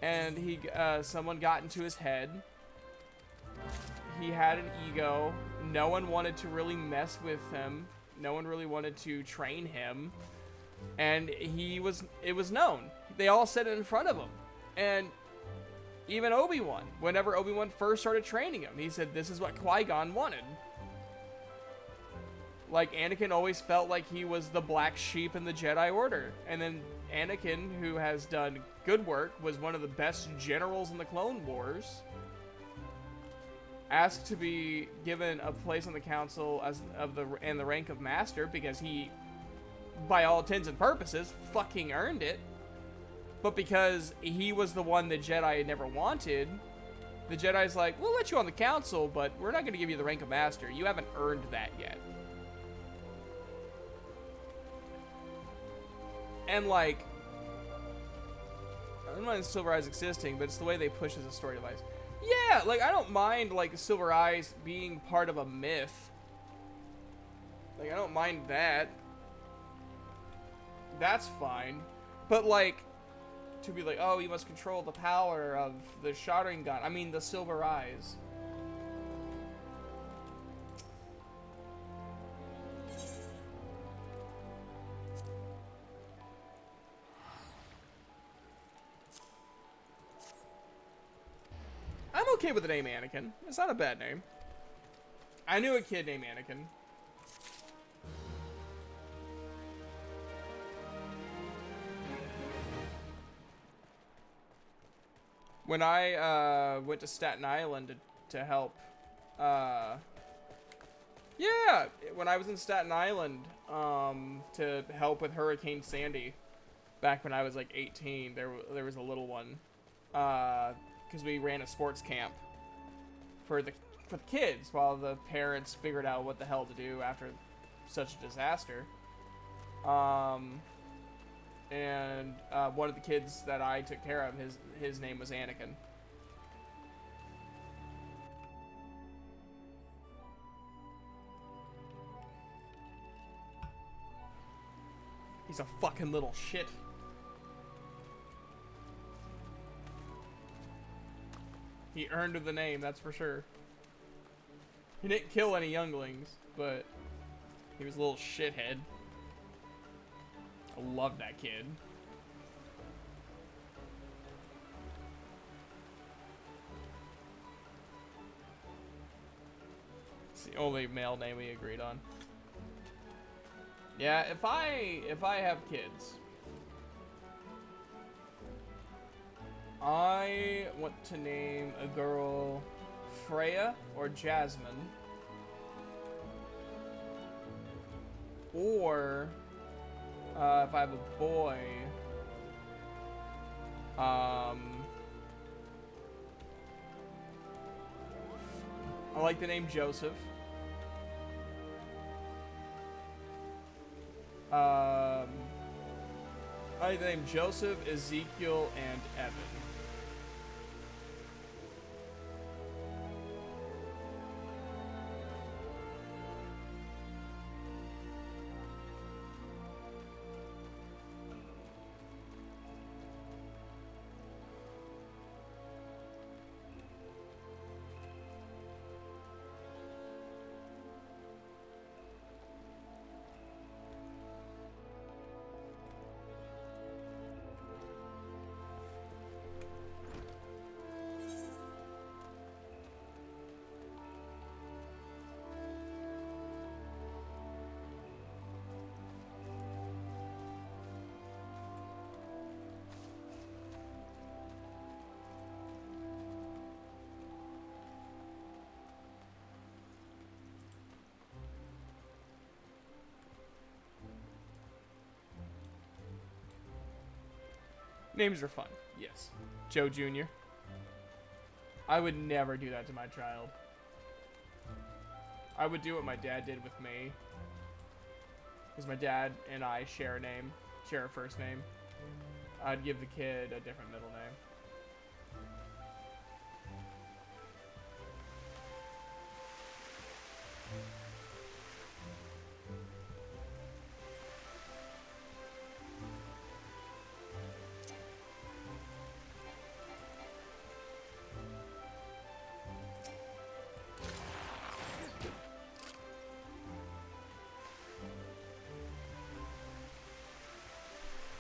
And someone got into his head. He had an ego. No one wanted to really mess with him. No one really wanted to train him. And it was known. They all said it in front of him. And even Obi-Wan, whenever Obi-Wan first started training him, he said, this is what Qui-Gon wanted. Like, Anakin always felt like he was the black sheep in the Jedi Order. And then Anakin, who has done good work, was one of the best generals in the Clone Wars, asked to be given a place on the council and the rank of master because he, by all intents and purposes, fucking earned it. But because he was the one the Jedi had never wanted, the Jedi's like, we'll let you on the council, but we're not going to give you the rank of master. You haven't earned that yet. And, like, I don't mind Silver Eyes existing, but it's the way they push as a story device. Yeah, like, I don't mind, like, Silver Eyes being part of a myth. Like, I don't mind that. That's fine. But, like, to be like, oh, you must control the power of the Sharingan. I mean, the Silver Eyes. I'm okay with the name Anakin. It's not a bad name. I knew a kid named Anakin. When I went to Staten Island to help, yeah, when I was in Staten Island to help with Hurricane Sandy, back when I was like 18, there was a little one, because we ran a sports camp for the kids while the parents figured out what the hell to do after such a disaster. And one of the kids that I took care of, his name was Anakin. He's a fucking little shit. He earned the name, that's for sure. He didn't kill any younglings, but he was a little shithead. I love that kid. It's the only male name we agreed on. Yeah, if I have kids, I want to name a girl Freya or Jasmine. Or if I have a boy, I like the name Joseph. I like the name Joseph, Ezekiel, and Evan. Names are fun, yes. Joe Jr. I would never do that to my child. I would do what my dad did with me. Because my dad and I share a name, share a first name. I'd give the kid a different middle name.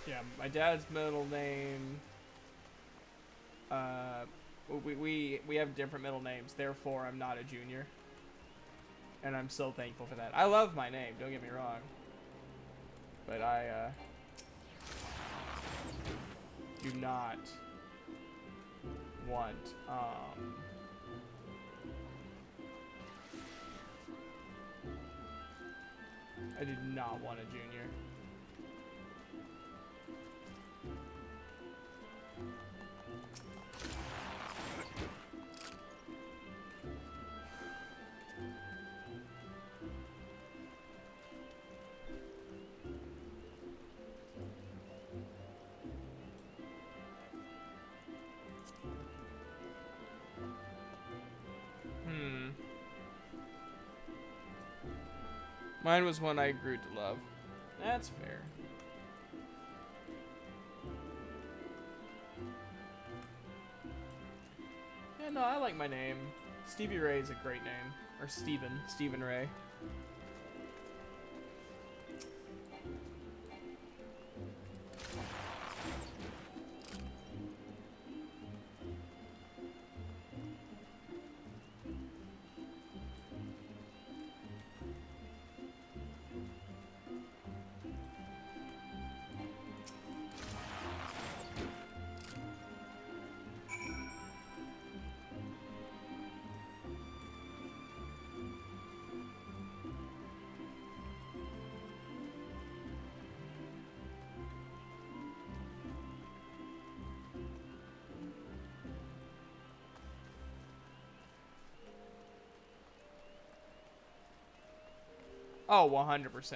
Yeah, my dad's middle name. We have different middle names, therefore I'm not a junior. And I'm so thankful for that. I love my name, don't get me wrong. But I do not want I did not want a junior. Mine was one I grew to love. That's fair. Yeah, no, I like my name. Stevie Ray is a great name. Or Stephen Ray. Oh, 100%.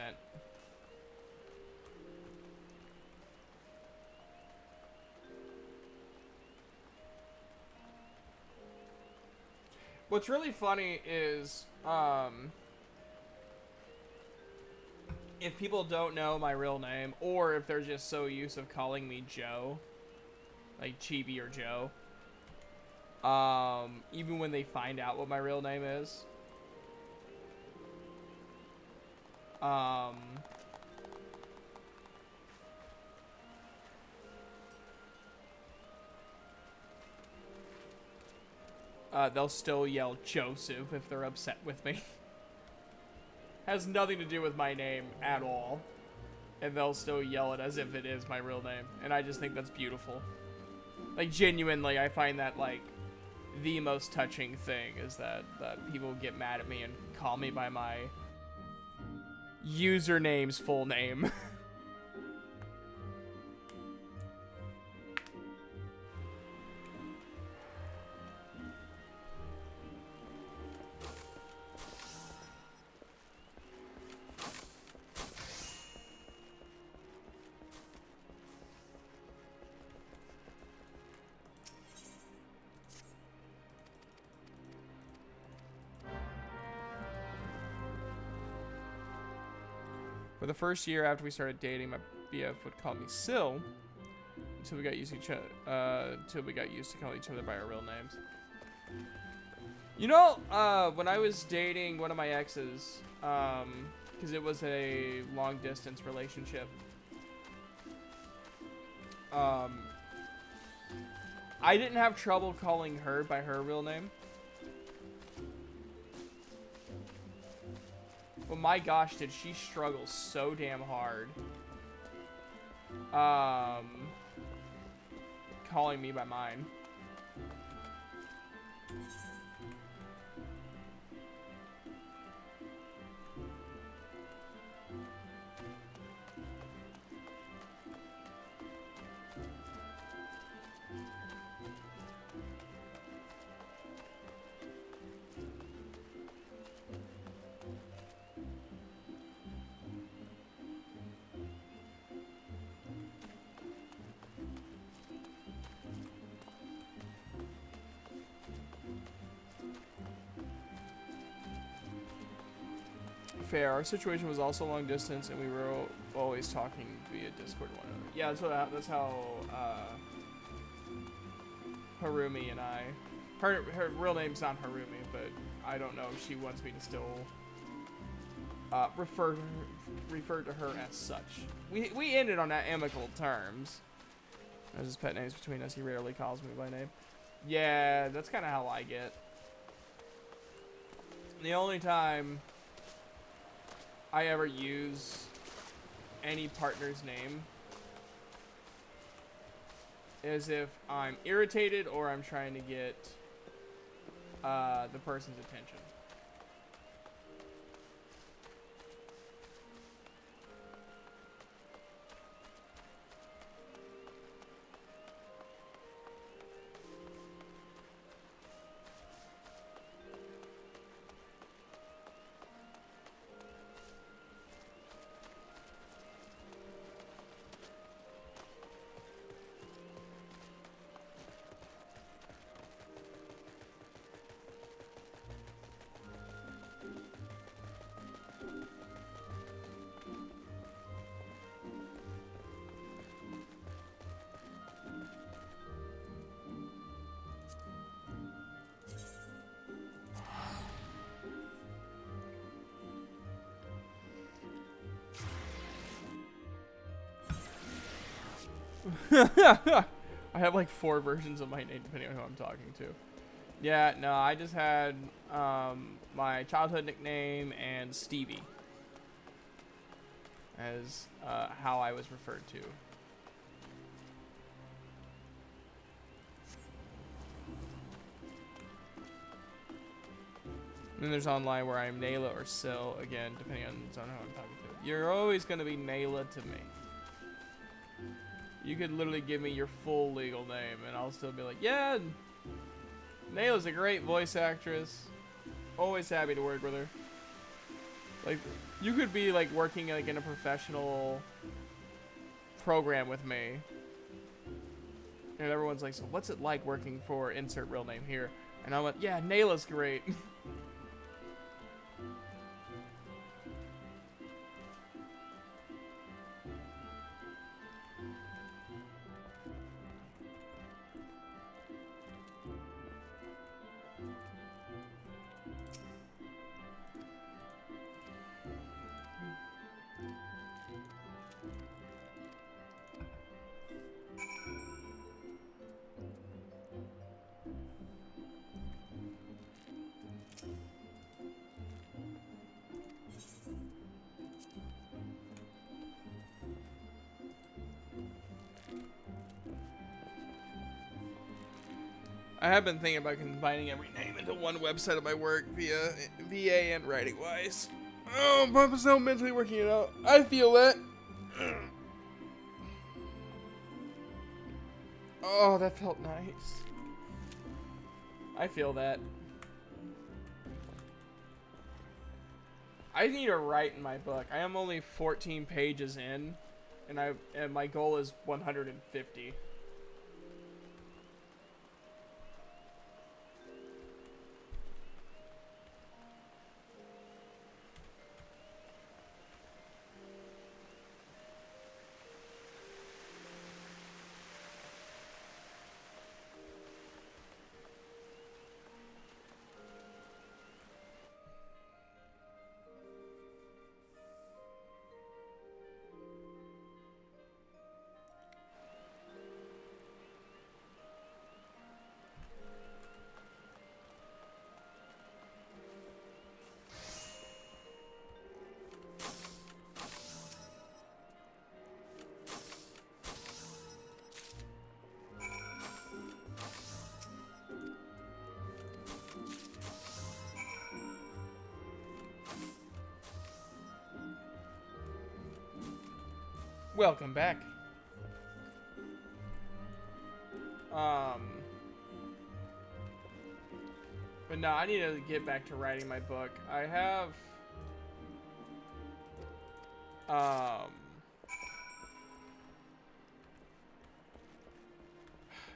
What's really funny is, if people don't know my real name, or if they're just so used of calling me Joe, like Chibi or Joe, even when they find out what my real name is, they'll still yell Joseph if they're upset with me. Has nothing to do with my name at all. And they'll still yell it as if it is my real name. And I just think that's beautiful. Like, genuinely, I find that, like, the most touching thing is that people get mad at me and call me by my username's full name. For the first year after we started dating, my BF would call me Sil until we got used to calling each other by our real names. You know, when I was dating one of my exes, because it was a long distance relationship, I didn't have trouble calling her by her real name. But my gosh, did she struggle so damn hard calling me by mine. Fair. Our situation was also long distance, and we were always talking via Discord one another. Yeah, that's how Harumi and I. Her real name's not Harumi, but I don't know if she wants me to still refer to her as such. We ended on amicable terms. As his pet names between us, he rarely calls me by name. Yeah, that's kind of how I get. The only time I ever use any partner's name is if I'm irritated or I'm trying to get the person's attention. I have like 4 versions of my name depending on who I'm talking to. Yeah, no, I just had my childhood nickname and Stevie as how I was referred to. And then there's online where I'm Nayla or Sil, again, depending on who I'm talking to. You're always going to be Nayla to me. You could literally give me your full legal name, and I'll still be like, yeah, Nayla's a great voice actress. Always happy to work with her. Like, You could be like working like in a professional program with me. And everyone's like, so what's it like working for insert real name here? And I went, yeah, Nayla's great. I have been thinking about combining every name into one website of my work via VA and writing wise. Oh, but I'm still mentally working it out. I feel that. Oh, that felt nice. I feel that. I need to write in my book. I am only 14 pages in, and my goal is 150. Welcome back. But no, I need to get back to writing my book. I have,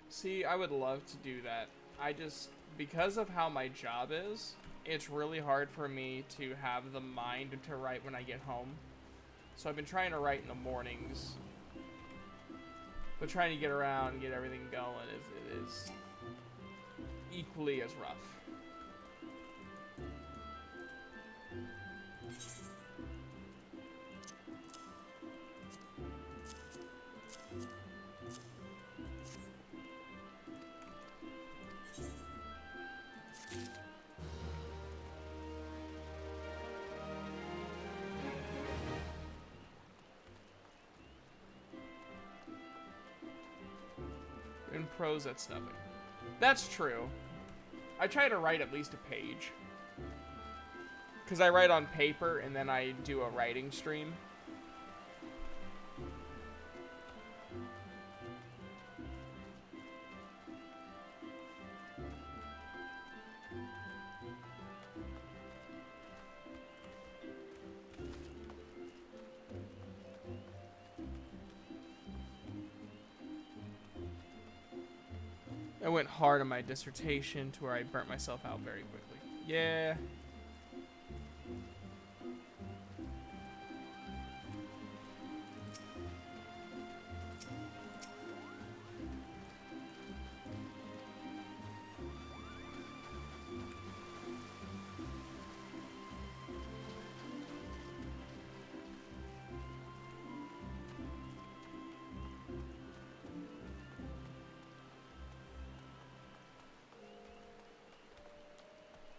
see, I would love to do that. I just, because of how my job is, it's really hard for me to have the mind to write when I get home. So I've been trying to write in the mornings, but trying to get around and get everything going is equally as rough. In prose, that's nothing. That's true. I try to write at least a page. Because I write on paper and then I do a writing stream. I went hard on my dissertation to where I burnt myself out very quickly. Yeah.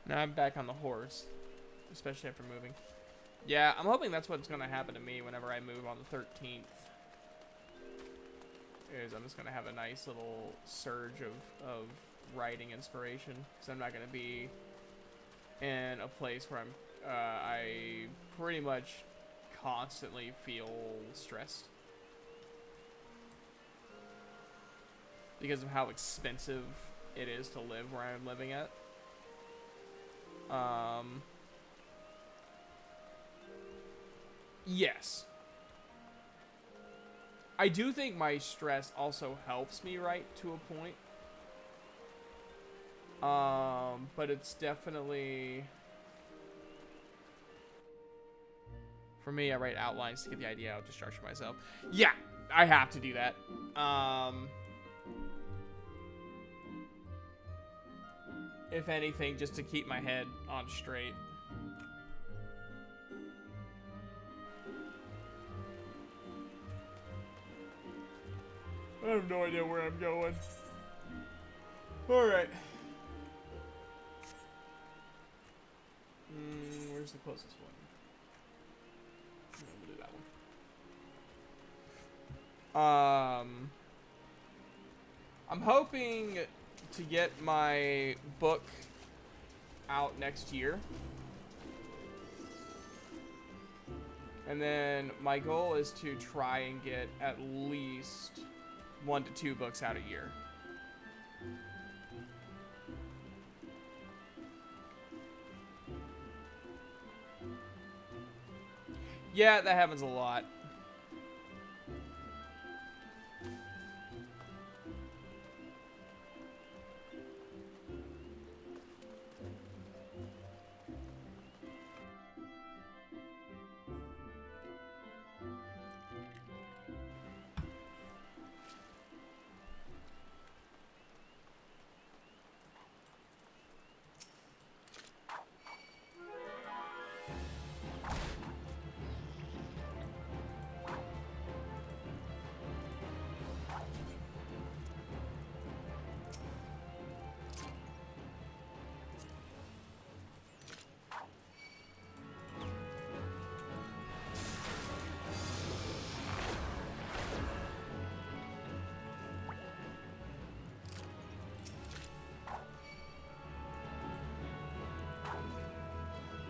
Now I'm back on the horse, especially after moving. Yeah, I'm hoping that's what's going to happen to me whenever I move on the 13th. Is I'm just going to have a nice little surge of writing inspiration. Because I'm not going to be in a place where I pretty much constantly feel stressed. Because of how expensive it is to live where I'm living at. Yes. I do think my stress also helps me write to a point. But it's definitely... For me, I write outlines to get the idea out to structure myself. Yeah, I have to do that. If anything, just to keep my head on straight. I have no idea where I'm going. Alright. Where's the closest one? We'll do that one. I'm hoping to get my book out next year. And then my goal is to try and get at least 1 to 2 books out a year. Yeah, that happens a lot.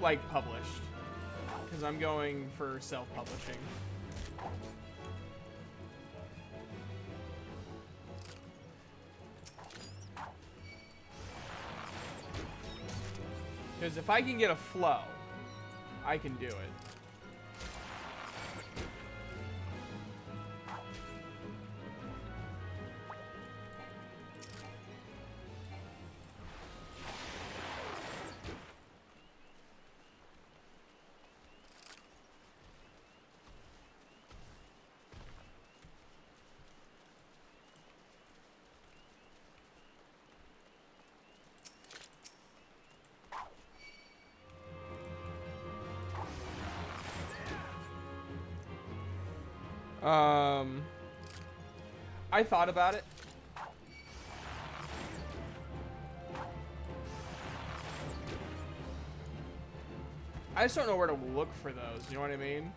Like published, because I'm going for self-publishing. Because if I can get a flow, I can do it. I thought about it. I just don't know where to look for those, you know what I mean?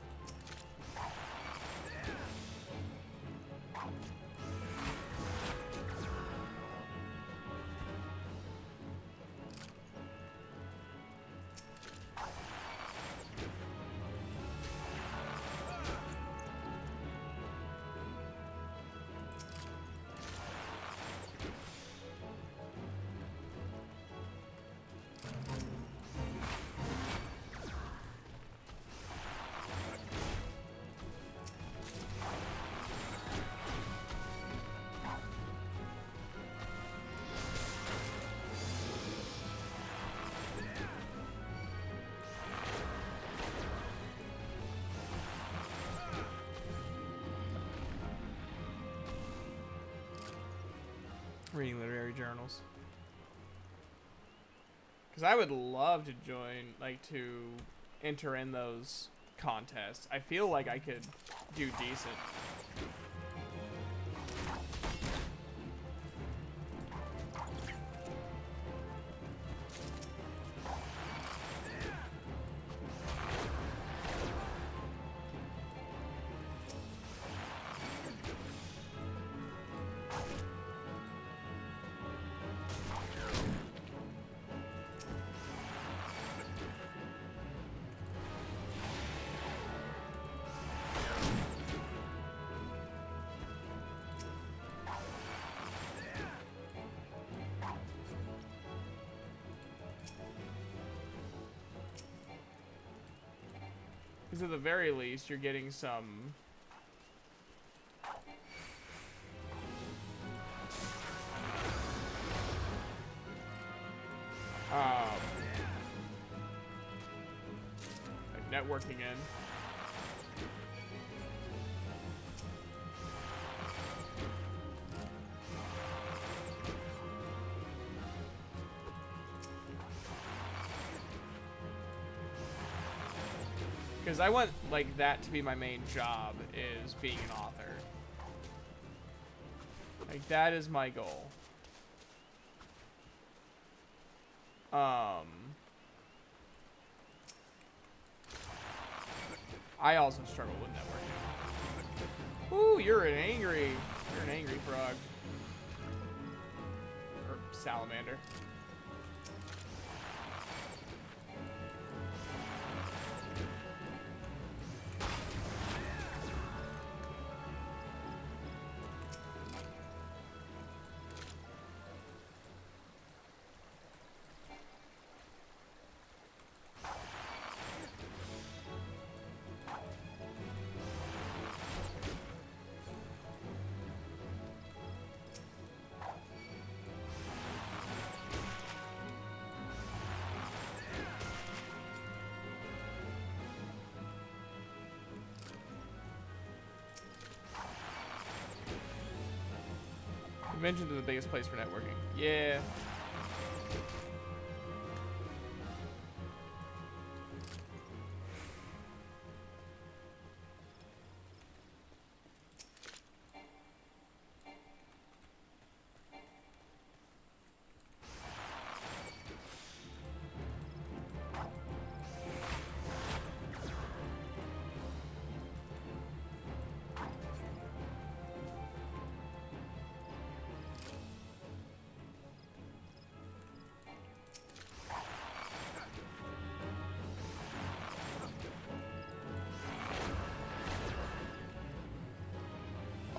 Reading literary journals. Because I would love to join, like, to enter in those contests. I feel like I could do decent. Because at the very least, you're getting some... like networking in. Because I want, like, that to be my main job, is being an author. Like, that is my goal. I also struggle with networking. Ooh, you're an angry frog. Or salamander. Conventions are the biggest place for networking. Yeah.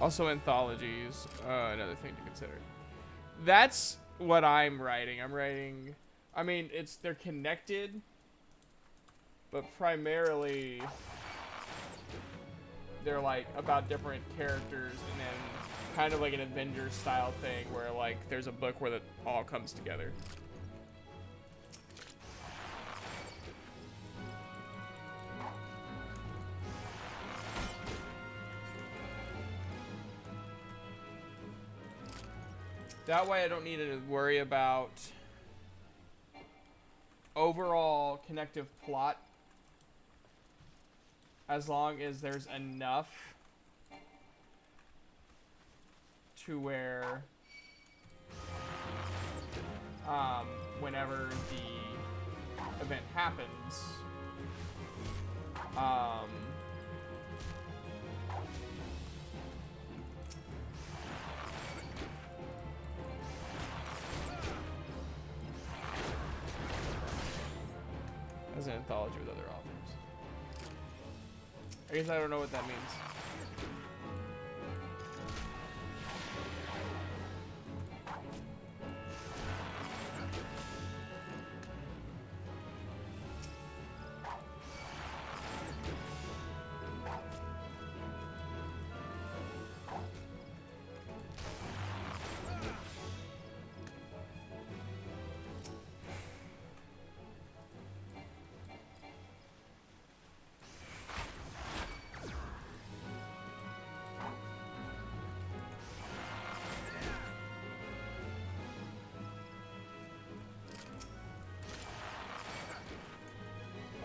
Also anthologies, another thing to consider. That's what I'm writing. I mean, they're connected, but primarily they're like about different characters, and then kind of like an Avengers style thing where like there's a book where it all comes together. That way I don't need to worry about overall connective plot, as long as there's enough to where whenever the event happens, as an anthology with other authors. I guess I don't know what that means.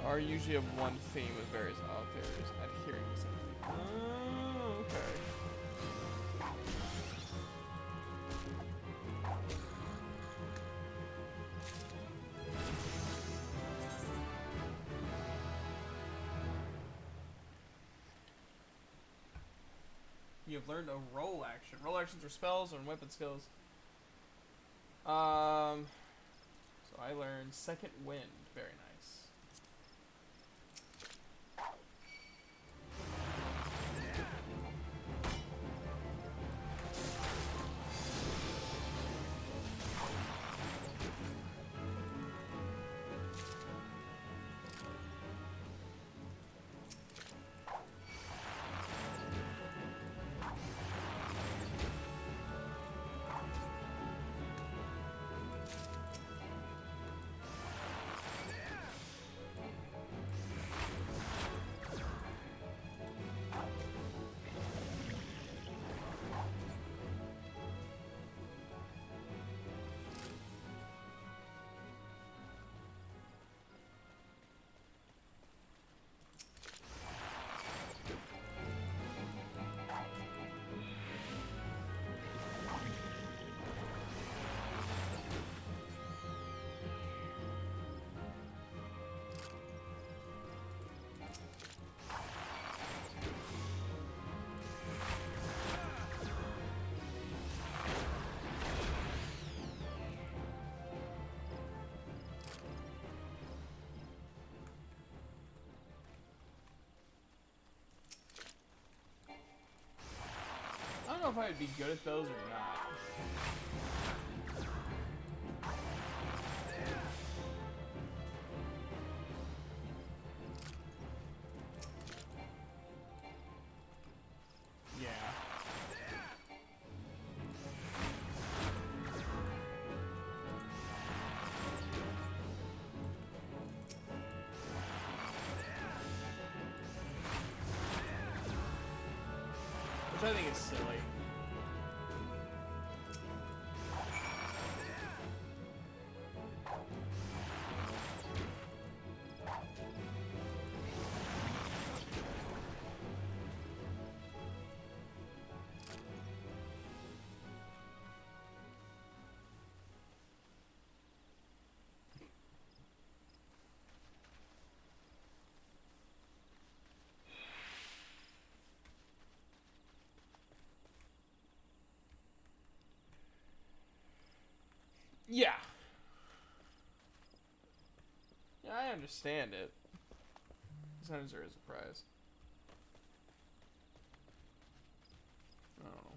Are usually of one theme with various authors adhering to something. Oh, okay. You have learned a roll action. Roll actions are spells and weapon skills. So I learned Second Wind. Very nice. if I'd be good at those or not. Yeah. Which I think is silly. Yeah. Yeah, I understand it. Sometimes there is a prize. I don't know.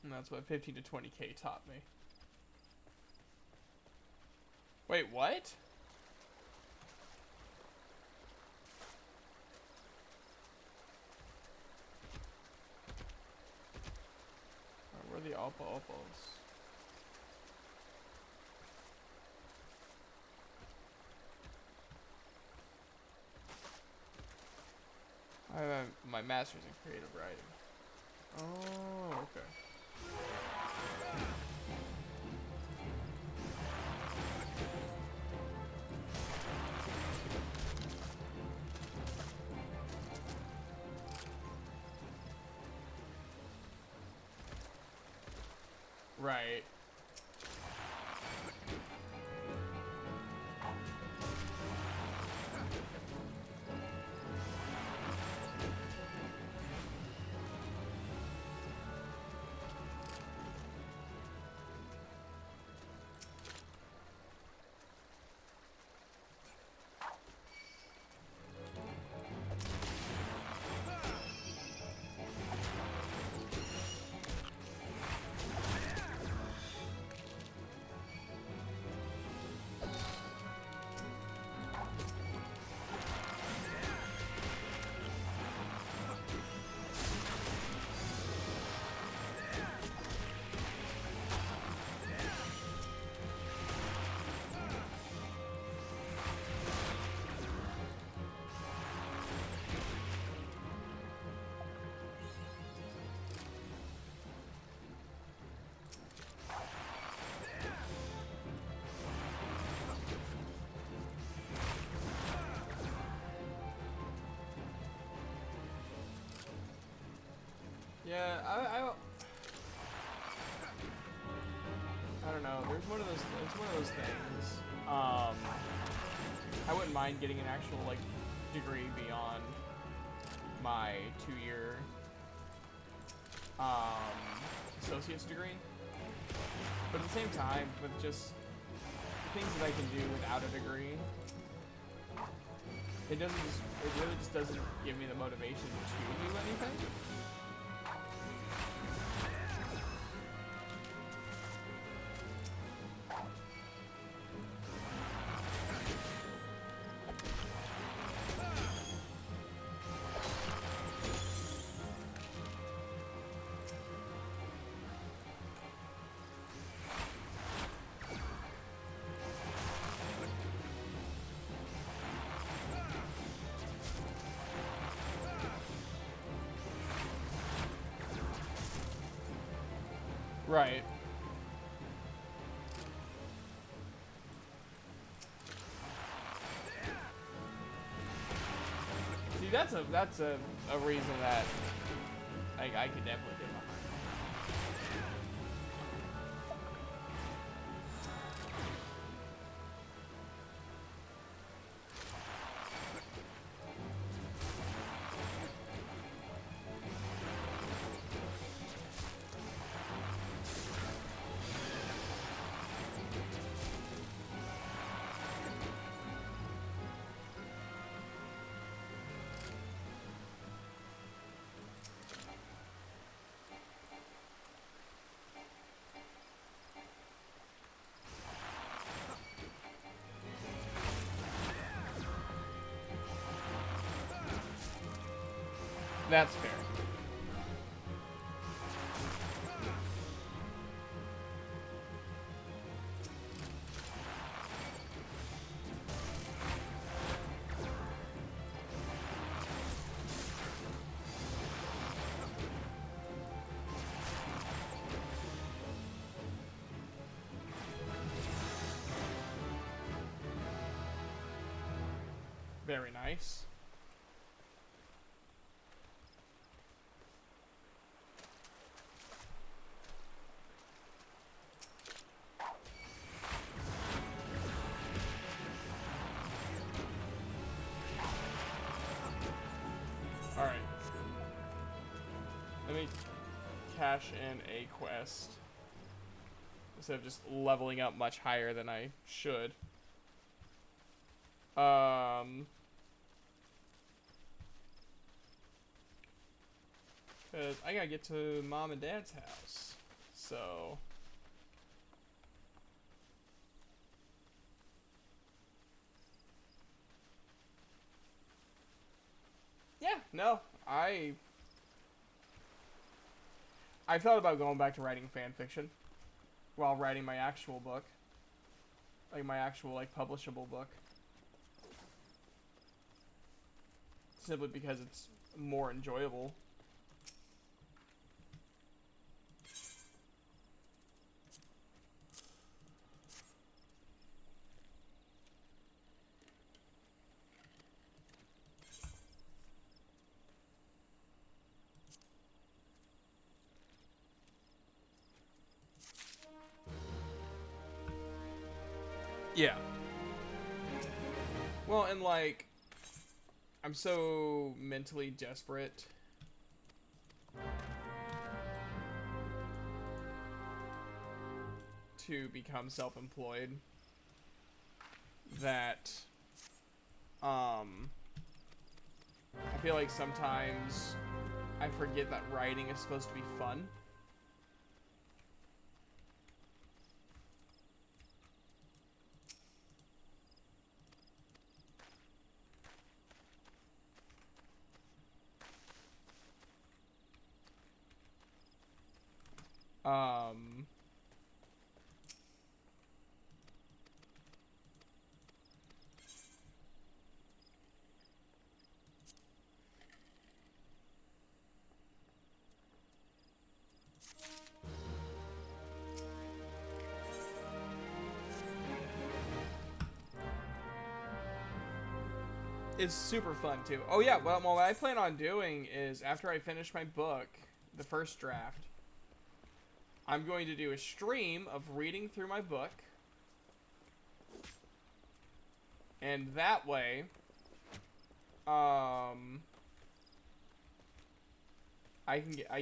And that's what 15 to 20k taught me. Wait, what? Where are the Opals? I have my master's in creative writing. Oh, okay. Right. Yeah, I don't know. There's one of those. It's one of those things. I wouldn't mind getting an actual like degree beyond my 2-year associate's degree, but at the same time, with just the things that I can do without a degree, it really just doesn't give me the motivation to do anything. Right. See, that's a reason that I could definitely get behind. That's fair. Very nice. Alright. Let me cash in a quest. Instead of just leveling up much higher than I should. Cause I gotta get to mom and dad's house. So yeah, no, I thought about going back to writing fan fiction while writing my actual book. Like my actual like publishable book. Simply because it's more enjoyable. Yeah. Well, and like, I'm so mentally desperate to become self-employed that, I feel like sometimes I forget that writing is supposed to be fun. It's super fun too. Oh yeah, well what I plan on doing is after I finish my book, the first draft, I'm going to do a stream of reading through my book. And that way, I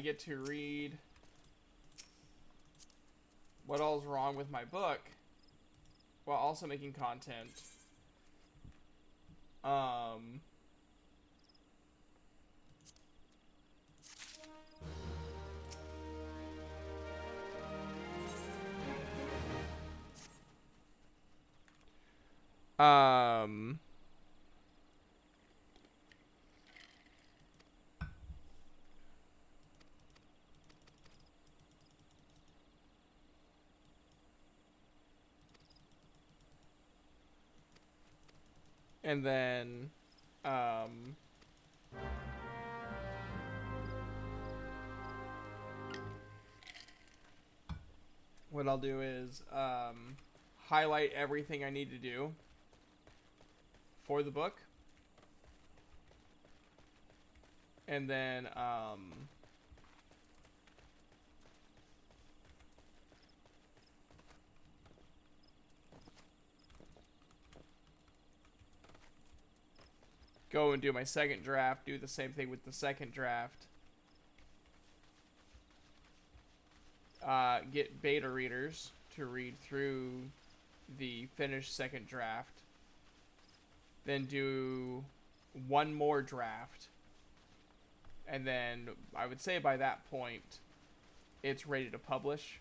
get to read what all's wrong with my book while also making content. And then, what I'll do is, highlight everything I need to do for the book. And then, go and do my second draft, do the same thing with the second draft. Get beta readers to read through the finished second draft. Then do one more draft. And then I would say by that point, it's ready to publish.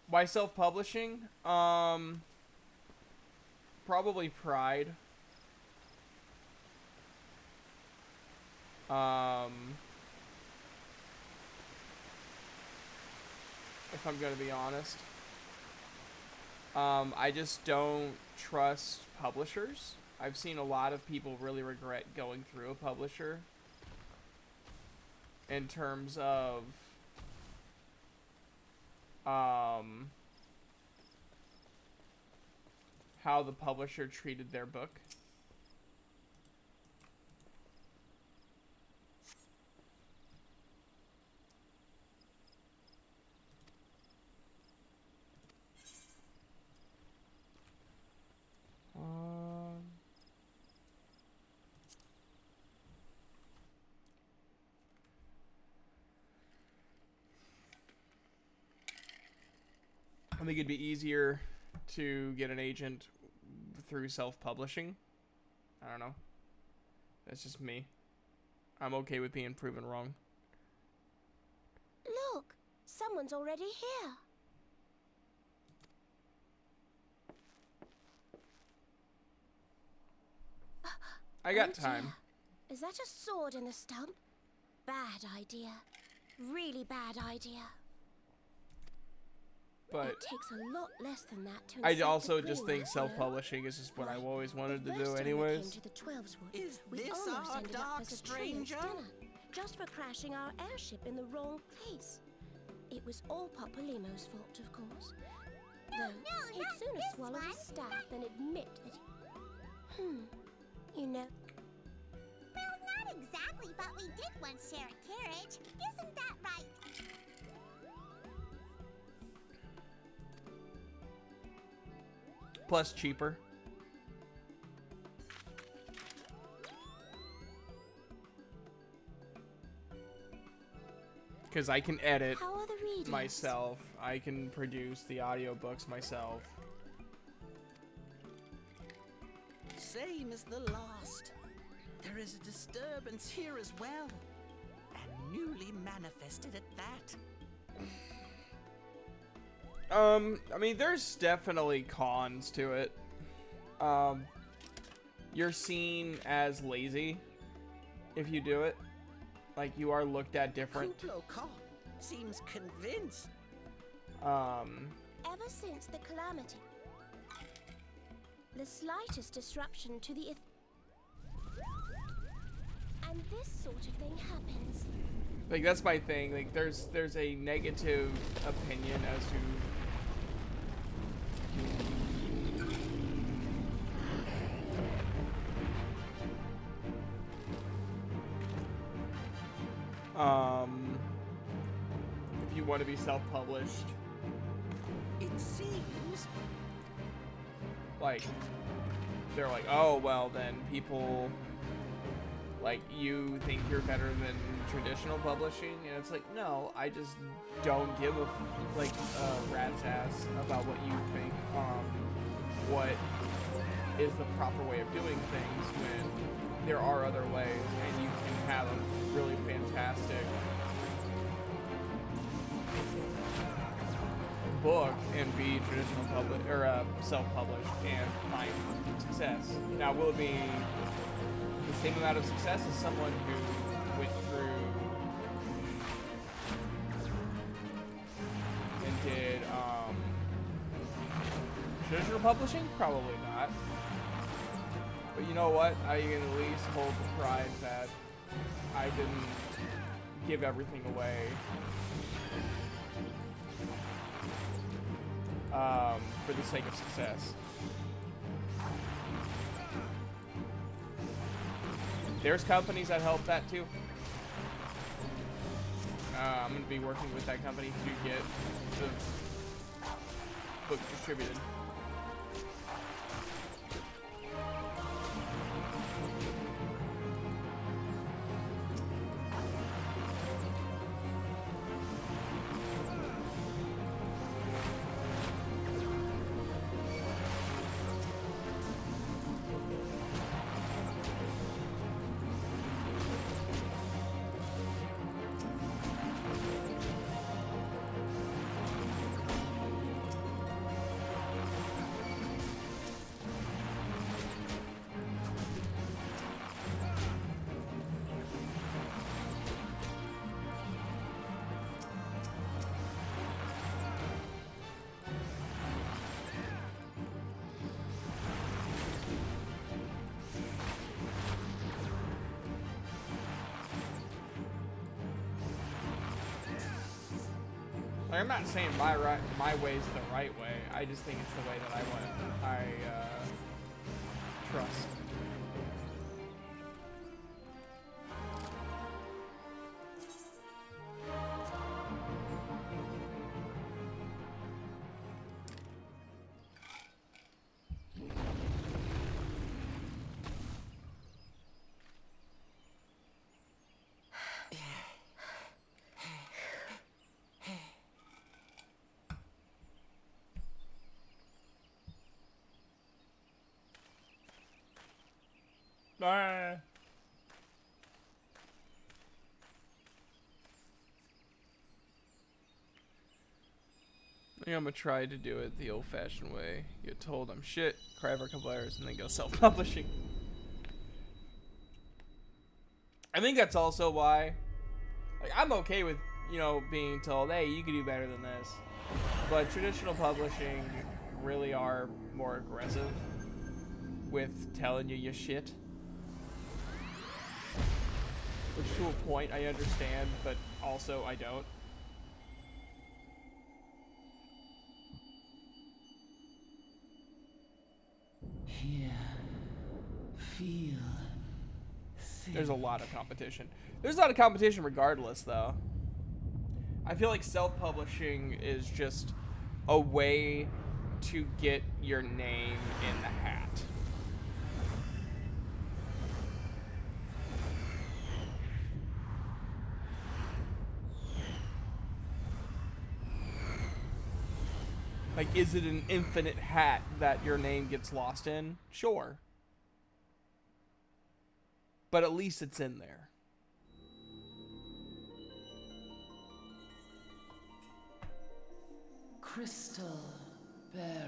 Why self-publishing? Probably pride. If I'm gonna be honest. I just don't trust publishers. I've seen a lot of people really regret going through a publisher in terms of how the publisher treated their book. I think it'd be easier to get an agent through self-publishing. I don't know. That's just me. I'm okay with being proven wrong. Look, someone's already here. I got Oh, time. dear. Is that a sword in the stump? Bad idea. Really bad idea. But It takes a lot less than that to I incite also the just brewer, think you know? self-publishing is just what I always wanted The to first do time I anyways. came to the 12's wood, Is we this almost our ended up dark as a stranger? train's dinner, just for crashing our airship in the wrong place. It was all Popolimo's fault, of course. Though he'd sooner swallow his staff than admit that you know. Well, not exactly, but we did once share a carriage. Isn't that right? Plus cheaper. Because I can edit How are the readings? myself. I can produce the audiobooks myself. Same as the last. There is a disturbance here as well. And newly manifested at that. I mean, there's definitely cons to it. You're seen as lazy if you do it. Like, you are looked at different. Kuplo Cop seems convinced. Ever since the calamity, the slightest disruption to the and this sort of thing happens. Like, that's my thing. Like, there's a negative opinion as to if you want to be self-published, It seems like, they're like, oh, well, then people, like, you think you're better than traditional publishing, and it's like, no, I just don't give a rat's ass about what you think. What is the proper way of doing things when there are other ways, and you can have a really fantastic book and be traditional self-published and find success. Now, will it be the same amount of success as someone who went through and did traditional publishing? Probably not. But you know what? I can at least hold the pride that I didn't give everything away for the sake of success. There's companies that help that too. I'm going to be working with that company to get the book distributed. Like, I'm not saying my way is the right way. I just think it's the way that I trust. I think I'm gonna try to do it the old-fashioned way. Get told I'm shit, cry for a couple hours, and then go self-publishing. I think that's also why, like, I'm okay with, you know, being told, hey, you could do better than this. But traditional publishing really are more aggressive with telling you your shit. Which to a point I understand, but also I don't. Here, feel, think. There's a lot of competition. There's a lot of competition regardless, though. I feel like self-publishing is just a way to get your name in the hat. Like, is it an infinite hat that your name gets lost in? Sure. But at least it's in there. Crystal bearer.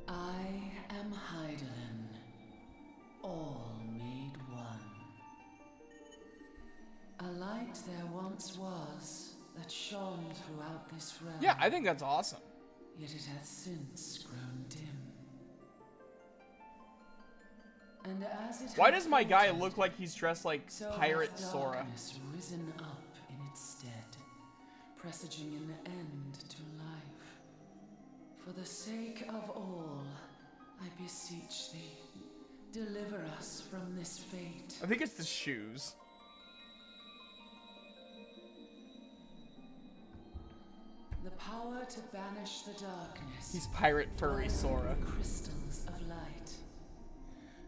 I am Heidelin, all made one. A light there once was that shone throughout this realm. Yeah, I think that's awesome. Yet it hath since grown dim. And as it Why hath does my guy faltered, look like he's dressed like so Pirate hath Sora? darkness risen up in its stead, presaging an end to life. For the sake of all, I beseech thee, deliver us from this fate. I think it's the shoes. The power to banish the darkness. He's Pirate Furry lies Sora. in crystals of light.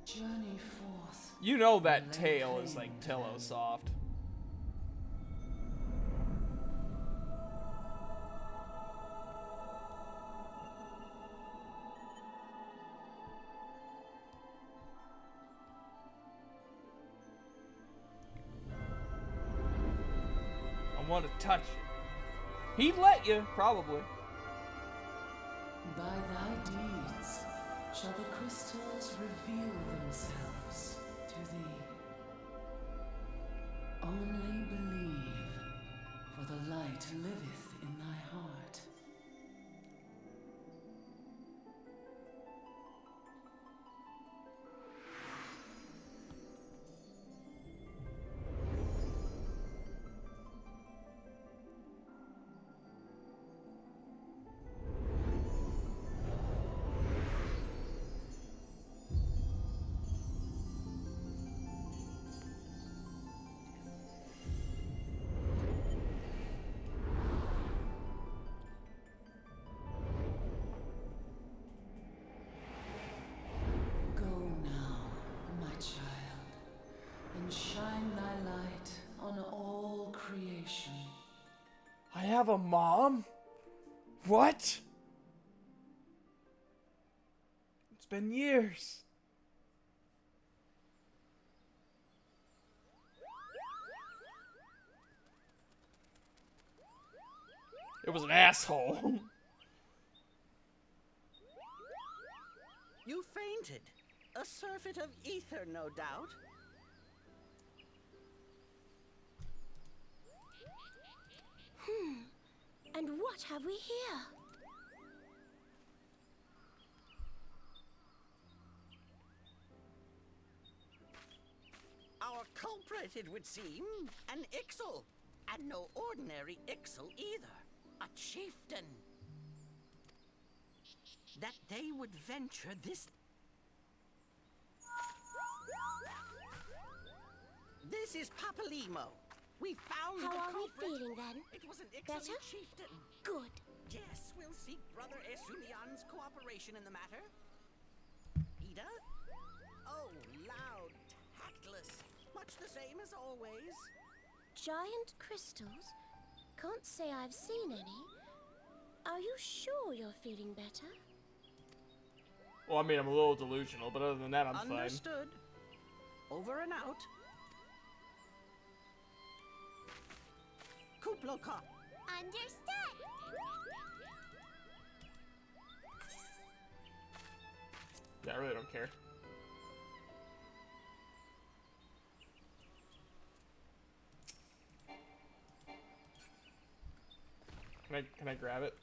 Journey forth. You know that and lay tail is claim like to pillow them. soft. I want to touch it. He'd let you, probably. By thy deeds shall the crystals reveal themselves to thee. Only believe, for the light liveth in thy heart. Go now, my child, and shine thy light on all creation. I have a mom? What? It's been years. It was an asshole. You fainted. A surfeit of ether, no doubt. And what have we here? culprit, it would seem. An Ixal. And no ordinary Ixal either. A chieftain. That they would venture this... This is Papalimo. We found the How are we culprit. feeling then? It was an Ixal Better? chieftain. Good. Yes, we'll seek Brother Esumian's cooperation in the matter. Ida? Oh, loud, tactless. Much the same as always. Giant crystals? Can't say I've seen any. Are you sure you're feeling better? Well, I mean, I'm a little delusional, but other than that, I'm fine. Understood. Over and out. Kuplokop. Understood. Yeah, I really don't care. Can I grab it?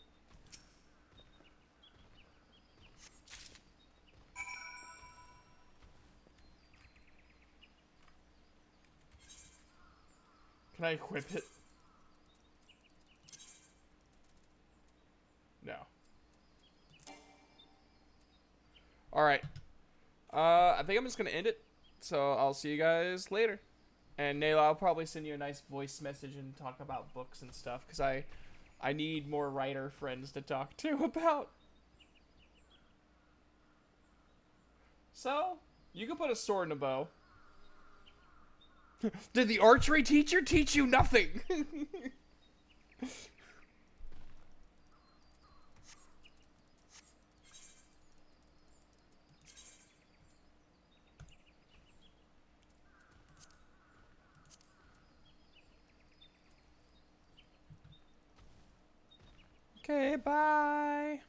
Can I equip it? No. Alright. I think I'm just gonna end it. So I'll see you guys later. And Nayla, I'll probably send you a nice voice message and talk about books and stuff, because I need more writer friends to talk to about. So, you can put a sword in a bow. Did the archery teacher teach you nothing? Okay, bye.